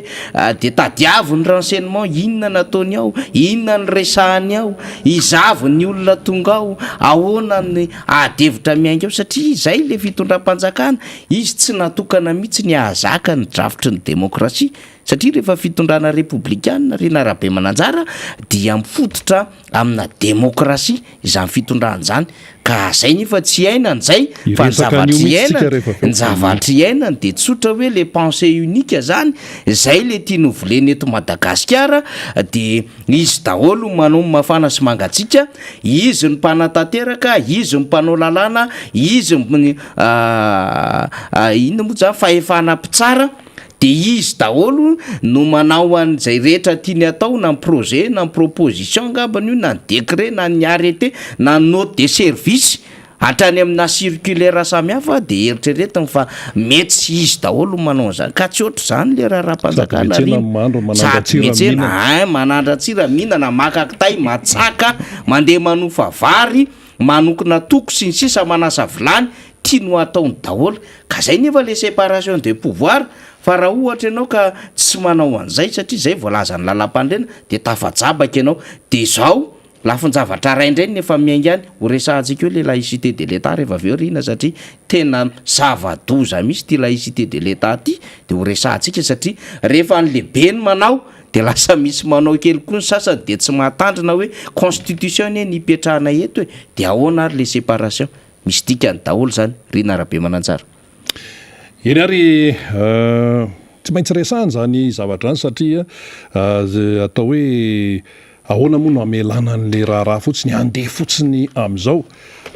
de tadiavo ny renseignement inona nataony ao, inona ny resahany ao, izavo ny olona tonga ao, ahoana ny adevitra miainga ao, satria izay le fitondram-panjakana izy tsy natokana mihitsy ny ahazaka ny drafitry ny demokrasia satria rehefa fitondrana républicaine rena rabe mananjara dia mifototra amina demokrasia izany fitondrana zany ka zay nefa tsy iainany zay fa ny zavatry iainany de tsotra hoe le pensée unique zany zay le tia novoleny eto Madagasikara de izy daholo manao mafana sy mangatsika, izy ny mpanatanteraka, izy ny mpanao lalàna, izy inona moa zany fahefana mpitsara de izy daholo no manao an'izay rehetra tiany atao na ny projet na ny proposition ngambany io na ny décret na ny arrêté na ny note de service hatrany amina circulaire samy hafa de eritreretiny fa mety sy izy daholo manao zany ka tsy ohatry zany le raha-panjakana manandratsira mihinana makakitay matsaka mandeha manofa vary manokona toko sy ny sisa manasa vilany tiano ataony daholo ka zay nefa le séparation de pouvoir fa raha ohatra ianao ka tsy manao an'izay satria zay voalazany lalam-pandrena de tafajabaka ianao de zao lafin-javatra raindray nefa miainga any ho resahantsika eo le laïcité de l'état rehefa aveo rina satria tena zava-doza misy ty laïcité de l'état ty de ho resahantsika satria rehefa an'lehibe ny manao de lasa misy manao kely koa ny sasany de tsy mahatandrina hoe constitution ny ipetrahana eto hoe de ahoana ary le séparation misy dikany daholo zany rina rabe mananjara eny ary tsy maintsy resahany zany zavatra any satria atao hoe ahoana moa no amelana an'le raharaha fotsiny andeha fotsiny am'izao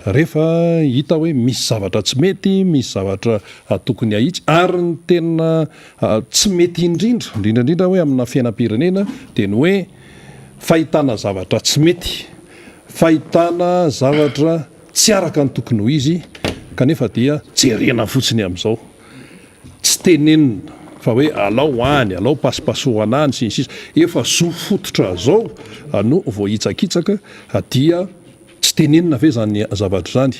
rehefa hita hoe misy zavatra tsy mety, misy zavatra tokony ahitsy ary ny tena tsy mety indrindra hoe amina fiainam-pirenena de ny hoe fahitana zavatra tsy mety, fahitana zavatra tsy araka ny tokony ho izy kanefa dia jerena fotsiny am'izao tsy tenenina fa hoe alao any, alao pasipasohana any sy ny sisa efa zo fototra zao no vao hitsakitsaka dia tsy tenenina ve zany zavatra zany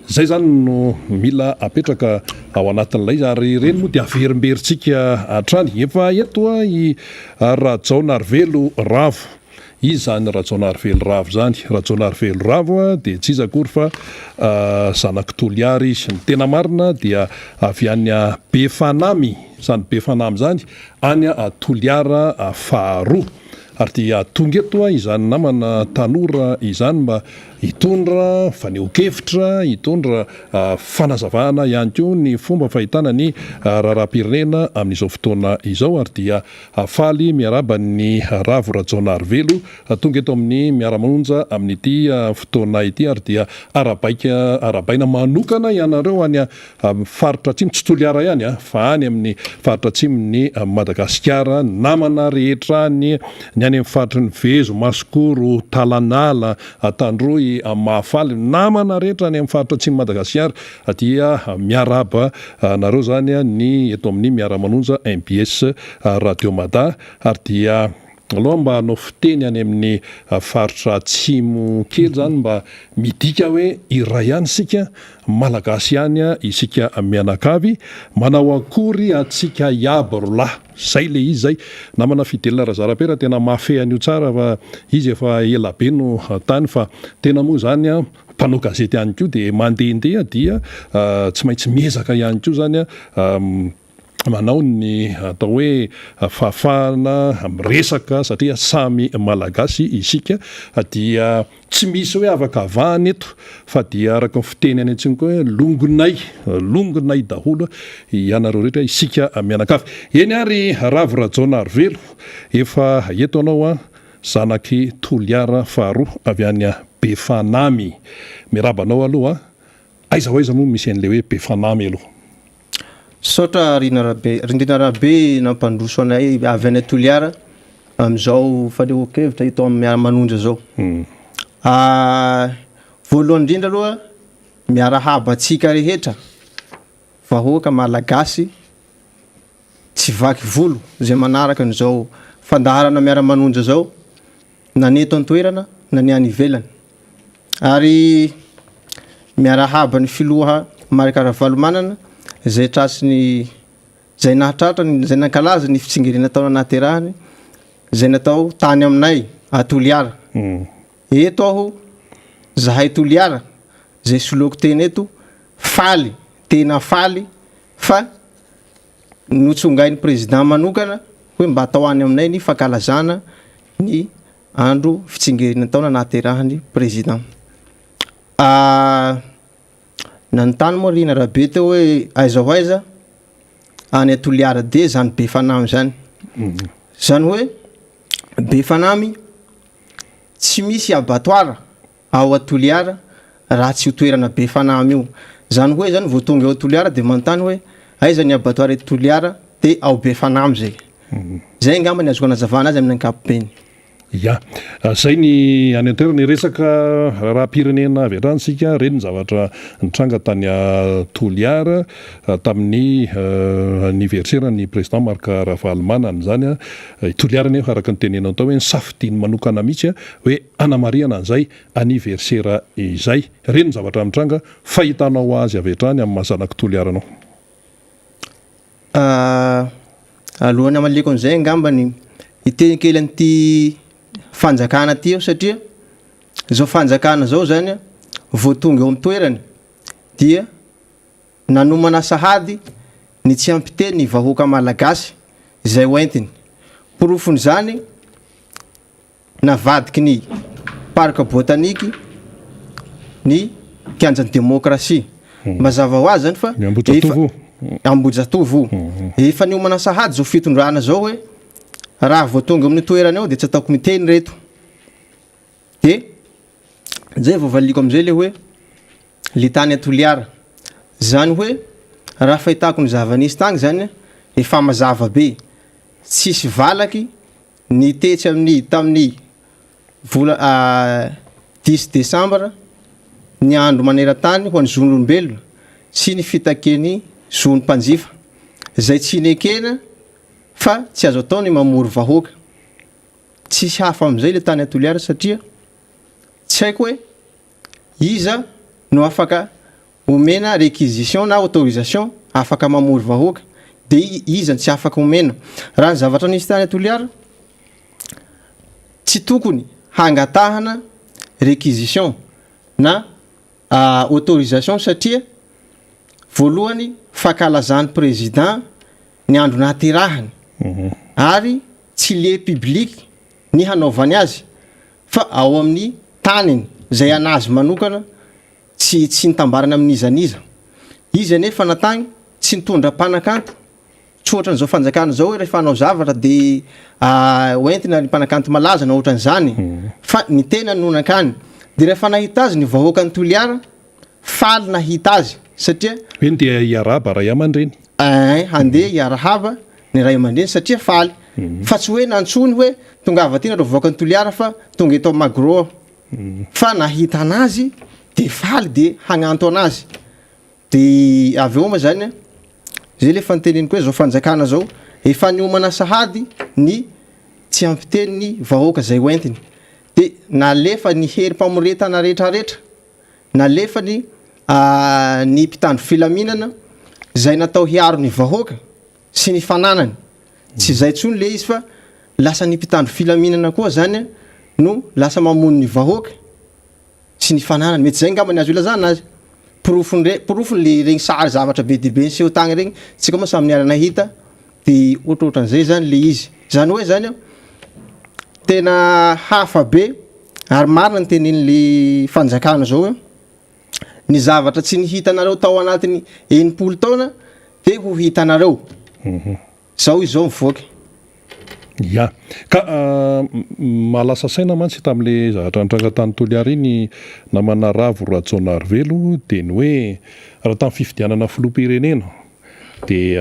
zay zany no mila apetraka ao anatin'ilay izy ary ireny moa dia averimberitsika hatrany efa etoa i Rajaonarivelo Ravo izy zany Rajaonarivelo Ravo zany Rajaonarivelo Ravo de tsy izy akory fa zanaky Toliary izy ny tena marina dia avy any Befanamy zany Befanamy zany any Toliara faharoa ary dia tonga eto izany namana tanora izany mba hitondra faneho-kevitra, hitondra fanazavana ihany koa ny fomba fahitana ny raharaham-pirenena amin'izao fotoana izao ary dia faly miaraba ny Ravo Rajaonarivelo tonga eto amin'ny miara-manonja amin'ity fotoana ity ary dia arabaina manokana ianareo any faritra atsimo tsy Toliara ihany fa any amin'ny faritra atsimony Madagasikara namana rehetra ny any amin'ny faritry ny Vezo, Masikoro, Talanala, Tandroy, Mahafaly namana rehetra any amin'ny faritra atsimo Madagasikara dia miaraba nareo zany ny eto amin'ny miara-manonja MBS Radio Mada ary dia aloha mba hanao fiteny any amin'ny faritra atsimo kely zany mba midika hoe iray ihany sika malagasy ihany isika mianakavy manao akory atsika iaby rolahy zay le izy zay namana fidelina Razarapera tena mafy an'io tsara fa izy efa ela be no tany fa tena moa zany mpanao gazety ihany koa de mandehandeha dia tsy maintsy miezaka ihany koa zany manao ny atao hoe fahafahana miresaka satria samy malagasy isika dia tsy misy hoe afaka avahana eto fa dia araka ny fiteny any antsika koa longonay daholo ianareo rehetra isika mianakavy eny ary Ravo Rajaonarivelo efa eto anao zanaky Toliara faharoa avy any Befanamy mirabanao aloha aiza moa misy an'le hoe Befanamy aloha saotra rindrina rabe nampandroso anay avy any Toliara am'izao faneho-kevitra ito amin'ny miara-manonja zao voalohany indrindra aloha miarahaba atsika rehetra vahoaka malagasy tsy vaky volo zay manaraka n'izao fandaharana miara-manonja zao naneto an-toerana na ny any ivelany ary miarahaba ny filoha Marikaravalomanana zay trasiny zay nahatratra zay nankalaza ny fitsingerena tao anaterahany zay natao tany aminay Toliara eto aho zahay Toliara zay soloko teny eto faly tena faly fa notsongain'ny président manokana hoe mba atao any aminay ny fankalazana ny andro fitsingerena taona nahaterahany président nanontany moa Rina Rabe teo hoe aiza ho aiza any Toliara de zany be fanamy zany zany hoe be fanamy tsy misy abattoir ao Toliara raha tsy toerana be fanamy io zany hoe zany vao tonga ao Toliara de manontany hoe aiza ny abattoir eto Toliara de ao be fanamy zay ngamba ny azoko nazavana azy amin'ny ankapobeny. Ya, zay ny any an-toerana ny resaka raha-pirenena avy hatrany sika reny ny zavatra nitranga tany Toliara tamin'ny anniversaire ny président Marikaravalomanana zany Toliara nefa araka ny tenenao tao hoe safidiny manokana mihitsy hoe anamariana an'izay anniversaire izay reny ny zavatra nitranga fahitanao azy avy hatrany amin'ny mahazanaka Toliara anao. Alohany amaleko an'izay ngambany iteny kely an'ity fanjakana ty satria zao fanjakana zao zany vao tonga eo amin'ny toerany dia nanomana sahady ny tsy ampiteny ny vahoaka malagasy zay hoentiny porofony zany navadiky ny parc botanique ny kianjan'ny demokrasia mazava ho azy zany fa Ambojatovo efa niomana sahady zao fitondrana zao hoe raha vao tonga amin'ny toerana ao de tsy ataoko miteny reto de zay vao valiko am'izay le hoe le tany Toliara zany hoe raha fahitako ny zava-nisy tagny zany efa mazava be tsisy valaky ny tetsy amin'ny tamin'ny vola 10 décembre ny andro maneran-tany ho an'ny zon'olombelona sy ny fitakeny zon'ny mpanjifa zay tsy nekena fa tsy azo atao ny mamory vahoaka tsisy hafa am'izay le tany Toliara satria tsy haiko hoe iza no afaka omena réquisition na autorisation afaka mamory vahoaka de iza tsy afaka omena raha ny zavatra nisy tany Toliara tsy tokony hangatahana réquisition na autorisation satria voalohany fankalazany président ny andro nahaterahany ary tsy le public ny hanaovany azy fa ao amin'ny taniny zay anazy manokana tsy nitambarana amin'izaniza izy anefa natagny tsy nitondra mpanakanto tsy ohatran' zao fanjakana zao hoe rehefa hanao zavatra de hoentina ny mpanakanto malaza na ohatran'izany fa ny tena nonakany de rehefa nahita azy ny vahoaka ny Toliara faly nahita azy satria hoe dia iarahaba ray aman-dreny handeha iarahaba ny ray aman-dreny satria faly fa tsy hoe nantsony hoe tongava tena ro vahoaka ny Toliara fa tonga eto Magro fa nahita anazy de faly de hagnanto anazy de avy eo ma zany zay le fanteneniko hoe zao fanjakana zao efa niomana sahady ny tsy ampiteny ny vahoaka zay hoentiny de nalefa ny hery mpamoretana rehetrarehetra nalefa ny mpitandro filaminana zay natao hiaro ny vahoaka sy ny fananany tsy zay tsony le izy fa lasa ny mpitandro filaminana koa zany no lasa mamono ny vahoaka sy ny fananany mety zay ngamba ny azo ilazana azy porofony le regny sary zavatra be dibe ny seho tagny regny tsika moa samy niara nahita de ohatrohatran'izay zany le izy zany hoe zany tena hafa be ary marina ny tenin'le fanjakana zao hoe ny zavatra tsy nihitanareo tao anatin'ny 80 taona de ho hitanareo zao izao mivoaka ya ka malasa saina mantsy tamin'le zavatra nitranga tany Toliara iny namana Ravo Rajaonarivelo de ny hoe raha tamin'ny fifidianana filoham-pirenena de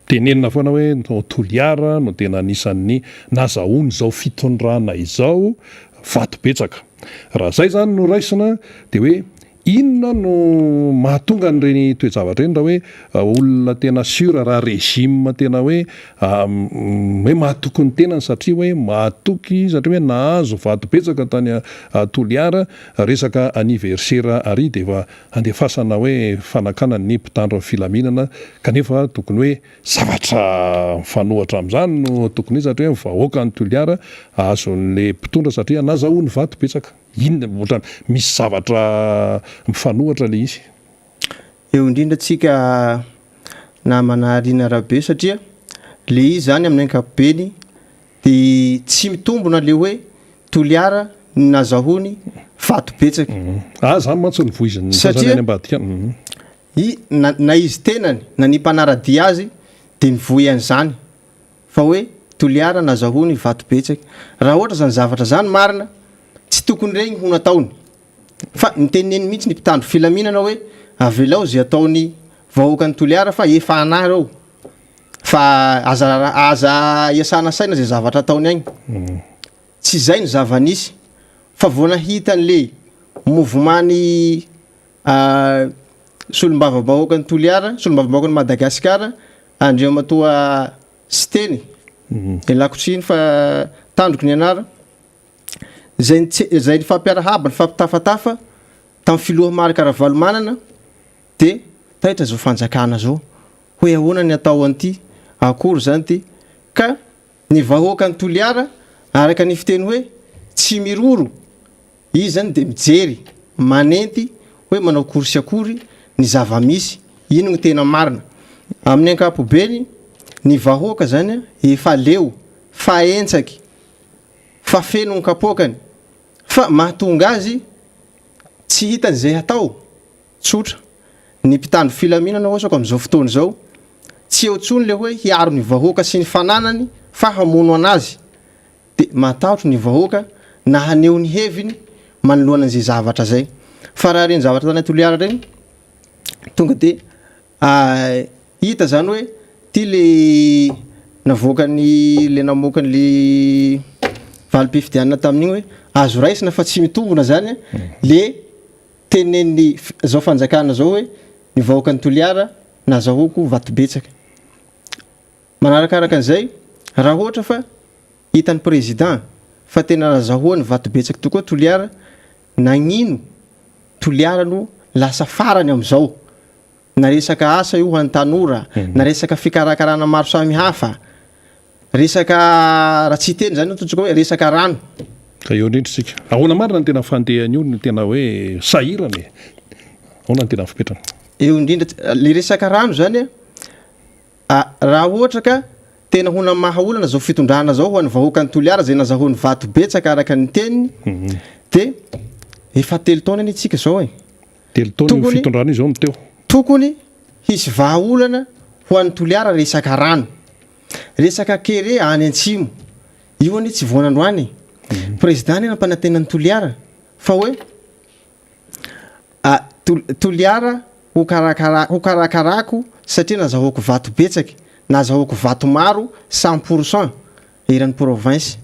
tenenina foana hoe Toliara no tena anisan'ny nazahoany zao fitondrana izao vato betsaka raha zay zany no raisina de hoe inona no mahatonga nyreny toejavatra reny raha hoe olona tena sura raha régime tena hoe mahatoky ny tenany satria hoe mahatoky satria hoe nahazo vatobetsaka tany Toliara resaka anniversaire ary dia efa andefasana hoe fanakana ny mpitandro filaminana kanefa tokony hoe zavatra fanohatra amin'izany no tokony satria hoe vahoaka ny Toliara azon'le mpitondra satria nazahoany vatobetsaka inona ohatrany misy zavatra mifanohatra le izy eo indrindra tsika namana Rina Rabe satria le izy zany amin'ny ankapobeny dia tsy mitombona le hoe Toliara nazahony vatobetsaka zany mantsy ny voiziny satria any ambadika na izy tenany na ny mpanaradia azy dia mivoy an'izany fa hoe Toliara nazahony vatobetsaka raha ohatra zany zavatra zany marina tsy tokony regny ho nataony fa niteneny mihitsy ny mpitandro filaminana hoe avelao zay ataony vahoaka ny Toliara fa efa anary ao fa aza iasana saina zay zavatra ataony agny tsy zay ny zava-nisy fa vao nahita an'le mouvement-ny solombava-bahoaka ny Toliara solombava-bahoaka ny Madagasikara andreo matoa sy teny lakotsiny fa tandroko ny anara zay ny fampiarahaba ny fampitafatafa tamin'ny filoha Mary Karavalomanana dia tahitra zao fanjakana zao hoe ahoana ny atao an'ity akory zany ty ka ny vahoaka ny Toliara araka ny fiteny hoe tsy miroro izy zany dia mijery manenty hoe manao akory sy akory ny zava-misy ino ny tena marina amin'ny ankapobeny ny vahoaka zany efa leo fa entsaky fa feno ny kapokany fa mahatonga azy tsy hitany zay atao tsotra ny mpitandro filaminana ohatsako amin'izao fotoana zao tsy eo tsony le hoe hiaro ny vahoaka sy ny fananany fa hamono anazy dia mataotro ny vahoaka na haneho ny heviny manoloana an'izay zavatra zay fa raha reny zavatra tany Toliara reny tonga dia hita zany hoe ty le navoakany le namokany le valim-pifidianana tamin'igny hoe azo raisina fa tsy mitombona zany le tenen'ny zao fanjakana zao hoe ny vahoaka ny Toliara nazahoko vatobetsaka manarakaraka an'izay raha ohatra fa hitan'ny président fa tena nazahoany vatobetsaka tokoa Toliara nagnino Toliara no lasa farany amin'izao na resaka asa io hoan'ny tanora na resaka fikarakarana maro samy hafa resaka raha tsy teny zany totsika hoe resaka rano ka eo indrindratsika ahoana marina ny tena fandehany io ny tena hoe sahirany ahoana ny tena fipetrana eo indrindra le resaka rano zany raha ohatra ka tena hona mahaolana zao fitondrana zao ho an'ny vahoaka ny Toliara zay nazahoany vatobetsaka araka ny teniny dia efa 3 taona ny itsika zao 3 taona fitondrana io zao miteo tokony hisy vahaolana ho an'ny Toliara resaka rano resaka kere any antsimo io any tsy voanandroany président ny nampanantenan'ny Toliara fa hoe Toliara ho karakarako satria nazahoako vatobetsaka nazahoako vato maro 100% eran'ny province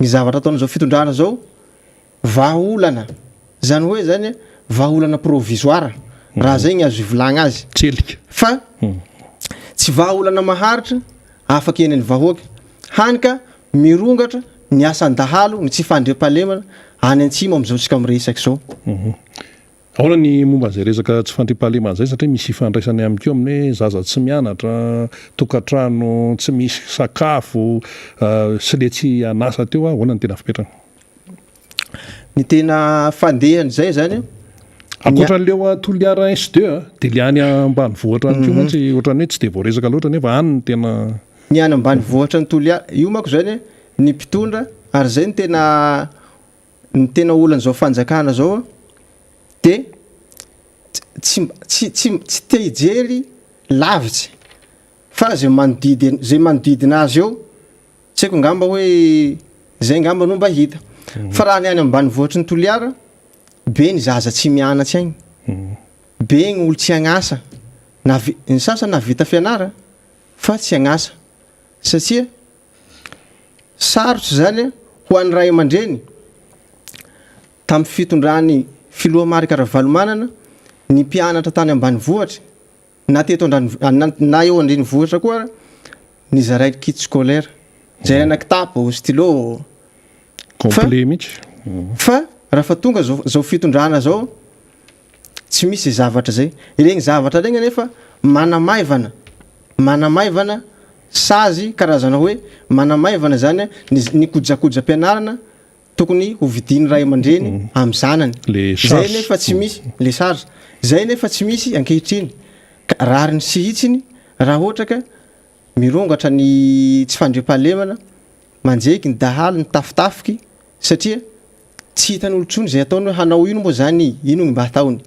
ny zavatra ataon'izao fitondrana zao vahaolana zany hoe zany vahaolana provisoire raha zay ny azo ivolagna azy tselika fa tsy vahaolana maharitra afaka enany vahoaka hany ka mirongatra ny asan-dahalo ny tsy fandriam-pahalemana any antsimo amin'izao tsika miresaka zao ahoana ny momba an'izay resaka tsy fandriam-pahalemana zay satria misy ifandraisany amiko amin'ny hoe zaza tsy mianatra tokantrano tsy misy sakafo sy le tsy anasa teo ahoana ny tena fipetrana ny tena fandehany zay zany akoatran'leo Toliara S2 dia le any ambany vohatra any koa mantsy ohatrany hoe tsy dia voaresaka loatra nefa any ny tena ny any ambany vohatra ny Toliara io manko zany ny mpitondra ary zay ny tena olan'izao fanjakana zao dia tsy te hijery lavitsy fa zay manodidina azy eo tsy haiko ngamba hoe zay ngamba no mba hita fa raha ny any ambany vohatra ny Toliara be ny zaza tsy mianatsy agny be ny olo tsy agnasa ny sasa na vita fianara fa tsy agnasa satria sarotsy zany ho an'ny ray aman-dreny tamin'ny fitondrany filoha mary karavalomanana ny mpianatra tany ambany vohatra na teto na eo andreny vohatra koa ny zaray kit scolaire zay anakitapo stylo complet mihitsy fa raha fa tonga zao fitondrana zao tsy misy zavatra zay ireny zavatra regny nefa manamaivana sazy karazana hoe manamaivana zany ny kojakojam-pianarana tokony ho vidiny ray aman-dreny amin'ny zanany zay nefa tsy misy le charge zay nefa tsy misy ankehitriny rariny sihitsiny raha ohatra ka mirongatra ny tsy fandriam-pahalemana manjeky ny dahaly ny tafitafiky satria tsy hitan'olotsony zay ataony hoe hanao ino moa zany ino mba hataony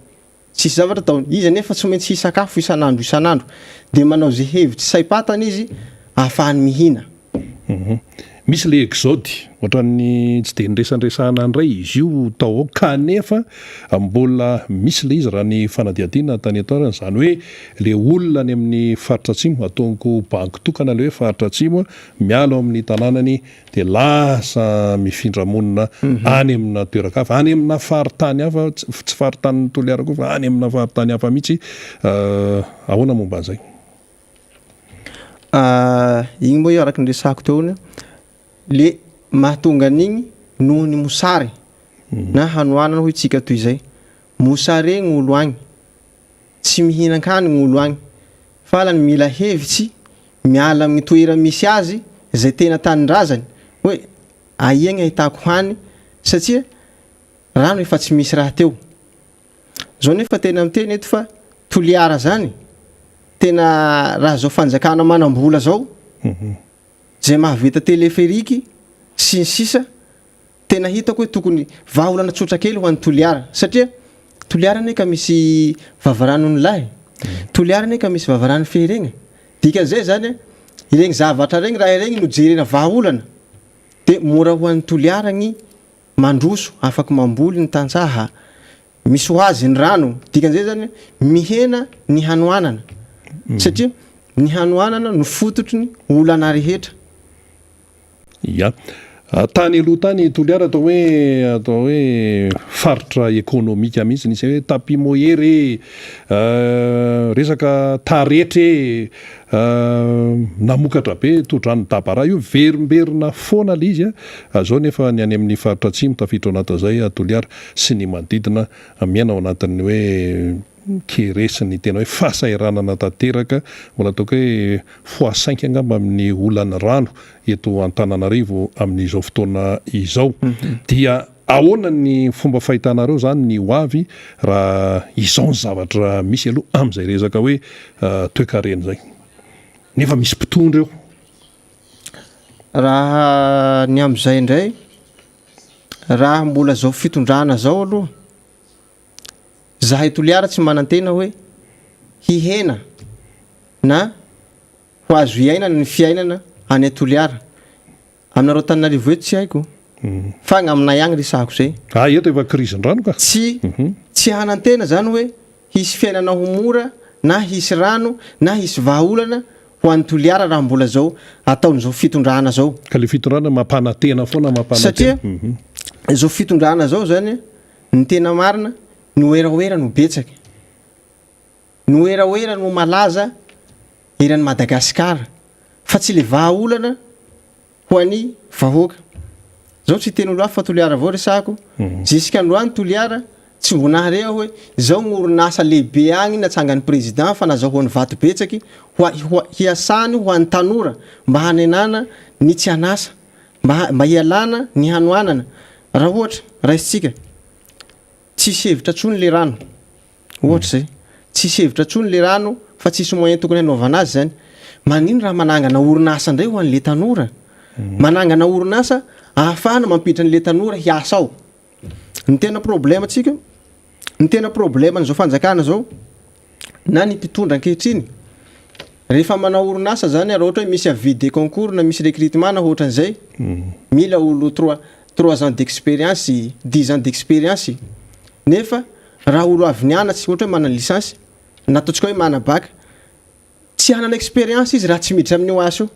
tsisy zavatra taony izy nefa tsy maintsy hisakafo isanandro de manao zay hevitsy saipatana izy ahafahany mihina. Misy le exode ohatran'ny tsy de nresanresahana andray izy io tao ao kanefa mbola misy le izy raha ny fanadiadiana tany atoarana zany hoe le olona any amin'ny faritra atsimo ataonko banky tokana le hoe faritra atsimo mialo amin'ny tanànany de lasa mifindra-monina any amina toerakafa any amina faritany hafa tsy faritany Toliara koa fa any amina faritany hafa mihitsy ahoana momba an'izay igny moa io araky nresahako teony le mahatonga an'igny noho ny mosary na hanoanana hoy tsika toy izay mosary egny olo agny tsy mihinan-kany ny olo agny fa lany mila hevitsy miala amin'ny toera misy azy zay tena tanindrazany hoe aiagny ahitako hany satria rano efa tsy misy raha teo zao nefa tena miteny eto fa Toliara zany tena raha zao fanjakana manambola zao zay mahavita teleferiky sy ny sisa tena hitako hoe tokony vahaolana tsotra kely ho an'ny Toliara satria Toliara ne ka misy vavaranony lahy Toliara ne ka misy vavarany fehiregna dikan'izay zany iregny zavatra regny raha iregny no jerena vahaolana de mora ho an'ny Toliara gny mandroso afaky mamboly ny tantsaha misy ho azy ny rano dikan'izay zany mihena ny hanoanana satria ny hanoanana no fototry ny olana rehetra. Ya tany aloha tany Toliara atao hoe faritra ekonomika mihitsy nisy hoe tapi mohery resaka taretra namokatra be todrano dabara io verimberina foana le izy zao nefa ny any amin'ny faritra atsimo tafiditra anaty zay Toliara sy ny manodidina miaina ao anatin'ny hoe keresiny tena hoe fahasairanana tanteraka mbola ataoko hoe fois 5 angamba amin'ny olana rano eto Antananarivo amin'izao fotoana izao dia ahoana ny fomba fahitanareo zany ny hoavy raha izao ny zavatra misy aloha amin'izay resaka hoe toekarena zay nefa misy mpitondra eo raha ny amin'izay indray raha mbola zao fitondrana zao aloha zahay Toliara tsy manantena hoe hihena na ho azo iainana ny fiainana any Toliara aminareo Antananarivo eto tsy haiko fa gn'aminay agny resahako zay eto efa krizindrano ka tsy hanantena zany hoe hisy fiainana ho mora na hisy rano na hisy vahaolana ho an'ny Toliara raha mbola zao ataon'izao fitondrana zao ka le fitondrana mampanantena foana satria zao fitondrana zao zany ny tena marina no eraoera no betsaky no eraoera no malaza eran'ny Madagasikara fa tsy le vahaolana ho an'ny vahoaka zao tsy teny olo hafa fa Toliara avao resahako jusqu'à androany Toliara tsy vonaharea hoe zao gn'orinasa lehibe agny natsangan'ny président fa nazahoan'ny vato betsaky hiasany ho an'ny tanora mba hanenana ny tsy anasa mba hialana ny hanoanana raha ohatra raisitsika tsisy hevitra tsony le rano ohatra zay tsisy hevitra tsony le rano fa tsisy moyen tokony hanaovana azy zany manino raha manangana orinasa indray ho an'le tanora manangana orinasa ahafahana mampiditra an'le tanora hiasa ao ny tena problème tsika ny tena problème n'izao fanjakana zao na ny mpitondra ankehitriny rehefa manao orinasa zany raha ohatra hoe misy avis de concours na misy recrutement na ohatran'izay mila olo 3 ans d'expérience 10 ans d'expérience nefa raha olo avy nianatsy ohatra hoe manana licence na ataontsika hoe mana bac tsy hanana expérience izy raha tsy miditra amin'io asa io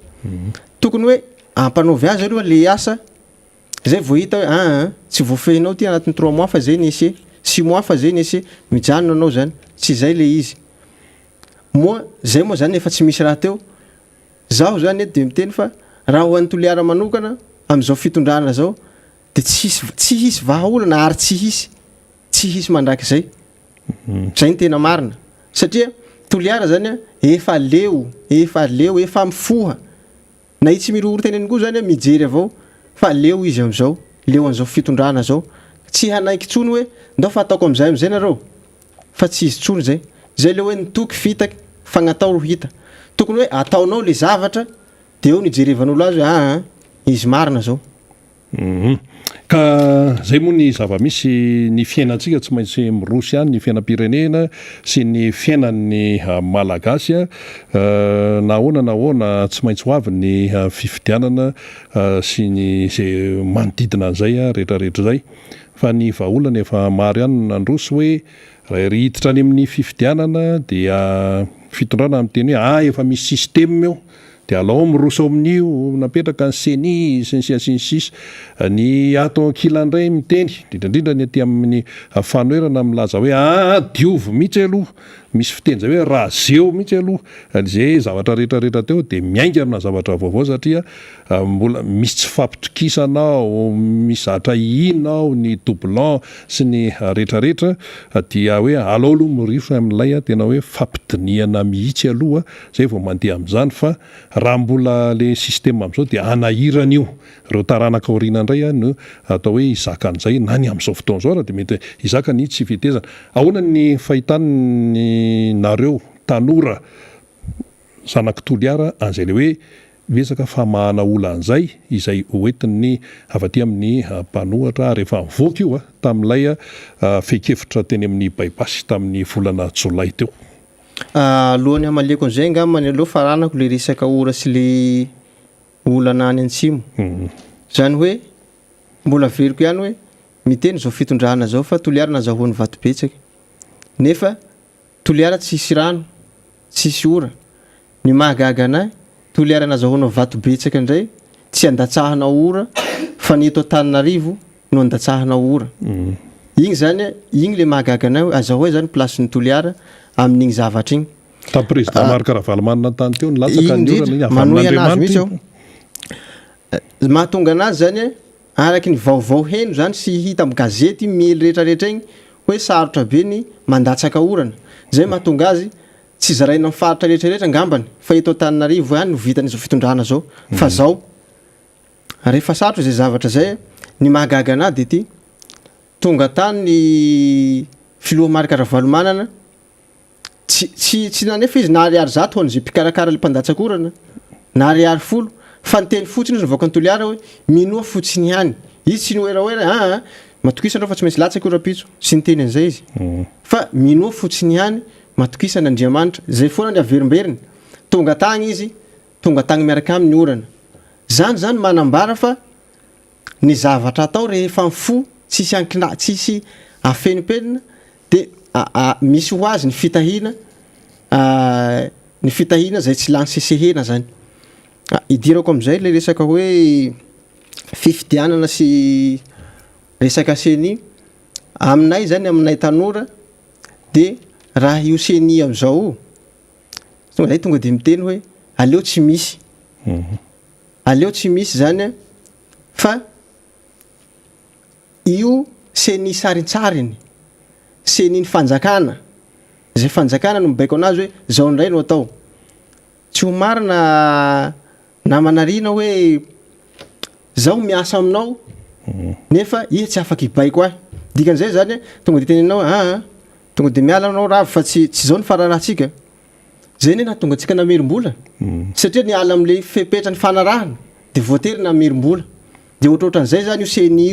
tokony hoe ampanaovy azy aloha le asa zay vao hita hoe tsy voafehinao ty anatin'ny 3 mois fa zay nisy 6 mois fa zay nisy mijanona anao zany tsy zay le izy moa zay moa zany efa tsy misy raha teo zaho zany de miteny fa raha ho an'ny toliara manokana am'izao fitondrana zao de tsy hisy vahaolana ary tsy hisy mandrakizay zay ny tena marina satria toliara zany efa leo efa mifoha na itsy miroro teneny koa zany mijery avao fa leo izy am'izao leo an'izao fitondrana zao tsy hanaiky tsony hoe ndao fa ataoko am'izay nareo fa tsy izy tsony zay le hoe nitoky fitaky fagnatao ro hita tokony hoe ataonao le zavatra de eo nijerevan'olo azy hoe izy marina zao ka zay moa ny zava-misy ny fiainantsika tsy maintsy mirosy ihany ny fiainam-pirenena sy ny fiainan'ny malagasy nahoana tsy maintsy ho avy ny fifidianana sy ny zay manodidina an'izay rehetrarehetra zay fa ny vahaolana efa maro ihany nandroso hoe raha ry hiditra any amin'ny fifidianana dia fitondrana amin'teny hoe efa misy système eo de alao miroso amin'io napetraka ny seni sinsisinsis ny ato ankilandray miteny indrindrindra ny aty amin'ny fanoerana milaza hoe diovo mihitsy aloha misy fiteny zay hoe raha zeo mihitsy aloha zay zavatra rehetrarehetra teo de miaingana zavatra vaovao satria mbola misy tsy fampitrokisanao misy zatra ihinao ny doublan sy ny rehetrarehetra dia hoe alao aloha mirifo amin'ilay tena hoe fampidiniana mihitsy aloha zay vao mandeha amin'izany fa raha mbola le système am'izao dia anahirana io reo taranaka aoriana indray no atao hoe izaka an'izay na ny am'izao fotoan'izao raha de mety izaka ny tsy fitezana ahoana ny fahitany nareo tanora zanaky toliara an'izay le hoe vesaka famahana ola an'izay izay hoentiny avaty amin'ny mpanohatra rehefa mivoaka io tamin'ilay fekefitra teny amin'ny baibasy tamin'ny volana jolay teo lohany amaleko an'izay ngamany aloha faranako le resaka ora sy le olana any antsimo zany hoe mbola veriko ihany hoe miteny zao fitondrana zao fa toliara nazahoany vatobetsaky nefa toliara tsisy rano tsisy ora ny mahagaga anay toliara nazahoana vatobetsaka indray tsy andatsahana ora fa ny eto Antananarivo no andatsahana ora igny zany igny le mahagaga anay azahoay zany place ny toliara amin'igny zavatra igny ta président Marc Ravalomanana tany teo nilatsaka ny orana manohy anazy mihitsy aho mahatonga anazy zany araky ny vaovao heno zany sy hita amin'ny gazety miely rehetrarehetra igny hoe sarotra be ny mandatsaka orana zay mahatonga azy tsy zaraina amin'ny faritra rehetrarehetra ngambany fa eto Antananarivo ihany no vitan'izao fitondrana zao fa zao rehefa sarotra zay zavatra zay ny mahagaga anazy de ty tonga tany ny filoha Marc Ravalomanana tsy nanefa izy na ariary zato ho an'izay mpikarakara le mpandatsaka orana na ariary 10 fa nyteny fotsiny izy nivoaka ny toliara hoe minoa fotsiny ihany izy tsy noeraoera matokisana fa tsy maintsy latsaky ora-pitso sy ny teny an'izay izy fa minoa fotsiny ihany matokisana Andriamanitra zay foana ny averimberiny tonga tagny izy tonga tagny miaraka amin'ny orana zany manambara fa ny zavatra atao rehefa mifo tsisy ankina tsisy afenipelina de misy ho azy ny fitahina zay tsy lany sesehena zany idirako am'izay le resaka hoe fifidianana sy resaka seni aminay zany aminay tanora de raha io seni am'izao tonga de miteny hoe aleo tsy misy zany fa io seni sarintsariny seni ny fanjakana zay fanjakana no mibaiko anazy hoe zao indray no atao tsy ho marina namanarina hoe zao miasa aminao nefa iha tsy afaka ibaiko ahy dikan'izay zany tonga de tenenao tonga de miala anao ravy fa tsy zao ny fararatsika zay ne nahatonga antsika namerim-bola satria niala am'le fepetra ny fanarahana de voatery namerim-bola de ohatrohatran'izay zany io seni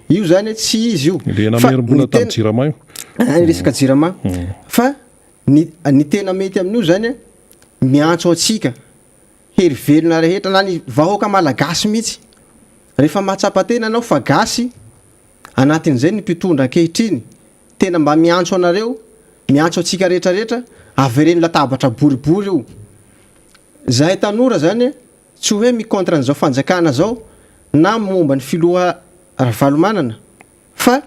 io zany tsy izy io le namerim-bola tamin'ny jirama io resaka jirama fa ny tena mety amin'io zany miantso atsika hery velona rehetra na ny vahoaka malagasy mihitsy rehefa mahatsapa-tena anao fa gasy anatin'izay ny mpitondra ankehitriny tena mba miantso anareo miantso atsika rehetrarehetra avereny latabatra boribory io zahay tanora zany tsy hoe mikontra an'izao fanjakana zao na momba ny filoha Ravalomanana fa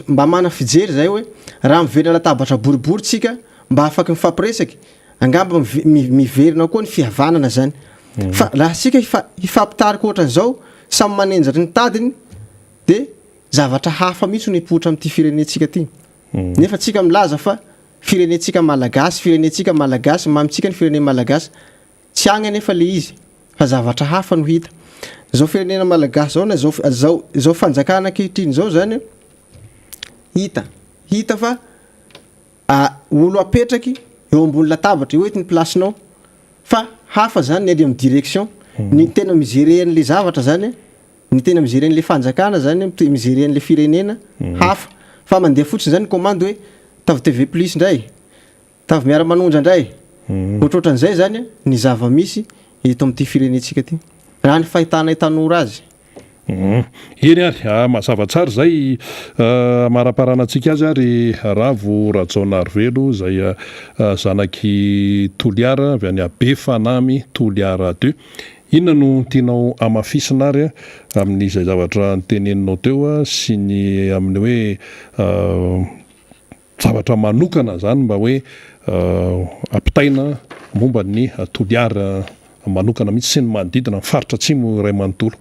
mba mana fijery zay hoe raha miverina latabatra boribory tsika mba afaky mifampiresaky angamba miverina koa ny fihavanana zany fa raha sika hifampitariky ohatran'izao samy manenjaky ny tadiny de zavatra hafa mihitsy no ipotra amin'ity firenentsika ty nefa tsika milaza fa firenentsika malagasy mamitsika ny firene malagasy tsy agny nefa le izy fa zavatra hafa no hita zao firenena malagasy zao na zao fanjakana ankehitriny zao zany hita fa olo apetraky eo ambony latabatra eo ny placenao fa hafa zany ny ady amin'ny direction ny tena mizerer an'le zavatra zany ny tena mizerer an'le fanjakana zany mizerer an'le firenena hafa fa mandeha fotsiny zany commande hoe tavy TV plus ndray tavy miara-manonja ndray ohatrohatran'izay zany ny zava-misy eto amin'ity firenentsika ty raha ny fahitana tanora azy eny ary mazava tsara zay maraparanantsika azy ary Ravo Rajaonarivelo zay zanaky Toliara avy any Abe Fanamy Toliara 2 inona no tianao amafisina ary amin'izay zavatra niteneninao teo sy ny amin'ny hoe zavatra manokana zany mba hoe apitaina momba ny Toliara manokana mihitsy sy ny manodidina faritra atsimo ray manontolo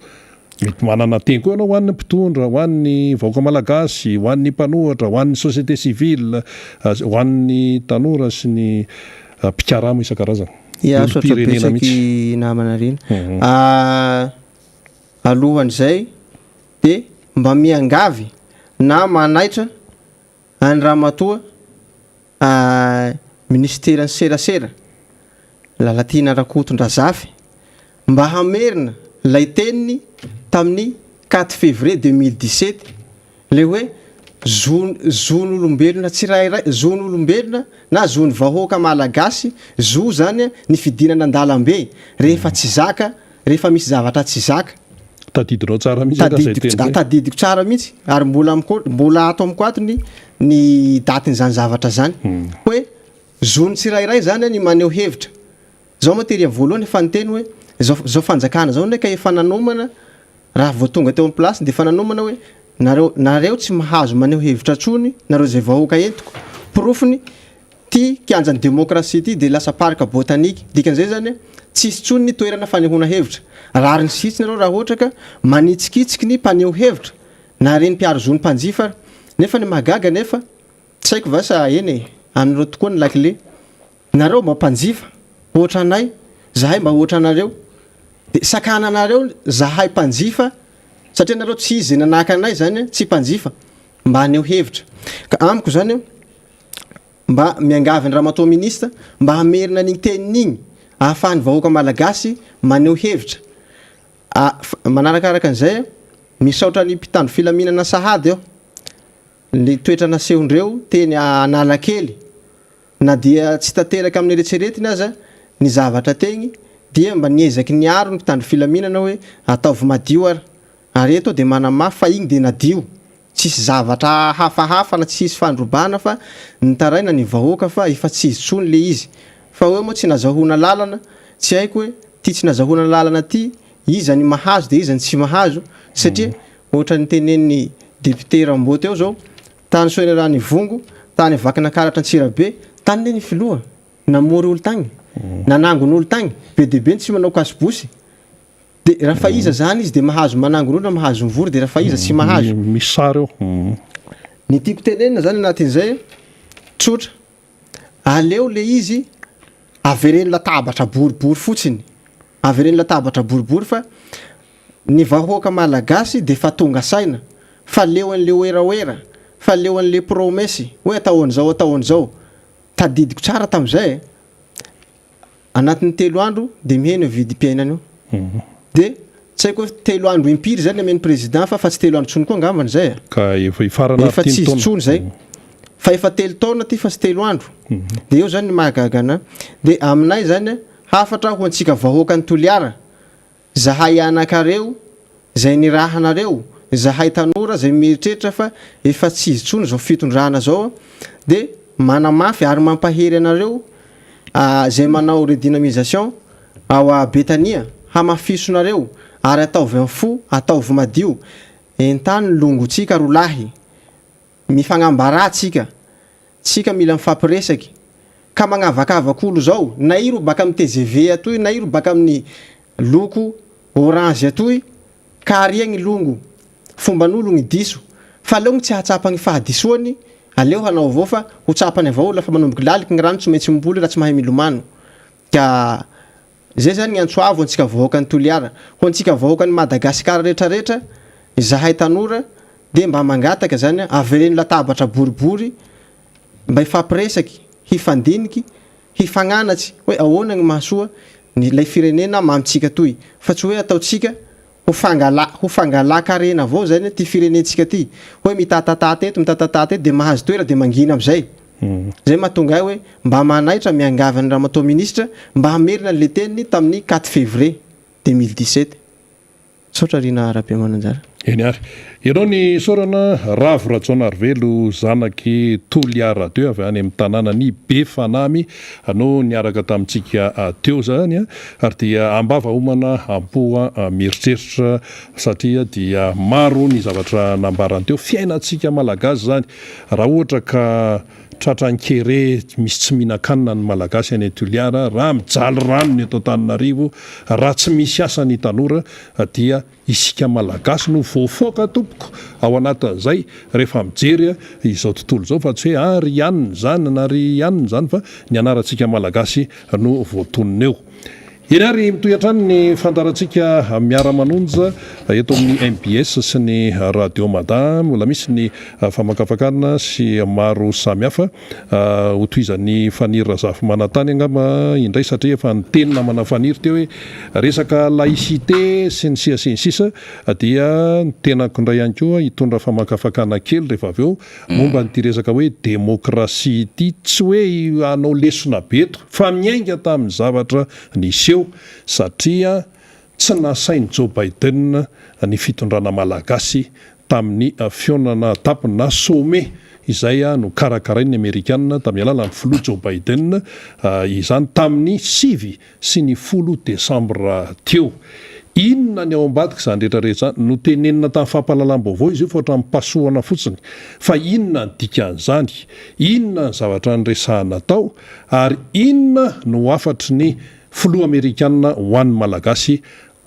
mety manana teny koa ianao ho an'ny mpitondra ho an'ny vahoaka malagasy ho an'ny mpanohatra ho an'ny société civile ho an'ny tanora sy ny mpikaramo isan-karazany soatrabesaky namana reny alohan'izay de mba miangavy na manaitra any ramatoa ministerany serasera Lalatina Rakotondrazafy mba hamerina lay teniny tamin'ny 4 février 2017 le hoe zon'olombelona tsirairay zon'olombelona na zon'ny vahoaka malagasy zo zany ny fidinana andalambe rehefa tsy zaka rehefa misy zavatra tsy zaka tadidinao tsara mihitsy tadidiko tsara mihitsy ary mbola ato amiko ato ny datin'izany zavatra zany hoe zony tsirairay zany ny maneho hevitra zao materia voalohany efa niteny hoe zao fanjakana zao ndraiky efa nanomana raha vao tonga teo amin'ny place de efa nanomana hoe nareo tsy mahazo maneho hevitra tsony nareo zay vahoaka entiko profony ty kianjan'ny demokrasia ty de lasa parka botanique dikan'izay zany tsisy tsony ny toerana fanehoana hevitra rary ny sitsy nareo raha ohatra ka manitsikitsiky ny mpaneho hevitra na reny mpiaro zony mpanjifa nefa ny mahagaga nefa tsy haiko vasa eny amin'ireo tokoa ny lakile nareo mba mpanjifa ohatra anay zahay mba ohatra anareo de sakana anareo zahay mpanjifa satria nareo tsy izy nanaka anay zany tsy mpanjifa mba haneho hevitra ka amiko zany mba miangavy ny ramatoa minista mba hamerina an'igny tenin'igny ahafahany vahoaka malagasy maneho hevitra manarakaraka an'izay misaotra ny mpitandro filaminana sahady ao ny toetra nasehondreo teny Analakely na dia tsy tanteraka amin'ny eritseretiny aza ny zavatra tegny dia mba niezaky ny aro ny mpitandro filaminana hoe ataovy madio ary eto de manamafy fa igny de nadio tsisy zavatra hafahafa na tsisy fandrobana fa nitaraina ny vahoaka fa efa tsy izy tsony le izy fa hoe moa tsy nazahona lalana tsy haiko hoe ty tsy nazahona lalana ty izany mahazo de izany tsy mahazo satria ohatra ny tenen'ny député Rambo teo zao tany soena raha ny vongo tany vakina karatra Antsirabe tany le ny filoha namory olo tagny nanangon'olo tagny be debe tsy manao kasibosy de raha fa iza zany izy de mahazo manangon'olo na mahazo mivory de raha fa iza tsy mahazo misary eo ny tiako tenenina zany anatin'izay tsotra aleo le izy avereny latabatra boribory fotsiny avereny latabatra boribory fa ny vahoaka malagasy de fa tonga saina fa leo an'le oeraoera fa leo an'le promesy hoe ataon'izao tadidiko tsara tam'izay anatin'ny 3 andro de miheno vidim-piainana io de tsy haiko hoe 3 andro impiry zany amen'ny président fa tsy 3 andro tsony koa angambany zay ka efa tsy izy tsony zay fa efa 3 taona ty fa tsy 3 andro de eo zany ny mahagagana de aminay zany hafatra ho antsika vahoaka ny Toliara zahay anakareo zay ny rahanareo zahay tanora zay mieritreritra fa efa tsy izy tsony zao fitondrana zao de manamafy ary mampahery anareo zay manao redynamisation ao a Betania hamafisonareo ary ataovy am'fo ataovy madio entany longotsika rolahy mifagnambaratsika tsika mila mifampiresaky ka magnavakavak'olo zao na iro baka amin'ny TGV atoy na iro baka amin'ny loko orange atoy ka aria gny longo fomban'olo gny diso fa leo gny tsy hatsapa gny fahadisoany aleo hanao avao fa ho tsapany avao lafa manomboky laliky gny rano tsy maintsy mimboly raha tsy mahay milomano ka zay zany gny antsoavo antsika vahoakany Toliara ho antsika vahoakany Madagasikara rehetrarehetra zahay tanora de mba mangataka zany aveleny latabatra boribory mba ifampiresaky hifandiniky hifagnanatsy hoe ahoana gny mahasoa ny lay firenena mamitsika toy fa tsy hoe ataotsika ho fangala karena avao zany ty firenentsika ty hoe mitatata eto de mahazo toera de mangina amizay zay mahatonga hoe mba manaitra miangavany Ramatoa Ministra mba hamerina le teniny tamin'ny 4 février 2017 sotra rina ara-piamananjara eny ary ianao ny sorana Ravo Ratsoanarivelo zanaky Toliara teo avy any amin'ny tanàna ny Befanamy anao niaraka tamintsika teo zany ary dia ambava homana ampoa mieritreritra satria dia maro ny zavatra nambarany teo fiainantsika malagasy zany raha ohatra ka tratran-kere misy tsy mihinan-kanina ny malagasy any Toliara raha mijaly rano ny eto Antananarivo raha tsy misy asa ny tanora dia isika malagasy no voafoaka tompoko ao anatin'izay rehefa mijery izao tontolo zao fa tsy hoe ry ianina zany na ry ianina zany fa ny anarantsika malagasy no voatonona eo. Eny ary mitoy hatrany ny fandarantsika miara-manonja eto amin'ny MBS sy ny Radio Mada mbola misy ny famakafakana sy maro samihafa ho toizan'ny Faniry Razafy Manantany angamba indray satria efa ny teny namana Faniry teo hoe resaka laïcité sy ny sisa dia tena kindray ihany koa hitondra famakafakana kely rehefa avy eo momba nyty resaka hoe demokrasia ity tsy hoe anao lesona beto fa miainga tamin'ny zavatra niseho satria tsy nasainy Joe Biden ny fitondrana malagasy tamin'ny fionana tapiny na sommet izay no karakarain'ny Amerikanina tamin'ny alalan'ny filoha Joe Biden izany tamin'ny 7 sy ny 10 Desambra teo. Inona ny ao ambadika izany rehetrarehetra zany no tenenina tamin'ny fampahalalam-baovao izy io fa ohatran'ny pasohana fotsiny fa inona ny dikan'izany, inona ny zavatra nyresahana tao ary inona no afatry ny filoha Amerikanina ho an'ny malagasy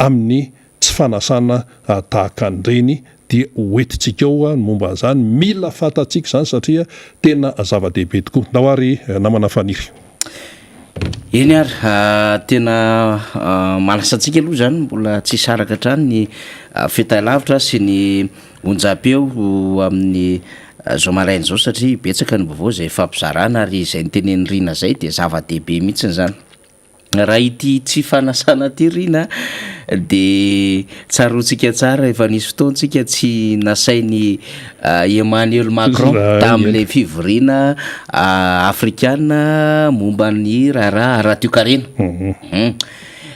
amin'ny tsy fanasana tahaka an'ireny dia hoentintsika eo momba an'izany mila fantatsika izany satria tena zava-dehibe tokoa. Ndao ary namana Faniry. Eny ary tena manasantsika aloha zany mbola tsy saraka hatrany ny fitalavitra sy ny onjam-peo amin'ny zao maraina zao satria betsaka ny vaovao zay fampizarana ary izay nytenen'ny Rina zay dia zava-dehibe mihitsy zany. Raha ity tsy fanasana ty Rina de tsaroantsika tsara efa nisy fotoantsika tsy nasainy Emmanuel Macron tamin'ilay fivoriana afrikana momba ny raharaha ara-toe-karena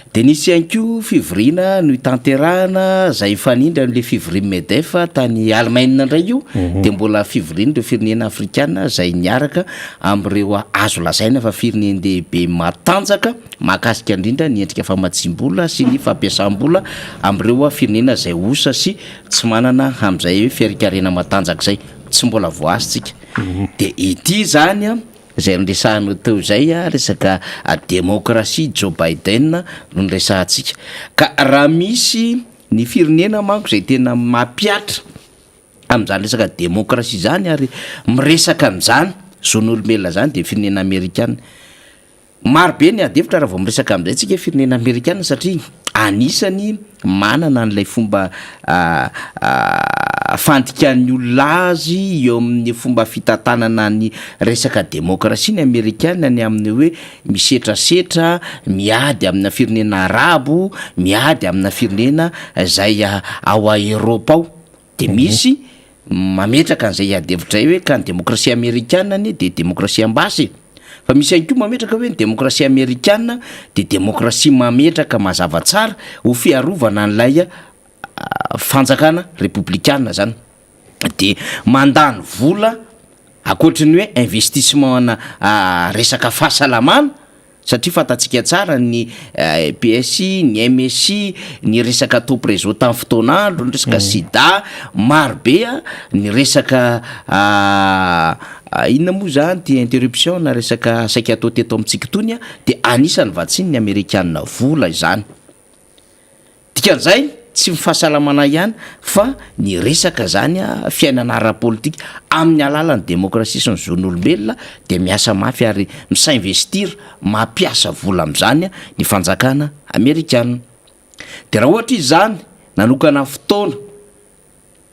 de nisy ihany koa fivoriana no itanterahana zay fanindry amin'le fivoria MEDEF tany Allemagne indray io de mbola fivoriana ireo firenena afrikana zay niaraka amin'ireo azo lazaina fa firenena lehibe matanjaka mahakasika indrindra ny endrika famatsim-bola sy ny fampiasam-bola amin'ireo firenena zay osa sy tsy manana amin'izay hoe fiarikarena matanjaka zay tsy mbola voasitsika de ity zany zay nresahana teo zay resaka demokrasia Joe Biden no nresahantsika ka raha misy ny firenena manko zay tena mapiatra amin'izany resaka demokrasia zany ary miresaka amin'izany zon'olombelona zany de firenena Amerikana marobe ny adevitra raha vao miresaka amin'izay tsika firenena Amerikana satria anisany manana n'ilay fomba fandikan'ny olona azy eo amin'ny fomba fitantanana ny resaka demokrasia ny Amerikana ny amin'ny hoe misetrasetra miady amina firenena arabo miady amina firenena zay ao a Eropa ao de misy mametraka an'izay adevitra hoe ka ny demokrasia Amerikana ny de demokrasia ambasy fa misy ihany koa mametraka hoe ny demokrasia Amerikana de demokrasia mametraka mazava tsara ho fiarovana an'ilay fanjakana republikana zany de mandany vola akoatriny hoe investissement na resaka fahasalamana satria fantatsika tsara ny PSI, ny MSI, ny resaka top réseau tamin'ny fotoanandro, ny resaka sida marobe, ny resaka inona moa zany ty interruption na resaka saika atao teto amintsika tony de anisany vatsiny ny Amerikanina vola izany. Dikan'izay tsy mifahasalamana ihany fa ny resaka zany fiainana ara-politika amin'ny alalan'ny demokrasia sy ny zon'olombelona de miasa mafy ary misainvestir mampiasa vola amin'izany ny fanjakana Amerikanina. De raha ohatra izany nanokana fotoana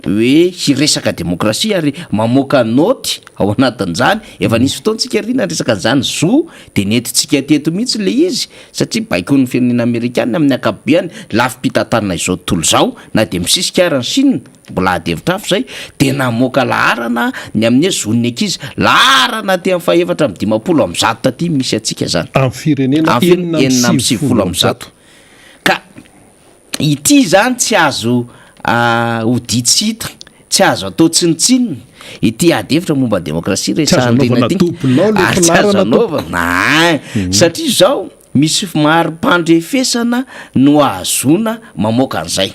hoe hiresaka demokrasia ary mamoaka noty ao anatin'izany efa nisy fotoantsika rina resaka zany zo de nentintsika teto mihitsy le izy satria baikon'ny firenena Amerikanina amin'ny akapobeany lafi-pitantanana izao tontolo zao na de misisika ara ny Chine mbola adevitra afo zay de namoaka laharana ny amin'ny zon'ny ankizy laharana te amin'ny fahaefatra amin'ny 50 taty misy atsika zany amin'ny firenena enina amby 70 ka ity zany tsy azo hoditsita tsy azo atao tsinitsinina ity adevitra momba demokrasia resahana satria zao misy maro-pandrefesana no ahazona mamoaka an'izay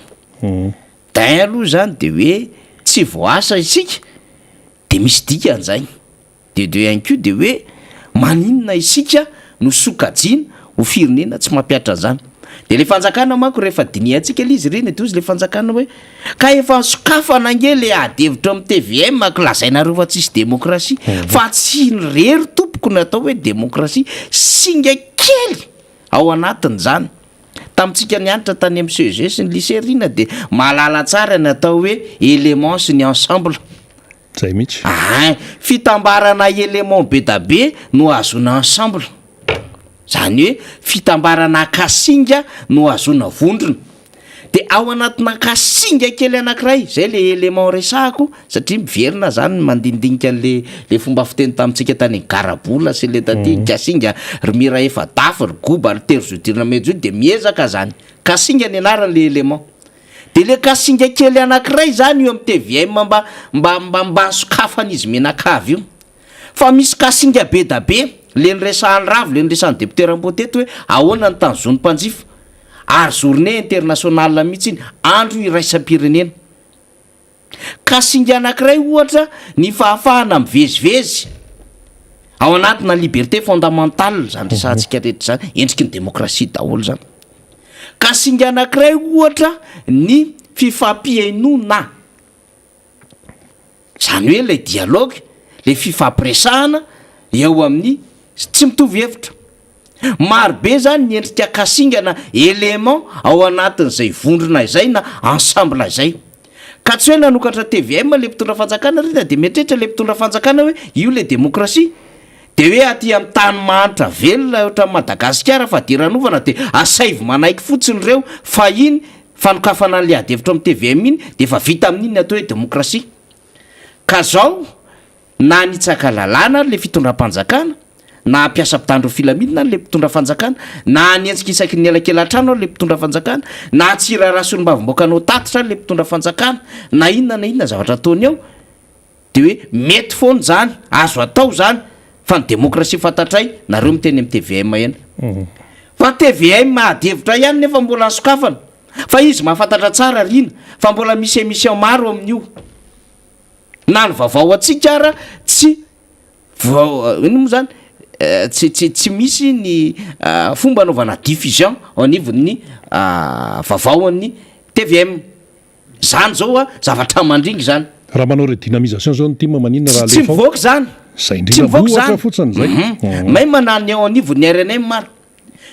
dain aloha zany de hoe tsy voasa isika de misy dika an'izay de ihany ko de hoe maninona isika no sokajiana ho firenena tsy mampiatra an'izany. De le fanjakana manko rehefa diniantsika le izy reny de ozy le fanjakana hoe ka efa sokafana nge le adevitra amin'ny TVM lazainareo fa tsisy demokrasia fa tsy rery tompoko natao hoe demokrasia singa kely ao anatin'izany. Tamintsika nianitra tany amin'ny CEG sy ny lycée rina de mahalala tsara natao hoe élément sy ny ensemble zay mihitsy fitambarana élément be da be no azona ensemble zany hoe fitambarana kasinga no azona vondrona de ao anatina kasinga kely anankiray zay le élément resahako satria miverina zany mandindinika le fomba fiteny tamintsika tany garabola sy le taty kasinga ry mira efa dafy ry goba ry tery zodirina mejo de miezaka zany kasinga ny anaran'le élément de le kasinga kely anankiray zany io amin'ny TVM mba sokafan'izy menakavy io fa misy kasinga be da be le nyresahan'ny ravo le nyresahan'ny député Ramboteto hoe ahoana ny tanzony mpanjifa ary journée internationale mihitsy iny andro iraisam-pirenena ka singa anankiray ohatra ny fahafahana mivezivezy ao anatina liberté fondamentale zany resantsika rehetra zany endriky ny demokrasia daholo zany ka singa anankiray ohatra ny fifampihainona zany hoe le dialogue le fifampiresahana eo amin'ny tsy mitovy hevitra marobe zany ny endrika kasingana élément ao anatin'izay vondrona izay na ensemble izay ka tsy hoe nanokatra TVM le mpitondra fanjakana rita de mieritreritra le mpitondra fanjakana hoe io le demokrasia de hoe aty amin'ny tany manitra velona ohatra Madagasikara fa diranovana de asaivo manaiky fotsiny reo fa iny fanokafana an'le adevitra amin'ny TVM iny de efa vita amin'iny atao hoe demokrasia ka zao na nitsaka lalàna le fitondram-panjakana na ampiasa mpitandro filaminina le mpitondra fanjakana na nientsika isaky ny elakelan-trano le mpitondra fanjakana na tsirarasony-bavomboakanao tatitra le mpitondra fanjakana na inona zavatra ataony ao de hoe mety foany zany azo atao zany fa ny demokrasia fantatray nareo miteny amin'ny TVM ihany fa TVM adevitra ihany nefa mbola sokafana fa izy mahafantatra tsara rina fa mbola misy émission maro amin'io na ny vaovao atsika ara tsy ino moa zany tsy misy ny fomba anaovana diffusion ao anivon'ny vaovaoan'ny TVM zany zao zavatra mandringy zany raha manao re dynamisation zao ny tima maninona raha tsy mivoaka zany zay indrindra fotsiny zay may manany ao anivon'ny RNM maro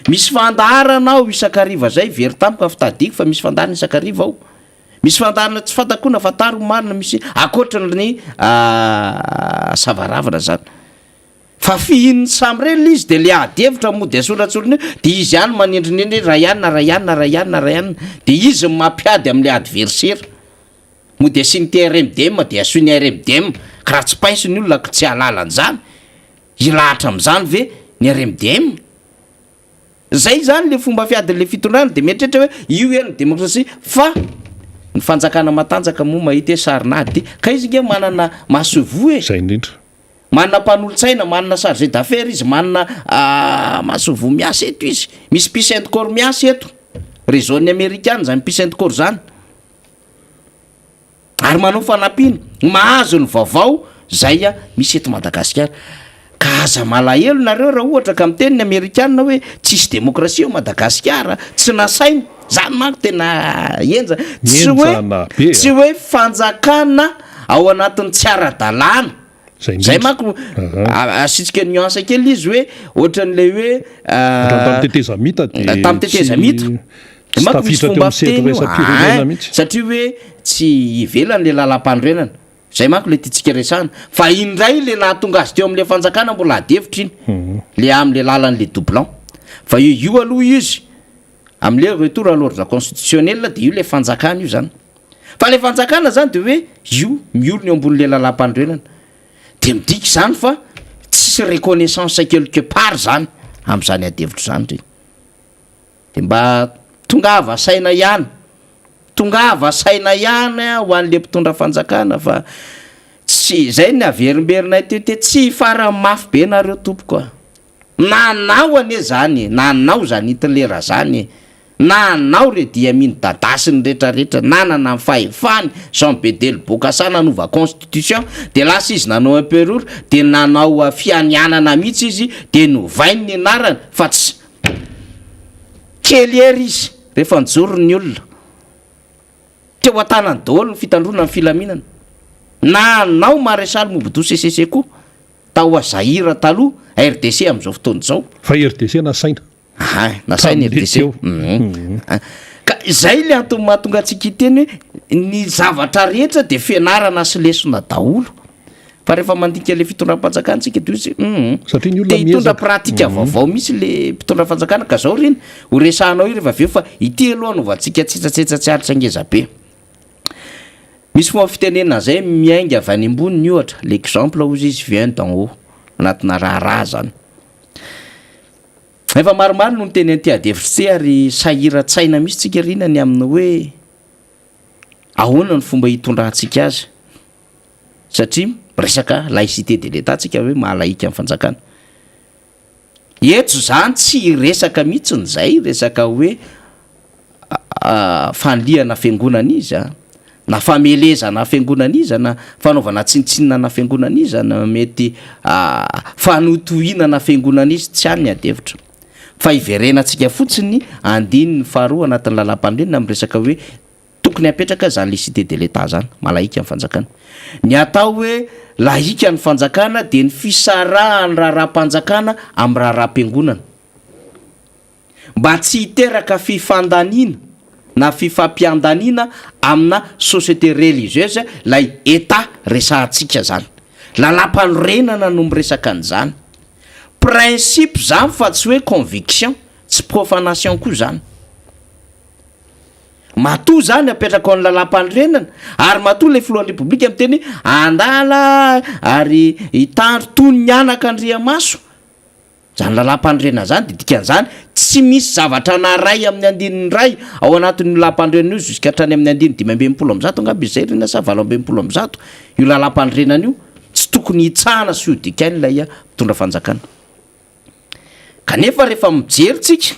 misy fandaharana ao isakariva zay very tampoka fitadiko fa misy fandaharana isakariva ao misy fandaharana tsy fantakona fataro marina misy akoatrany savaravana zany fa fihin'ny samy reny izy de le adevitra mody asoratsoriny de izy ihany manendrinendry rayanna de izy mampiady amin'le adversaire mody asiny ty RMDM de asoiny RMDM ka raha tsy paiso ny olona tsy alalan'zany ilahatra am'zany ve ny RMDM zay zany le fomba fiadin'le fitondrana de mieritreritra hoe io eny demokrasia fa ny fanjakana matanjaka moa mahita hoe sarinady ka izy nge manana masovo e zay indrindra manana mpanolotsaina manana chargé d'affaires izy manana masovo miasa eto izy misy puissant corps miasa eto réseau-ny amérikana zany puissant corps zany ary manao fanampiana mahazo ny vaovao zay misy eto Madagasikara ka aza malahelo nareo raha ohatra ka miteniny amerikana hoe tsisy demokrasia ao Madagasikara tsy nasaina zany manko tena enja tsy hoe fanjakana ao anatin'ny tsy ara-dalàna zay manko asitsika nuance kely izy hoe ohatran'lay hoe tamin'ny tetezamita manko misy fomba fiteny satria hoe tsy ivelan'le lalam-pandrenana zay manko le tiatsika resana fa indray le nahatonga azy teo am'le fanjakana mbola adevitra iny le am'le lalan'le doublon fa io aloha izy am'le retour à l'ordre constitutionnel de io le fanjakana io zany fa le fanjakana zany de hoe io miorona eo ambon'le lalam-pandrenana de midika zany fa tsisy reconnaissance quelque part zany am'zany adevitra zany reny de mba tongava saina ihany ho an'le mpitondra fanjakana fa tsy zay ny averimberina tete tsy fara mafy be nareo tompoko nanao ane zany nanao zany hitlera zany nanao re dia mino dadasiny rehetrarehetra nanana ny fahefany Jean Bedel Bokassa nanova constitution de lasa izy nanao imperura de nanao fianianana mihitsy izy de novainy ny anarany fa tsy kely ery izy rehefa njorony olona teo an-tanany daholo ny fitandrona ny filaminana nanao maréchal Mobutu Sese Seko tao Zaïre taloha RDC am'izao fotoana zao fa RDC nasaina nasaina RDC ka zay le antony mahatonga antsika iteny hoe ny zavatra rehetra de fianarana sy lesona daholo fa rehefa mandika le fitondram-panjakana tsika de satria ny olona hitondra pratika vaovao misy le mpitondra fanjakana ka zao reny ho resahanao io rehefa aveo fa ity aloha anovantsika tsetsatsetsatry aritra angeza be misy fomba fitenena zay miainga avy any ambony ny ohatra l'exemple ozy izy vient d'en haut anatina raharaha zany efa maromaro no nyteny anty adevitra tsy ary sahira-tsaina misy tsika rinany amina hoe ahoana ny fomba hitondrantsika azy satria resaka laïcité de l'état tsika hoe mahalaika amin'ny fanjakana eto zany tsy resaka mihitsy nyzay resaka hoe fanliana fiangonana izy na famelezana fiangonana izy na fanaovana tsinitsinina na fiangonana izy na mety fanotohinana fiangonana izy tsy any ny adevitra fa iverenantsika fotsiny andiny ny faharoa anatin'ny lalam-pandrenana amin'ny resaka hoe tokony apetraka zany laïcité de l'état zany malaika amin'ny fanjakana ny atao hoe laika ny fanjakana de ny fisarahany raharam-panjakana amin'ny raharam-piangonana mba tsy hiteraka fifandaniana na fifampiandanina amina société religieuse lay état resahantsika zany lalam-panorenana no miresaka an'izany principe zany fa tsy hoe conviction tsy profanation koa zany matoa zany apetraka ao ny lalam-panorenana ary matoa le filohan'ny repoblika amiteny andala ary hitandro toy ny anaka Andriamaso zany lalam-panorenana zany de dikan'izany tsy misy zavatra naray amin'ny andininy ray ao anatin'ny lalam-panorenana io jusqu'à hatrany amin'ny andiny 520 angamba izay rena sa 720 io lalam-panorenana io tsy tokony hitsahana sy hodikainy lay mitondra fanjakana kanefa rehefa mijery tsika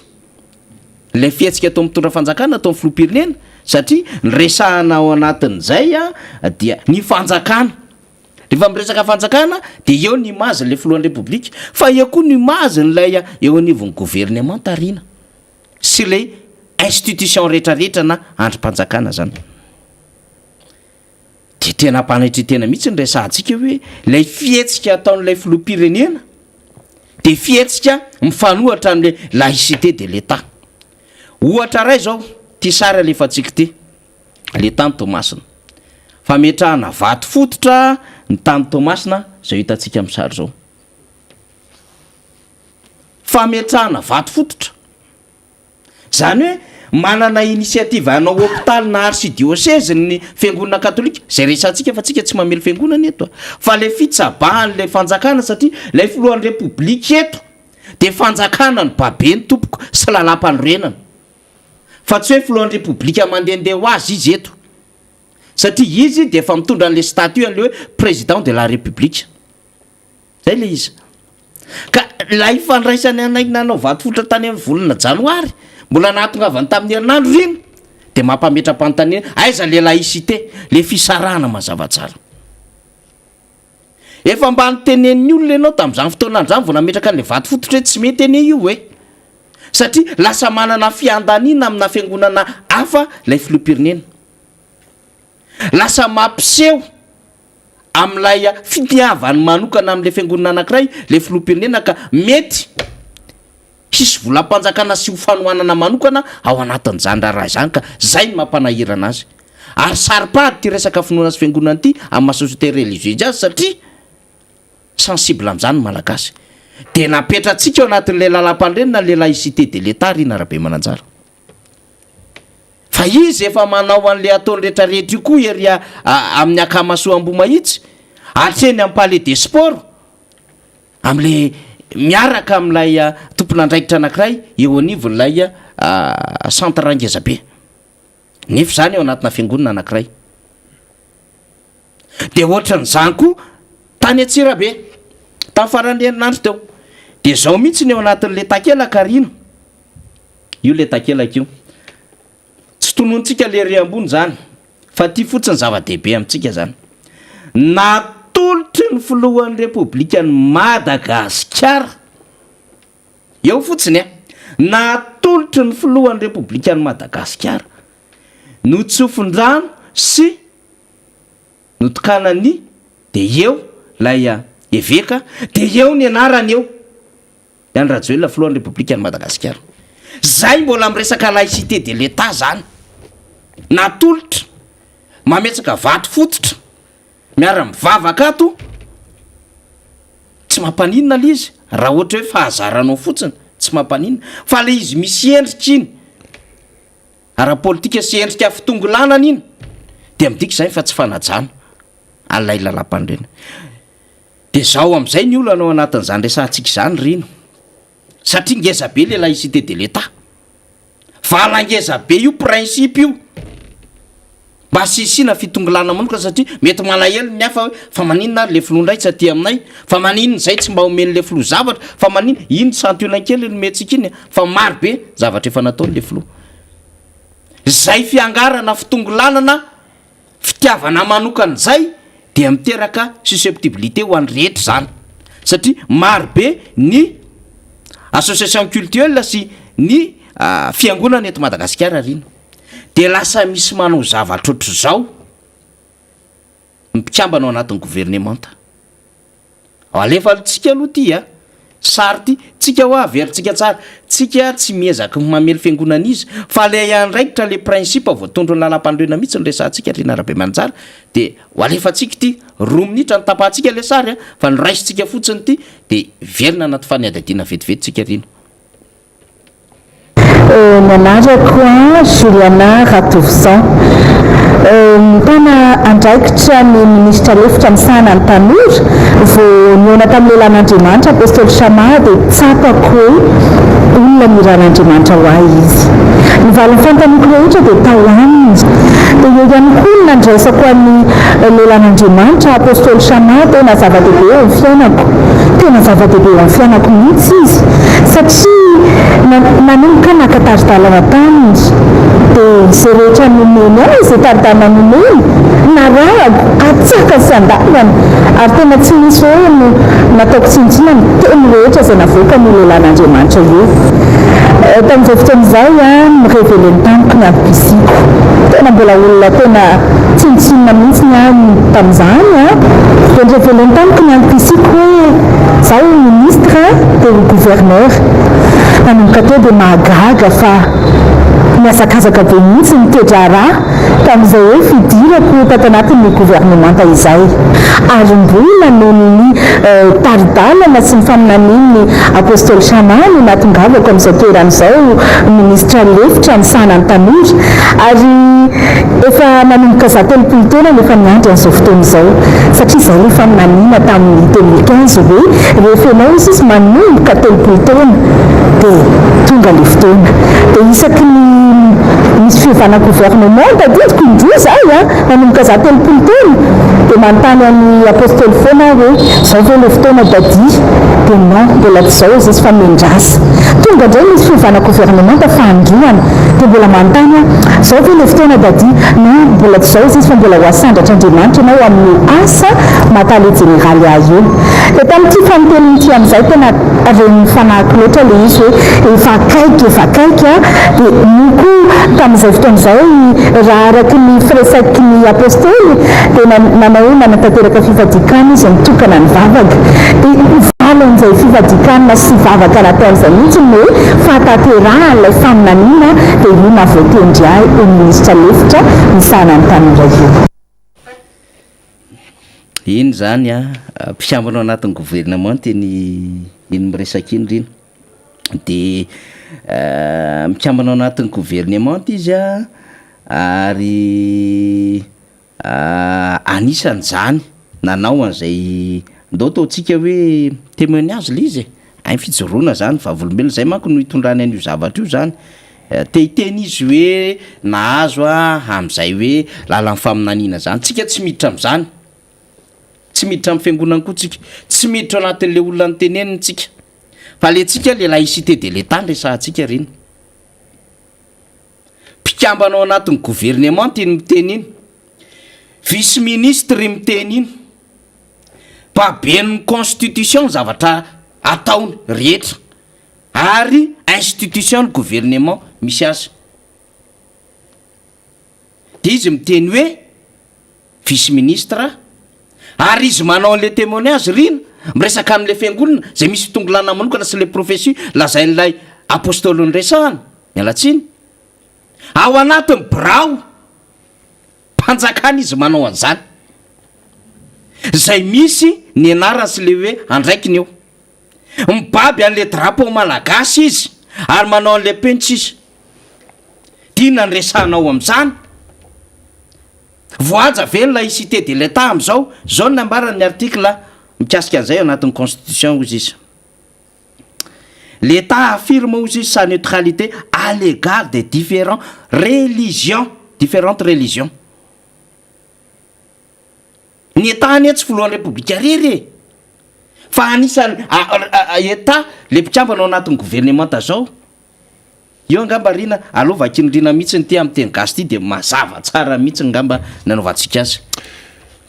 le fietsika atao mitondra fanjakana atao amin'ny filoham-pirenena satria ny resahana ao anatin'izay dia ny fanjakana rehefa miresaka fanjakana de eo ny image le filohan'ny repoblika fa eo koa ny image nylay eo anivon'ny gouvernement tarina sy le institution rehetrarehetra na androm-panjakana zany de tena mpanaitre tena mihitsy ny resahantsika hoe lay fietsika ataon'lay filoham-pirenena de fietsika mifanohatra am'le laïcité de l'état ohatra ray zao ty sary alefatsika ty le tany Tomasina fametrahana vato fototra ny tany Tomasina zao hitantsika amin'ny sary zao fametrahana vato fototra zany hoe manana initiative anao hôpitaly na archidiocèse ny fiangonana katolika zay resantsika fa tsika tsy mamely fiangonana eto fa le fitsabahan'le fanjakana satria lay filohan'ny repoblika eto de fanjakana ny babeny tompoko sy lalam-panorenana fa tsy hoe filohan'ny repoblika mandehandeha ho azy izy eto satria izy de efa mitondra an'le statut an'le hoe président de la république zay le izy ka la ifandraisany anaina anao vato fotra tany amin'ny volana janoary mbola nahatongavany tamin'ny herinandro riny de mampametram-panontaniana aiza lehilahy isité le fisarahana mazava tsara efa mba nytenen'ny olona ianao tamin'izany fotoanandrany vo nametraka an'le vato fototra hoe tsy mety ene io hoe satria lasa manana fiandanina amina fiangonana hafa lay filoham-pirenena lasa mampiseho am'lay fitiavany manokana am'le fiangonana anankiray le filoham-pirenena ka mety hisy volam-panjakana sy ho fanohanana manokana ao anatin'izany raha zany ka zay ny mampanahirana azy ary saripady ty resaka finoana sy fiangonana ity amin'ny société religieuse azy satria sensible am'izany malagasy de napetratsika ao anatin'le lalam-pandrenina lehilahy cité de l'état rina rabe mananjara fa izy efa manao an'le ataony rehetrarehetra io koa ery amin'ny akamasoa-ambo mahitsy atreny amin'ny palais des sports am'le miaraka am'lay tompon'andraikitra anankiray eo anivon'lay centre rangezabe nefa zany ao anatina fiangonana anankiray de ohatran'izany koa tany Atsirabe tamin'ny faran'ny herinandro teo de zao mihitsy ny eo anatin'le takelaka rino io le takelaka io tsy tonontsika le ry ambony zany fa ty fotsiny zava-dehibe amintsika zany natolotry ny filohan'ny republikan'ny Madagasikara eo fotsiny natolotry ny filohan'ny republikan'ny Madagasikara notsofin-drano sy notokanany de eo lay eveka de eo ny anarany eo any Rajoelina filohan'ny republikan'ny Madagasikara zay mbola amresaka laïcité de l'état zany natolotra mametsaka vato fototra miara mivavaka ato tsy mampaninina le izy raha ohatra hoe fahazaranao fotsiny tsy mampaninina fa le izy misy endrika iny ara-politika sy endrika fitongolanana iny de midika zay fa tsy fanajana alay lalam-pandrena de zao am'izay ny olona anao anatin'izany resantsika izany rino satria ngeza be le laïcité de l'état valangeza be io principe io mba sisina fitongolana manokana satria mety malahelo ny hafa hoe fa maninona le filoha ndray tsy aty aminay fa maninona zay tsy mba omen'le filoha zavatra fa maninona iny santionan-kely no metsika iny fa maro be zavatra efa nataon'le filoha zay fiangarana fitongolanana fitiavana manokana zay de miteraka susceptibilité ho an'ny rehetra zany satria maro be ny association culturelle sy ny fiangonana eto Madagasikara rino de lasa misy manao zavatra ohatr' zao mipikambana ao anatin'ny gouvernementa alefa tsika aloha ty sary ty tsika ho averytsika tsara tsika tsy miezaka mamely fiangonana izy fa le andraikitra le principe voatondro ny lalam-pandroena mihitsy ny resantsika rina rabe manjara de ho alefatsika ty 2 minitra ny tapahantsika le sary fa niraisitsika fotsiny ty de verina anaty faniadadiana vetivety tsika rino manarako Juliana Ratovizan mitana andraikitra ny ministra lefitra misahana ny tanora vo niona tamin'ny lehilahin'Andriamanitra apôstôly Chama de tsapako hoe olona miran'Andriamanitra ho ahy izy ny valiny fantaniko rehetra de tao aminy de eo ihany koa ny nandraisako an'ny lehilahin'Andriamanitra apôstôly Chama tena zava-dehibe eo amin'ny fiainako tena zava-dehibe eo amin'ny fiainako mihitsy izy satria nanomboka nakataridalana taminy de zay rehetra nomeny azy zay taridalana nomeny narahako atsaka sy andalana ary tena tsy misy hoe nataoko tsinitsina ny teny rehetra zay navoaka ny lehilahin'Andriamanitra io tamin'izay fotoan'izay mireveleny tamiko ny ampibisiko tena mbola olona tena tsinitsinina mihitsy ny tamin'izany de nireveleny tamiko ny ampibisiko hoe zaho ministre de gouverneur nanomboka teo de mahagaga fa miazakazaka be mihitsy nitedra raha tamin'izay hoe fidirako tato anatin'ny gouvernementa izay ary mbola nohon'ny taridalana sy ny faminanian'ny apôstôly Chama no natongavako amin'izao toeran'izao ministra lefitra misahana ny tanora ary efa nanomboka za telopolo taona nefa miandry an'izao fotoan'izao satria zay le faminaniana tamin'ny 2015 hoe rehefa ianao izy izy manomboka telopolo taona de tonga le fotoana de isaky ny misy fiovana gouvernement tadidiko indroa zay nanomboka za telopolo telo dia manontany amin'ny apôstôly foana hoe zao ve le fotoana dadi dia non mbola tsy zao izy fa mendrasa tonga indray misy fiovana gouvernement tafandroana dia mbola manontany zao ve le fotoana dadi non mbola tsy zao izy fa mbola ho asandratra andriamanitra ianao amin'ny asa matale généraly azy io dia tamin'ity fanotelonyity amin'izay tena reny fanahiko loatra le izy hoe efa akaiky dia moko tamin'izay fotoan'izay raha araky ny firesaky ny apôstôly dia nanao hoe nanatanteraka fifadikana izy mitokana ny vavaka dia valan'izay fifadikana sy vavaka nataon'izay mihitsy no hoe fataterahana ilay faminaniana dia io navoatendry ahy ho minisitra lefitra misana ny tany iray io iny zany mpiambanao anatin'ny gouvernement teny iny miresaka iny reny dia mikambanao anatin'ny gouvernement izy ary anisan'izany nanao an'izay ndao taontsika hoe témoignage le izy ay fijoroana zany vavolombelona zay manko no hitondrany an'io zavatra io zany tehiteny izy hoe nahazo amin'izay hoe lalan'ny faminaniana zany tsika tsy miditra amin'izany tsy miditra amin'ny fiangonana koa tsika tsy miditra anatin'le olona ny teneniny tsika fa le tsika le laïcité de l'état nresahantsika reny mpikambanao anatin'ny gouvernement iny miteny iny vice ministre miteny iny mpaben'ny constitution zavatra ataony rehetra ary institution ny gouvernement misy azy de izy miteny hoe vice ministre ary izy manao an'le témoignage rina miresaka amin'le fiangonana zay misy fitongolana manokana sy le prophétie lazain'ilay apôstôly ny resahana mialatsiny ao anatin'ny birao mpanjakana izy manao an'izany zay misy ny anarany sy le hoe andraikiny eo mibaby an'le drapeau malagasy izy ary manao an'le penitra izy tiana ny resahanao amin'izany voaja ve ny laïcité de l'état am'izao zao ny ambaran'ny article mikasika an'izay anatin'ny constitution ozy izy l'état affirme ozy izy sa neutralité à l'égard des différentes religions ny état any tsy filohan'ny république rery fa anisany état le mpikambana ao anatin'ny gouvernement tazao io angamba rina alova kinrina mihitsy ny ty amin'ny teny gasy ty dia mazava tsara mihitsy ngamba nanaovantsika azy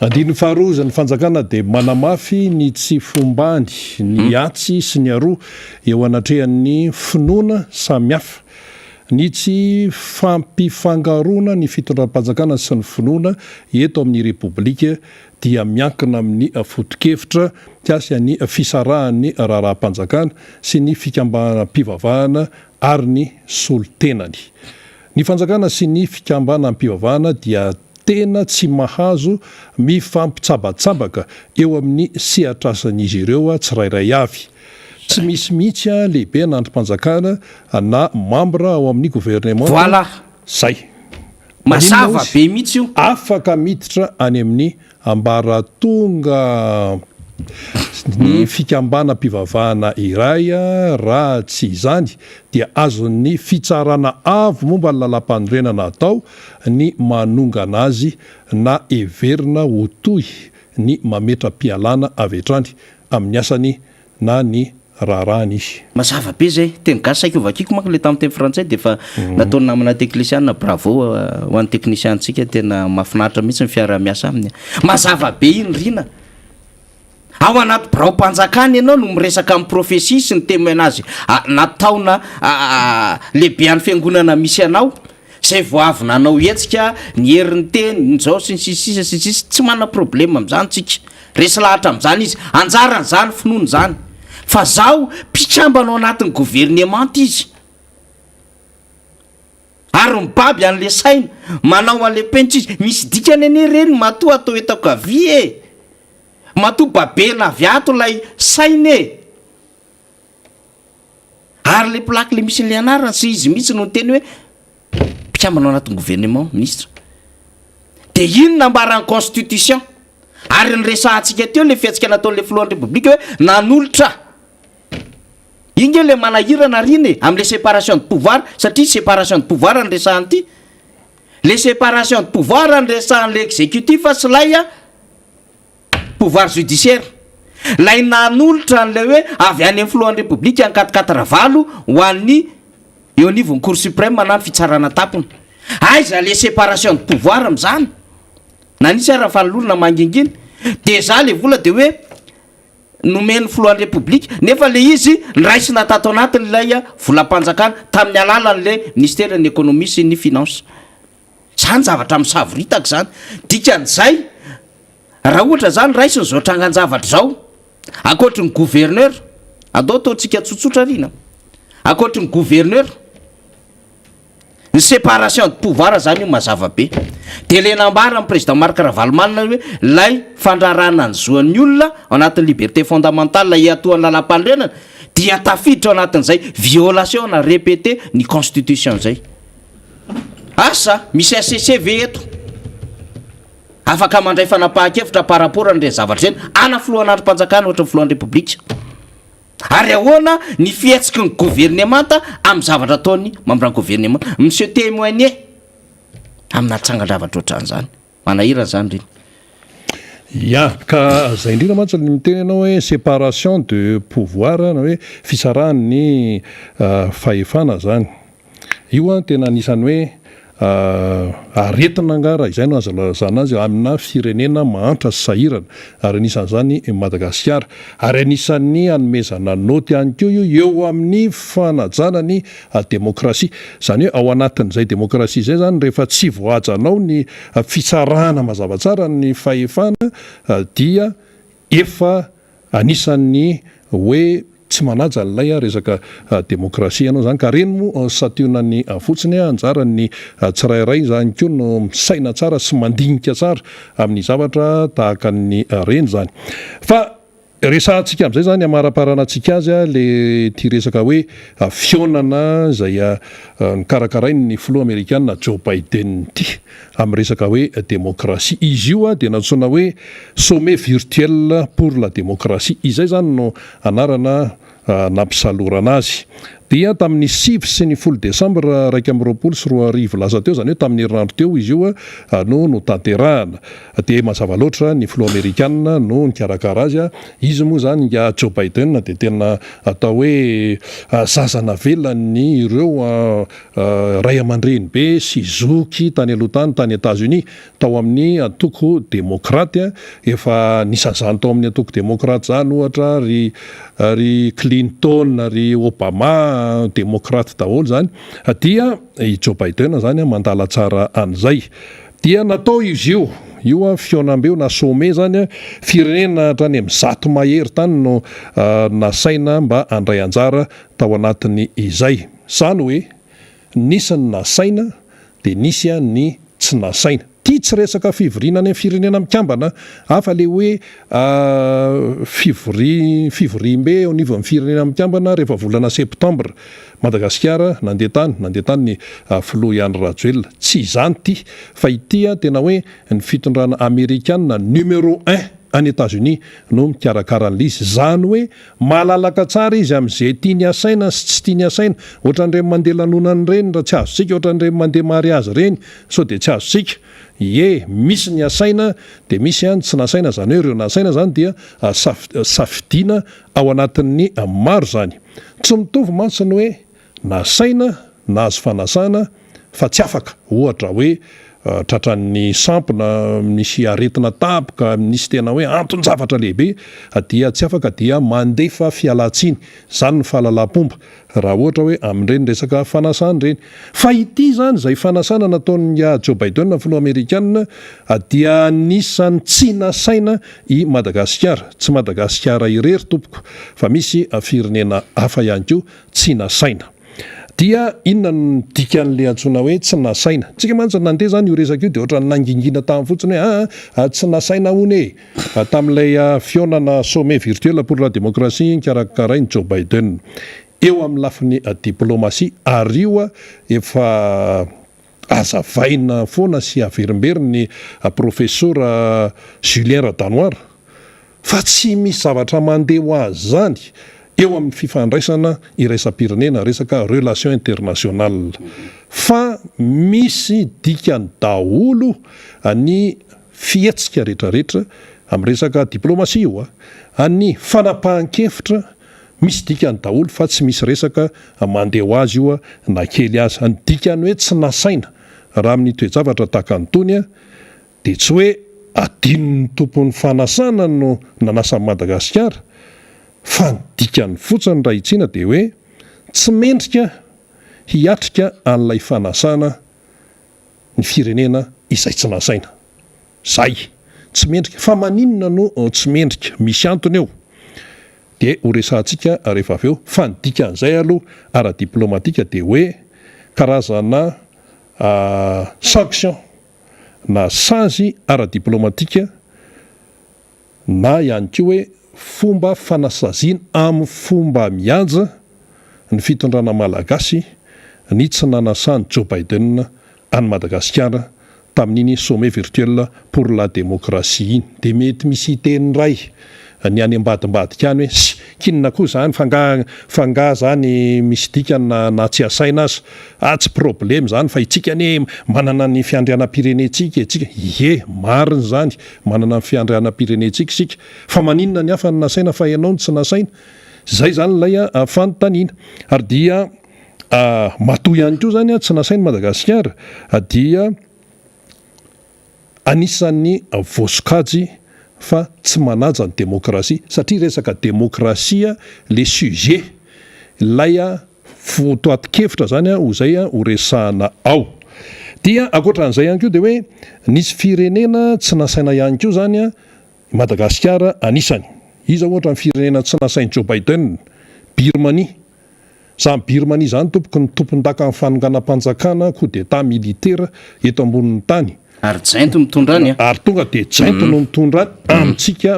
andiny faharoza ny fanjakana dia manamafy ny tsy fombany ny atsy sy ny aroa eo anatrehan'ny finoana samihafa ny tsy fampifangarona ny fitondram-panjakana sy ny finoana eto amin'ny repoblika dia miankina amin'ny fotokevitra tiasy ny fisarahan'ny raharaha-panjakana sy ny fikambana-pivavahana ary ny solotenany ny fanjakana sy ny fikambana-pivavahana dia tena tsy mahazo mifampitsabatsabaka eo amin'ny sehatrasan'izy ireo tsirairay avy tsy misy mihitsy lehibe nandrom-panjakana na membre ao amin'ny gouvernement voilà zay mazava be mihitsy io afaka miditra any amin'ny ambaratonga ny fikambana-pivavahana iray raha tsy izany dia azon'ny fitsarana avo momba ny lalam-panorenana atao ny manongana azy na everina ho toy ny mametra-pialana avetrany amin'ny asany na ny raharahany izy mazava be zay teny gasy saika ovakiko manko le tamin'ny teny frantsay dia fa nataony namana teknisiana bravo ho an'ny teknisiantsika tena mahafinaritra mihitsy ny fiara-miasa aminy mazava be iny rina ao anaty birao-panjakana ianao no miresaka amin'ny prophétie sy ny témoignage nataona lehibe an'ny fiangonana misy anao zay voavy nanao etsika ny herin'ny teny nzao sy ny sisisa tsy mana problème amin'izany tsika resy lahatra amin'izany izy anjarany zany finoany zany fa zaho mpikambana ao anatin'ny gouvernement izy ary mibaby an'le saina manao an'le penitra izy misy dikany ane reny matoa atao etako avy matoa babena avy ato lay saina ary le plaque le misy n'le anarany sy izy mihitsy no teny hoe mpikambana ao anatin'ny gouvernement ministre de ino nambarany constitution ary ny resahantsika teo le fiatsika nataon'le filohan'ny république hoe nanolotra inge le manahirana riny amin'le séparation de pouvoir satria séparation de pouvoir ny resahan'ity le séparation de pouvoir andresan'le exécutif sy lay a pouvoir judiciaire lay nanolotra n'le hoe avy any am'floan'ny république an 4-4 ho an'ny eo anivon'ny cour suprême manano fitsarana tapony aiza le séparation de pouvoir am'zany nanisy ara fanolorona manginginy de za le vola de hoe nomeny floan'ny république nefa le izy nraisina tato anatiny lay a volam-panjakana tamin'ny alalan'le ministère ny économie sy ny finance zany zavatra misavoritaka zany dikan'zay raha ohatra zany raisiny zao trangan-javatra zao akoatry ny gouverneur atao ataontsika tsotsotra rina akoatry ny gouverneur ny séparation de pouvoir zany io mazava be de le nambara amin'ny président Marc Ravalomanina hoe lay fandrarana ny zoan'ny olona ao anatin'ny liberté fondamentale iatoan'ny lalam-pandrenana dia tafiditra ao anatin'izay violation na répété ny constitution zay asa misy SCCV eto afaka mandray fanapahan-kevitra par rapport an'ireny zavatra zeny ana filohan'andro mpanjakana ohatra ny filohan'ny république ary ahoana ny fihetsiky ny gouvernemanta amin'ny zavatra ataony membran gouvernement monsieur témoigné amina tsangan-davatra ohatran'izany manahira zany reny ya ka zay indrindra mantsy ny miteny anao hoe séparation de pouvoir na hoe fisarahan'ny fahefana zany io a tena anisan'ny hoe aretina angara izay no azalazana azy amina firenena mahantra sy sahirana ary anisan'izany Madagasikara ary anisan'ny anomezana noty ihany koa io eo amin'ny fanajana ny demokrasia zany hoe ao anatin'izay demokrasia zay zany rehefa tsy voajanao ny fitsarana mazava tsara ny fahefana dia efa anisan'ny hoe tsy manaja n'ilay resaka demokrasia ianao zany ka reny mo sationany fotsiny anjarany tsirairay zany koa no misaina tsara sy mandinika tsara amin'ny zavatra tahaka ny reny zany fa resantsika amin'izay zany amaraparanantsika azy le ty resaka hoe fionana zay nikarakarainy ny filoha amerikanina Joe Biden ty amin'ny resaka hoe demokrasia izy io dia natsoina hoe sommet virtuel pour la démocratie izay zany no anarana nampisalorana azy dia tamin'ny 6 sy ny 10 Desambra 2024 lasa teo zany hoe tamin'ny herinandro teo izy io no tanterahana dia mazava loatra ny filoha amerikanina no nikarakara azy izy moa zany ya Joe Biden dia tena atao hoe zazana velany ireo ray aman-dreny be sy zoky tany aloha tany tany États-Unis tao amin'ny atoko demokraty efa nisazany tao amin'ny atoko demokraty zany ohatra ry Clinton ry Obama demokraty daholo zany dia i Joe Biden zany mandala tsara an'izay dia natao izy io fionambeo na sommet zany firenena hatrany amin'ny zato mahery tany no nasaina mba andray anjara tao anatiny izay zany hoe nisy ny nasaina dia nisy ny tsy nasaina ty tsy resaka fivorinana ny firenena mikambana afa le hoe fivorim-be ao anivon'ny firenena mikambana rehefa volana septambra Madagasikara nandeha tany ny filoha Iany Rajoelina tsy izany ty fa ity tena hoe ny fitondrana amerikanina numéro 1 any États-Unis no mikarakara izy zany hoe malalaka tsara izy amin'izay tiany asaina sy tsy tiany asaina ohatran'ireny mandeha lanonany reny raha tsy azontsika ohatran'ireny mandeha mariazy reny so dia tsy azontsika misy ny asaina dia misy ihany tsy nasaina zany hoe ireo nasaina zany dia safidiana ao anatin'ny maro zany tsy mitovy mantsiny hoe nasaina na azo fanasana fa tsy afaka ohatra hoe tratran'ny sampona misy aretina tapoka misy tena hoe anton-javatra lehibe dia tsy afaka dia mandefa fialatsiny zany ny fahalalam-pomba raha ohatra hoe amin'ireny resaka fanasana ireny fa ity zany izay fanasana nataon'ny Joe Biden filoha amerikanina dia anisan'ny tsy nasaina i Madagasikara tsy Madagasikara irery tompoko fa misy firenena hafa ihany koa tsy nasaina dia inona ny dikan'le antsoina hoe tsy nasaina tsika mantsy nandeha zany io resaka io dia ohatra nangingina tamin'ny fotsiny hoe tsy nasaina hony tamin'ilay fionana sommet virtuel pour la démocratie nikarakarainy Joe Biden eo amin'ny lafiny diplomasia ary io efa azavaina foana sy averimberiny professeur Julien Radanoir fa tsy misy zavatra mandeha ho azy zany eo amin'ny fifandraisana iraisam-pirenena resaka relation internationale fa misy dikany daholo ny fietsika rehetrarehetra amin'ny resaka diplomasia io any fanapahan-kevitra misy dikany daholo fa tsy misy resaka mandeha ho azy io na kely azy ny dikany hoe tsy nasaina raha amin'ny toejavatra tahaka nytony dia tsy hoe adinony tompon'ny fanasana no nanasany Madagasikara fa ny dikany fotsiny raha itsina dia hoe tsy mendrika hiatrika an'ilay fanasana ny firenena izay tsy nasaina zay tsy mendrika fa maninona no tsy mendrika misy antony eo dia ho resantsika rehefa avy eo fa ny dikan'izay aloha ara-diplomatika dia hoe karazana sanction na sazy ara-diplomatika na ihany koa hoe fomba fanasaziana amin'ny fomba mihaja ny fitondrana malagasy ny tsy nanasany Joe Biden any Madagasikara tamin'iny sommet virtuel pour la démocratie iny dia mety misy teny ray ny any ambadimbadika any hoe kinona koa zany fanga zany misy dikany na tsy asaina azy tsy problème zany fa itsika ane manana ny fiandrianam-pirenetsika mariny zany manana ny fiandrianam-pirenetsika sika fa maninona ny hafa ny nasaina fa ianao ny tsy nasaina zay zany lay fanontaniana ary dia matoa ihany koa zany tsy nasainy Madagasikara dia anisan'ny voasokajy fa tsy manaja ny demokrasia satria resaka demokrasia le sujet lay votoatin-kevitra zany ho zay ho resahana ao dia akoatran'izay ihany koa dia hoe nisy firenena tsy nasaina ihany koa zany Madagasikara anisany iza ohatra ny firenena tsy nasainy Joe Biden Birmanie zany Birmanie zany ny tompon-daka amin'ny fanonganam-panjakana coup d'état militaire eto ambonin'ny tany ary jainto mitondrany ary tonga dia jainto no mitondrany amintsika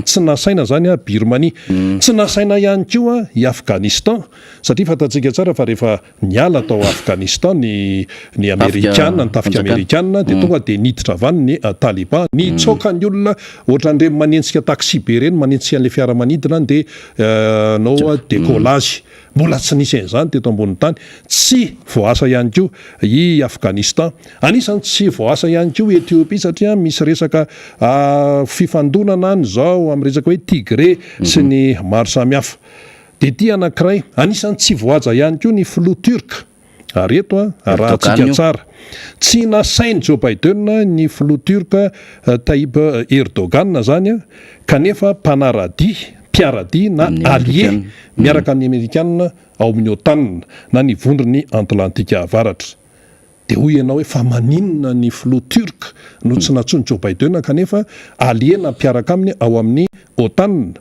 tsy nasaina zany Birmanie tsy nasaina ihany koa i Afghanistan satria fantatsika tsara fa rehefa niala tao Afghanistan ny Amerikanina ny tafika Amerikanina dia tonga dia niditra avany ny Taliban nitsoaka ny olona ohatran'ireny manentsika taxi be ireny manentsika an'ilay fiaramanidina dia nao décollage mbola tsy nisy an'izany teto ambonin'ny tany tsy voasa ihany koa i Afghanistan anisany tsy voasa ihany koa Ethiopie satria misy resaka fifandonana ny zao amin'ny resaka hoe Tigré sy ny maro samihafa dia ity anankiray anisany tsy voaja ihany koa ny filoha turka ary eto rahantsika tsara tsy nasainy Joe Biden ny filoha turka Tayyip Erdogan zany kanefa mpiaradi na allié miaraka amin'ny Amerikanina ao amin'ny OTAN na ny vondrony Atlantika avaratra dia hoy ianao hoe fa maninona ny filoha turka no tsy natsony Joe Biden kanefa allié na mpiaraka aminy ao amin'ny OTAN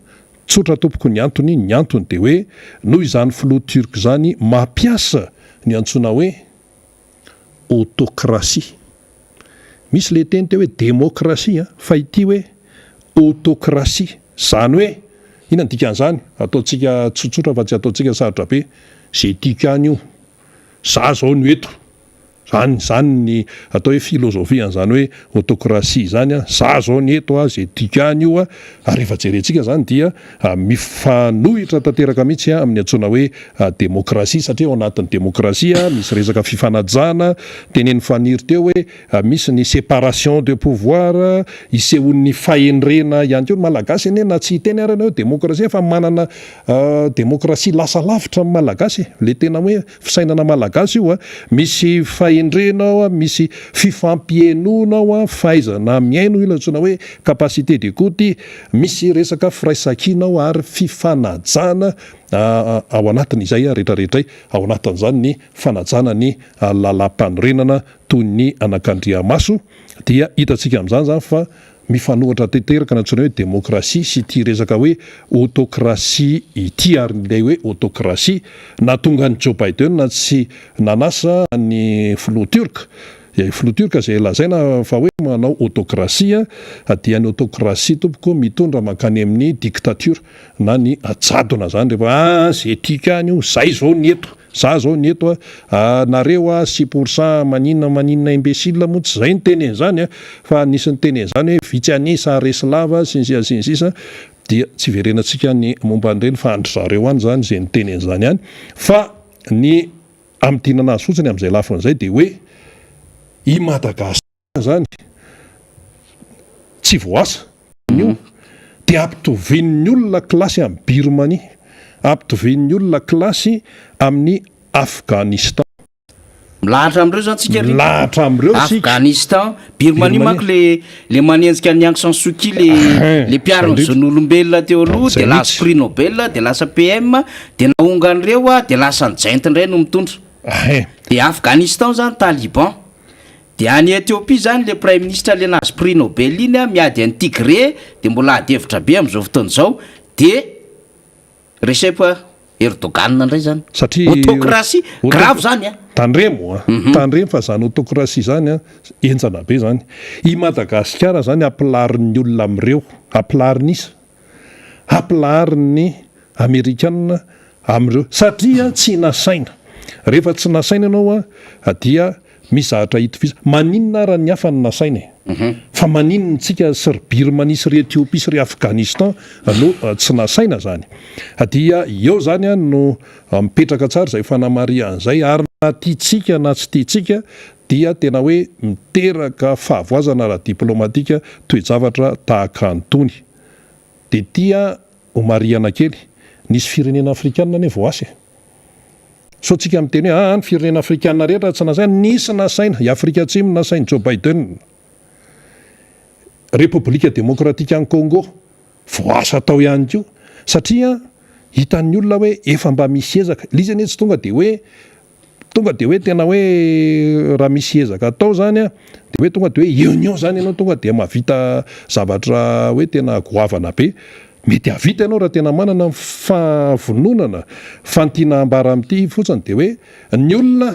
tsotra tompoko ny antony dia hoe noho izany filoha turka zany mampiasa ny antsona hoe autokrasia misy le teny teo hoe demokrasia fa ity hoe autokrasia zany hoe inona ny dikan'izany ataontsika tsotsotra fa tsy ataontsika sarotra be zay dikany io za zao no eto zany ny atao hoe filozofia an'izany hoe autokrasia zany za zao ny eto zay dikany io ary rehefa jerentsika zany dia mifanohitra tanteraka mihitsy amin'ny antsoina hoe demokrasia satria ao anatin'ny demokrasia misy resaka fifanajana teneny faniry teo hoe misy ny séparation de pouvoir isehon'ny fahendrena ihany koa ny malagasy ane na tsy hiteny arana hoe demokrasia fa manana demokrasia lasa lavitra amin'ny malagasy le tena hoe fisainana malagasy io misy fahendrenao misy fifampienonao fahaizana miaino io antsoina hoe capacité d'écoute misy resaka firaisakinao ary fifanajana ao anatin'izay rehetrarehetray ao anatin'izany ny fanajana ny lalam-panorenana toy ny anakandriamaso dia hitantsika amin'izany zany fa mifanohatra tanteraka natsoina hoe demokrasia sy ity resaka hoe autokrasia ity ary ilay hoe autokrasia na tonga ny Joe Biden na tsy nanasa ny filoha turka filoha turka zay lazaina fa hoe manao autokrasia dia ny autokrasia tompoko mitondra mankany amin'ny dictature na ny jadona zany rehefa zay tikany io zay zao ny eto za zao ny eto nareo 6% maninona imbécile moa tsy zay ny teny zany fa nisy ny teny zany hoe vitsy anisa reslava sinsisa dia tsy verenantsika ny momba an'ireny fa andry zareo any zany zay ny teny zany any fa ny amin'ny tinanazy fotsiny amin'izay lafin'izay dia hoe i Madagasikara zany tsy voasa io dia ampitovian'ny olona klasy amin'ny Birmanie, ampitovian'ny olona klasy amin'ny Afghanistan. Milahatra am'ireo zany tsika milahatra am'ireo Afghanistan, Birmanie manko le manenjika ny Aung San Suu Kyi le mpiariny zon'olombelona teo aloha de lasa prix Nobel de lasa PM de naonga an'ireo de lasa ny jainty indray no mitondra. De Afghanistan zany Taliban. De any Ethiopie zany le prime ministre le nazy prix Nobel iny miady an'ny Tigré de mbola ady hevitra be am'izao fotoana zao de Recep Erdogan ndray zany. Satria autocratie grave zany tandremo tandremo fa zany autocratie zany enjana be zany. I Madagasikara zany ampilarin'ny olona am'ireo, ampilarin'isa, ampilarin'ny Amerikanina am'ireo satria tsy nasaina. Rehefa tsy nasaina ianao dia mizahatra hitovisa. Maninona raha ny hafa ny nasaina fa maninona tsika sy ry Birmanie sy ry Ethiopie sy ry Afghanistan no tsy nasaina zany. Dia eo zany no mipetraka tsara izay fanamarian'izay ary na tiatsika na tsy tiatsika dia tena hoe miteraka fahavoazana raha diplomatika toe-javatra tahaka antony. Dia tia ho mariana kely nisy firenena afrikanina ane voasy. So tsika miteny hoe ny firenena afrikanina rehetra tsy nasaina, nisy nasaina. I Afrika Atsimo nasaina Joe Biden. République démocratique en Congo voasa tao ihany koa satria hitan'ny olona hoe efa mba misy ezaka. Lizy anie tsy tonga de hoe tena hoe raha misy ezaka atao zany de hoe tonga de hoe union zany ianao tonga de mahavita zavatra hoe tena goavana be. Mety havita ianao raha tena manana fahavononana fantina ambara amin'ity fotsiny de hoe ny olona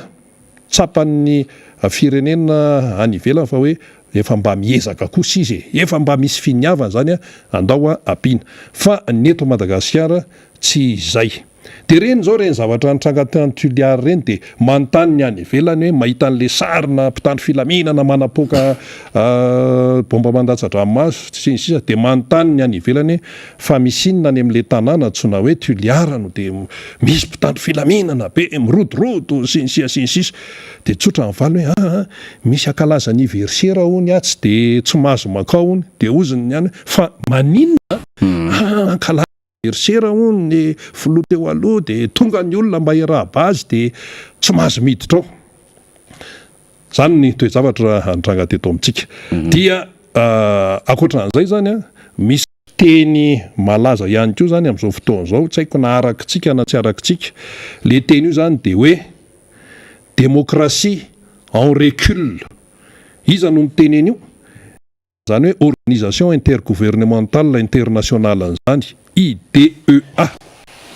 tsapan'ny firenena any ivelany fa hoe efa mba miezaka kosa izy efa mba misy finiavana zany andao ampina fa neto Madagasikara tsy izay. De reny zao reny zavatra nitranga-tany Tuliary reny de manontany ny any ivelany hoe mahita an'le sarina mpitandro filaminana manapoka bomba mandatsa-dranomaso sy ny sisa de manontany ny any ivelany fa misy inona any amin'le tanàna tsona hoe Tuliary no de misy mpitandro filaminana be mirodorodo sy ny sisa de tsotra mivaly hoe misy ankalaza anniversaire hony tsy de tsy mahazo makao hony de oziny any fa maninona ankalaza anniversaire hony ny filoha teo aloha de tonga ny olona mba hiarahaba azy de tsy mahazo miditra ao. Zany ny toe-javatra antranga teto amintsika. Dia akoatran'izay zany misy teny malaza ihany koa zany amin'izao fotoana zao, tsy haiko na arakitsika na tsy arakitsika. Le teny io zany de hoe démocratie en recul. Iza no miteneny io? Zany hoe organisation intergouvernementale internationale zany IDEA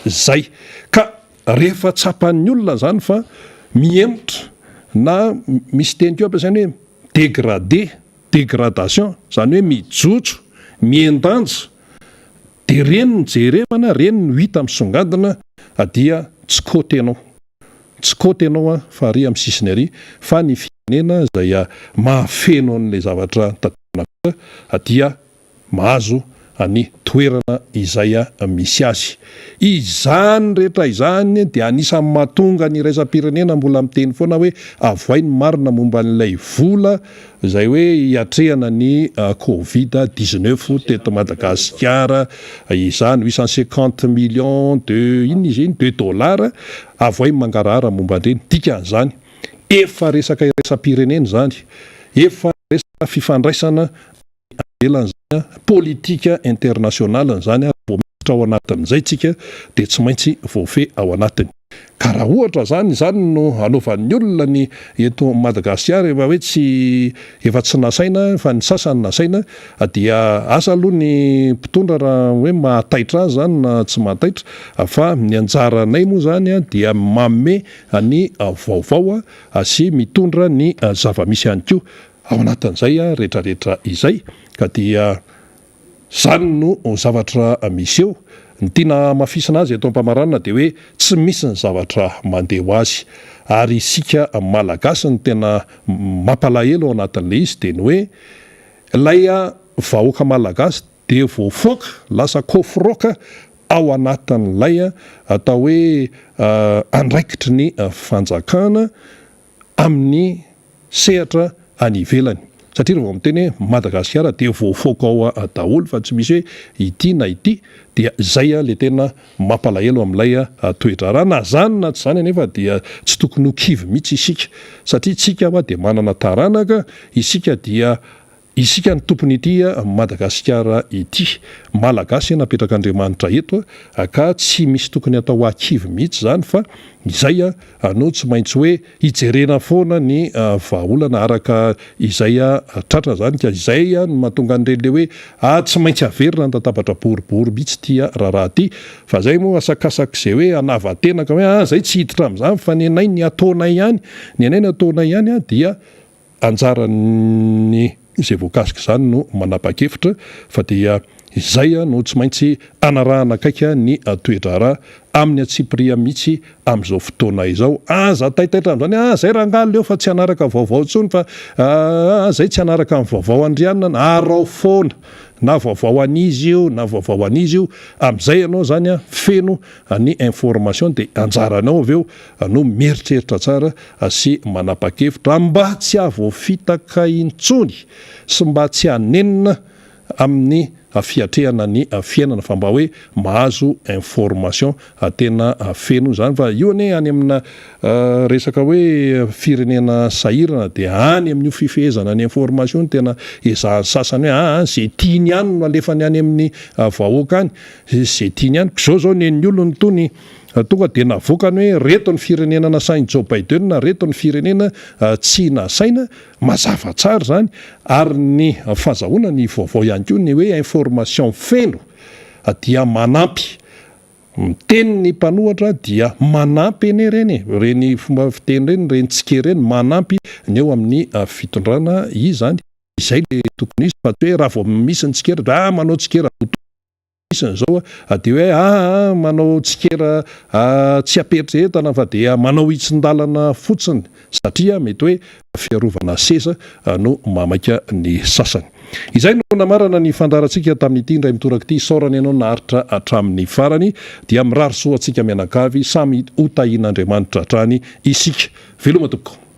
zay. Ka rehefa tsapan'ny olona zany fa miemotra na misy teny keo ampiasainy hoe dégradation zany hoe mijotso miendanja de reny ny jerevana reny no hita misongadina dia tsy koty ianao fa ary amin'ny sisiny ary fa ny firenena zay mahafeno an'le zavatra tatanaka dia mahazo any toerana izay misy azy. Izany rehetra izany dia anisan'ny mahatonga ny raisam-pirenena mbola miteny foana hoe avoainy marina momba n'ilay vola izay hoe hiatrehana ny Covid-19 teto Madagasikara. Izany 850 millions de dollars avoainy mangarahara momba andreny. Dikan'izany efa resaka raisam-pirenena zany, efa resaka fifandraisana avelany politika internationale zany vao miditra ao anatin'izay tsika de tsy maintsy voafehy ao anatiny. Ka raha ohatra zany no anaovan'ny olona ny eto Madagasikara efa hoe efa tsy nasaina fa ny sasany nasaina dia asa aloha ny mpitondra raha hoe mahataitra azy zany na tsy mahataitra fa ny anjaranay moa zany dia manome ny vaovao sy mitondra ny zava-misy ihany koa ao anatin'izay rehetrarehetra izay. Ka dia zany no zavatra misy eo. Ny tiana mafisina azy eto am-pamaranana de hoe tsy misy ny zavatra mandeha ho azy ary isika malagasy ny tena mampalahelo ao anatin'le izy de ny hoe ilay vahoaka malagasy de voafoaka lasa kofroka ao anatin'ilay atao hoe andraikitry ny fanjakana amin'ny sehatra any ivelany satria rehefa miteny hoe Madagasikara dia voafoaka ao daholo fa tsy misy hoe ity na ity dia zay le tena mampalahelo amin'ilay toetra raha na zany na tsy zany anefa dia tsy tokony ho kivy mihitsy isika satria tsika dia manana taranaka isika dia isika ny tompony ity Madagasikara ity malagasy napetraka Andriamanitra eto ka tsy misy tokony atao akivy mihitsy zany fa izay no tsy maintsy hoe hijerena foana ny vahaolana araka izay tratra zany ka izay no mahatonga an'ireny le hoe tsy maintsy averina ny tatabatra boribory mihitsy tia raharaha ty fa zay moa asakasaka izay hoe anava-tena ka hoe zay tsy hiditra amin'izany fa ny anay ny ataonay ihany ny anay ny ataonay ihany dia anjarany izay voakasika izany no manapa-kevitra fa dia izay no tsy maintsy anarahana akaika ny toetra raha amin'ny atsipria mihitsy amin'izao fotoana izao za taitaitra amin'izany zay rangaly leo fa tsy anaraka vaovao intsony fa zay tsy anaraka amin'ny vaovao andrianina na arao foana na vaovao an'izy io na vaovao an'izy io amin'izay ianao zany feno ny information dia anjaranao avy eo no mieritreritra tsara sy manapa-kevitra mba tsy avoafitaka intsony sy mba tsy hanenina amin'ny fiatrehana ny fiainana fa mba hoe mahazo information tena feno zany fa io ane any amina resaka hoe firenena sahirana dia any amin'io fifehezana ny information tena ezahan'ny sasany hoe zay tiany ihany no alefany any amin'ny vahoaka any zay tiany ihany zao zao nen'ny olony tony tonga dia navokany hoe reto ny firenena nasainy Joe Biden na reto ny firenena tsy nasaina mazava tsara zany ary ny fahazahoana ny vaovao ihany koa ny hoe information feno dia manampy miteny ny mpanohatra dia manampy ene reny fomba fiteny reny tsike reny manampy ny eo amin'ny fitondrana izany izay le tokony izy fa hoe raha vao misy ny tsikera manao tsikera isan'izao dia hoe manao tsikera tsy aperitrehetana fa dia manao hitsin-dalana fotsiny satria mety hoe fiarovana seza no mamaika ny sasany izay no namarana ny fandarantsika tamin'ity indray mitoraka ity saorana ianao naharitra hatramin'ny farany dia mirary soa antsika mianakavy samy hotahian'Andriamanitra hatrany isika veloma tompoko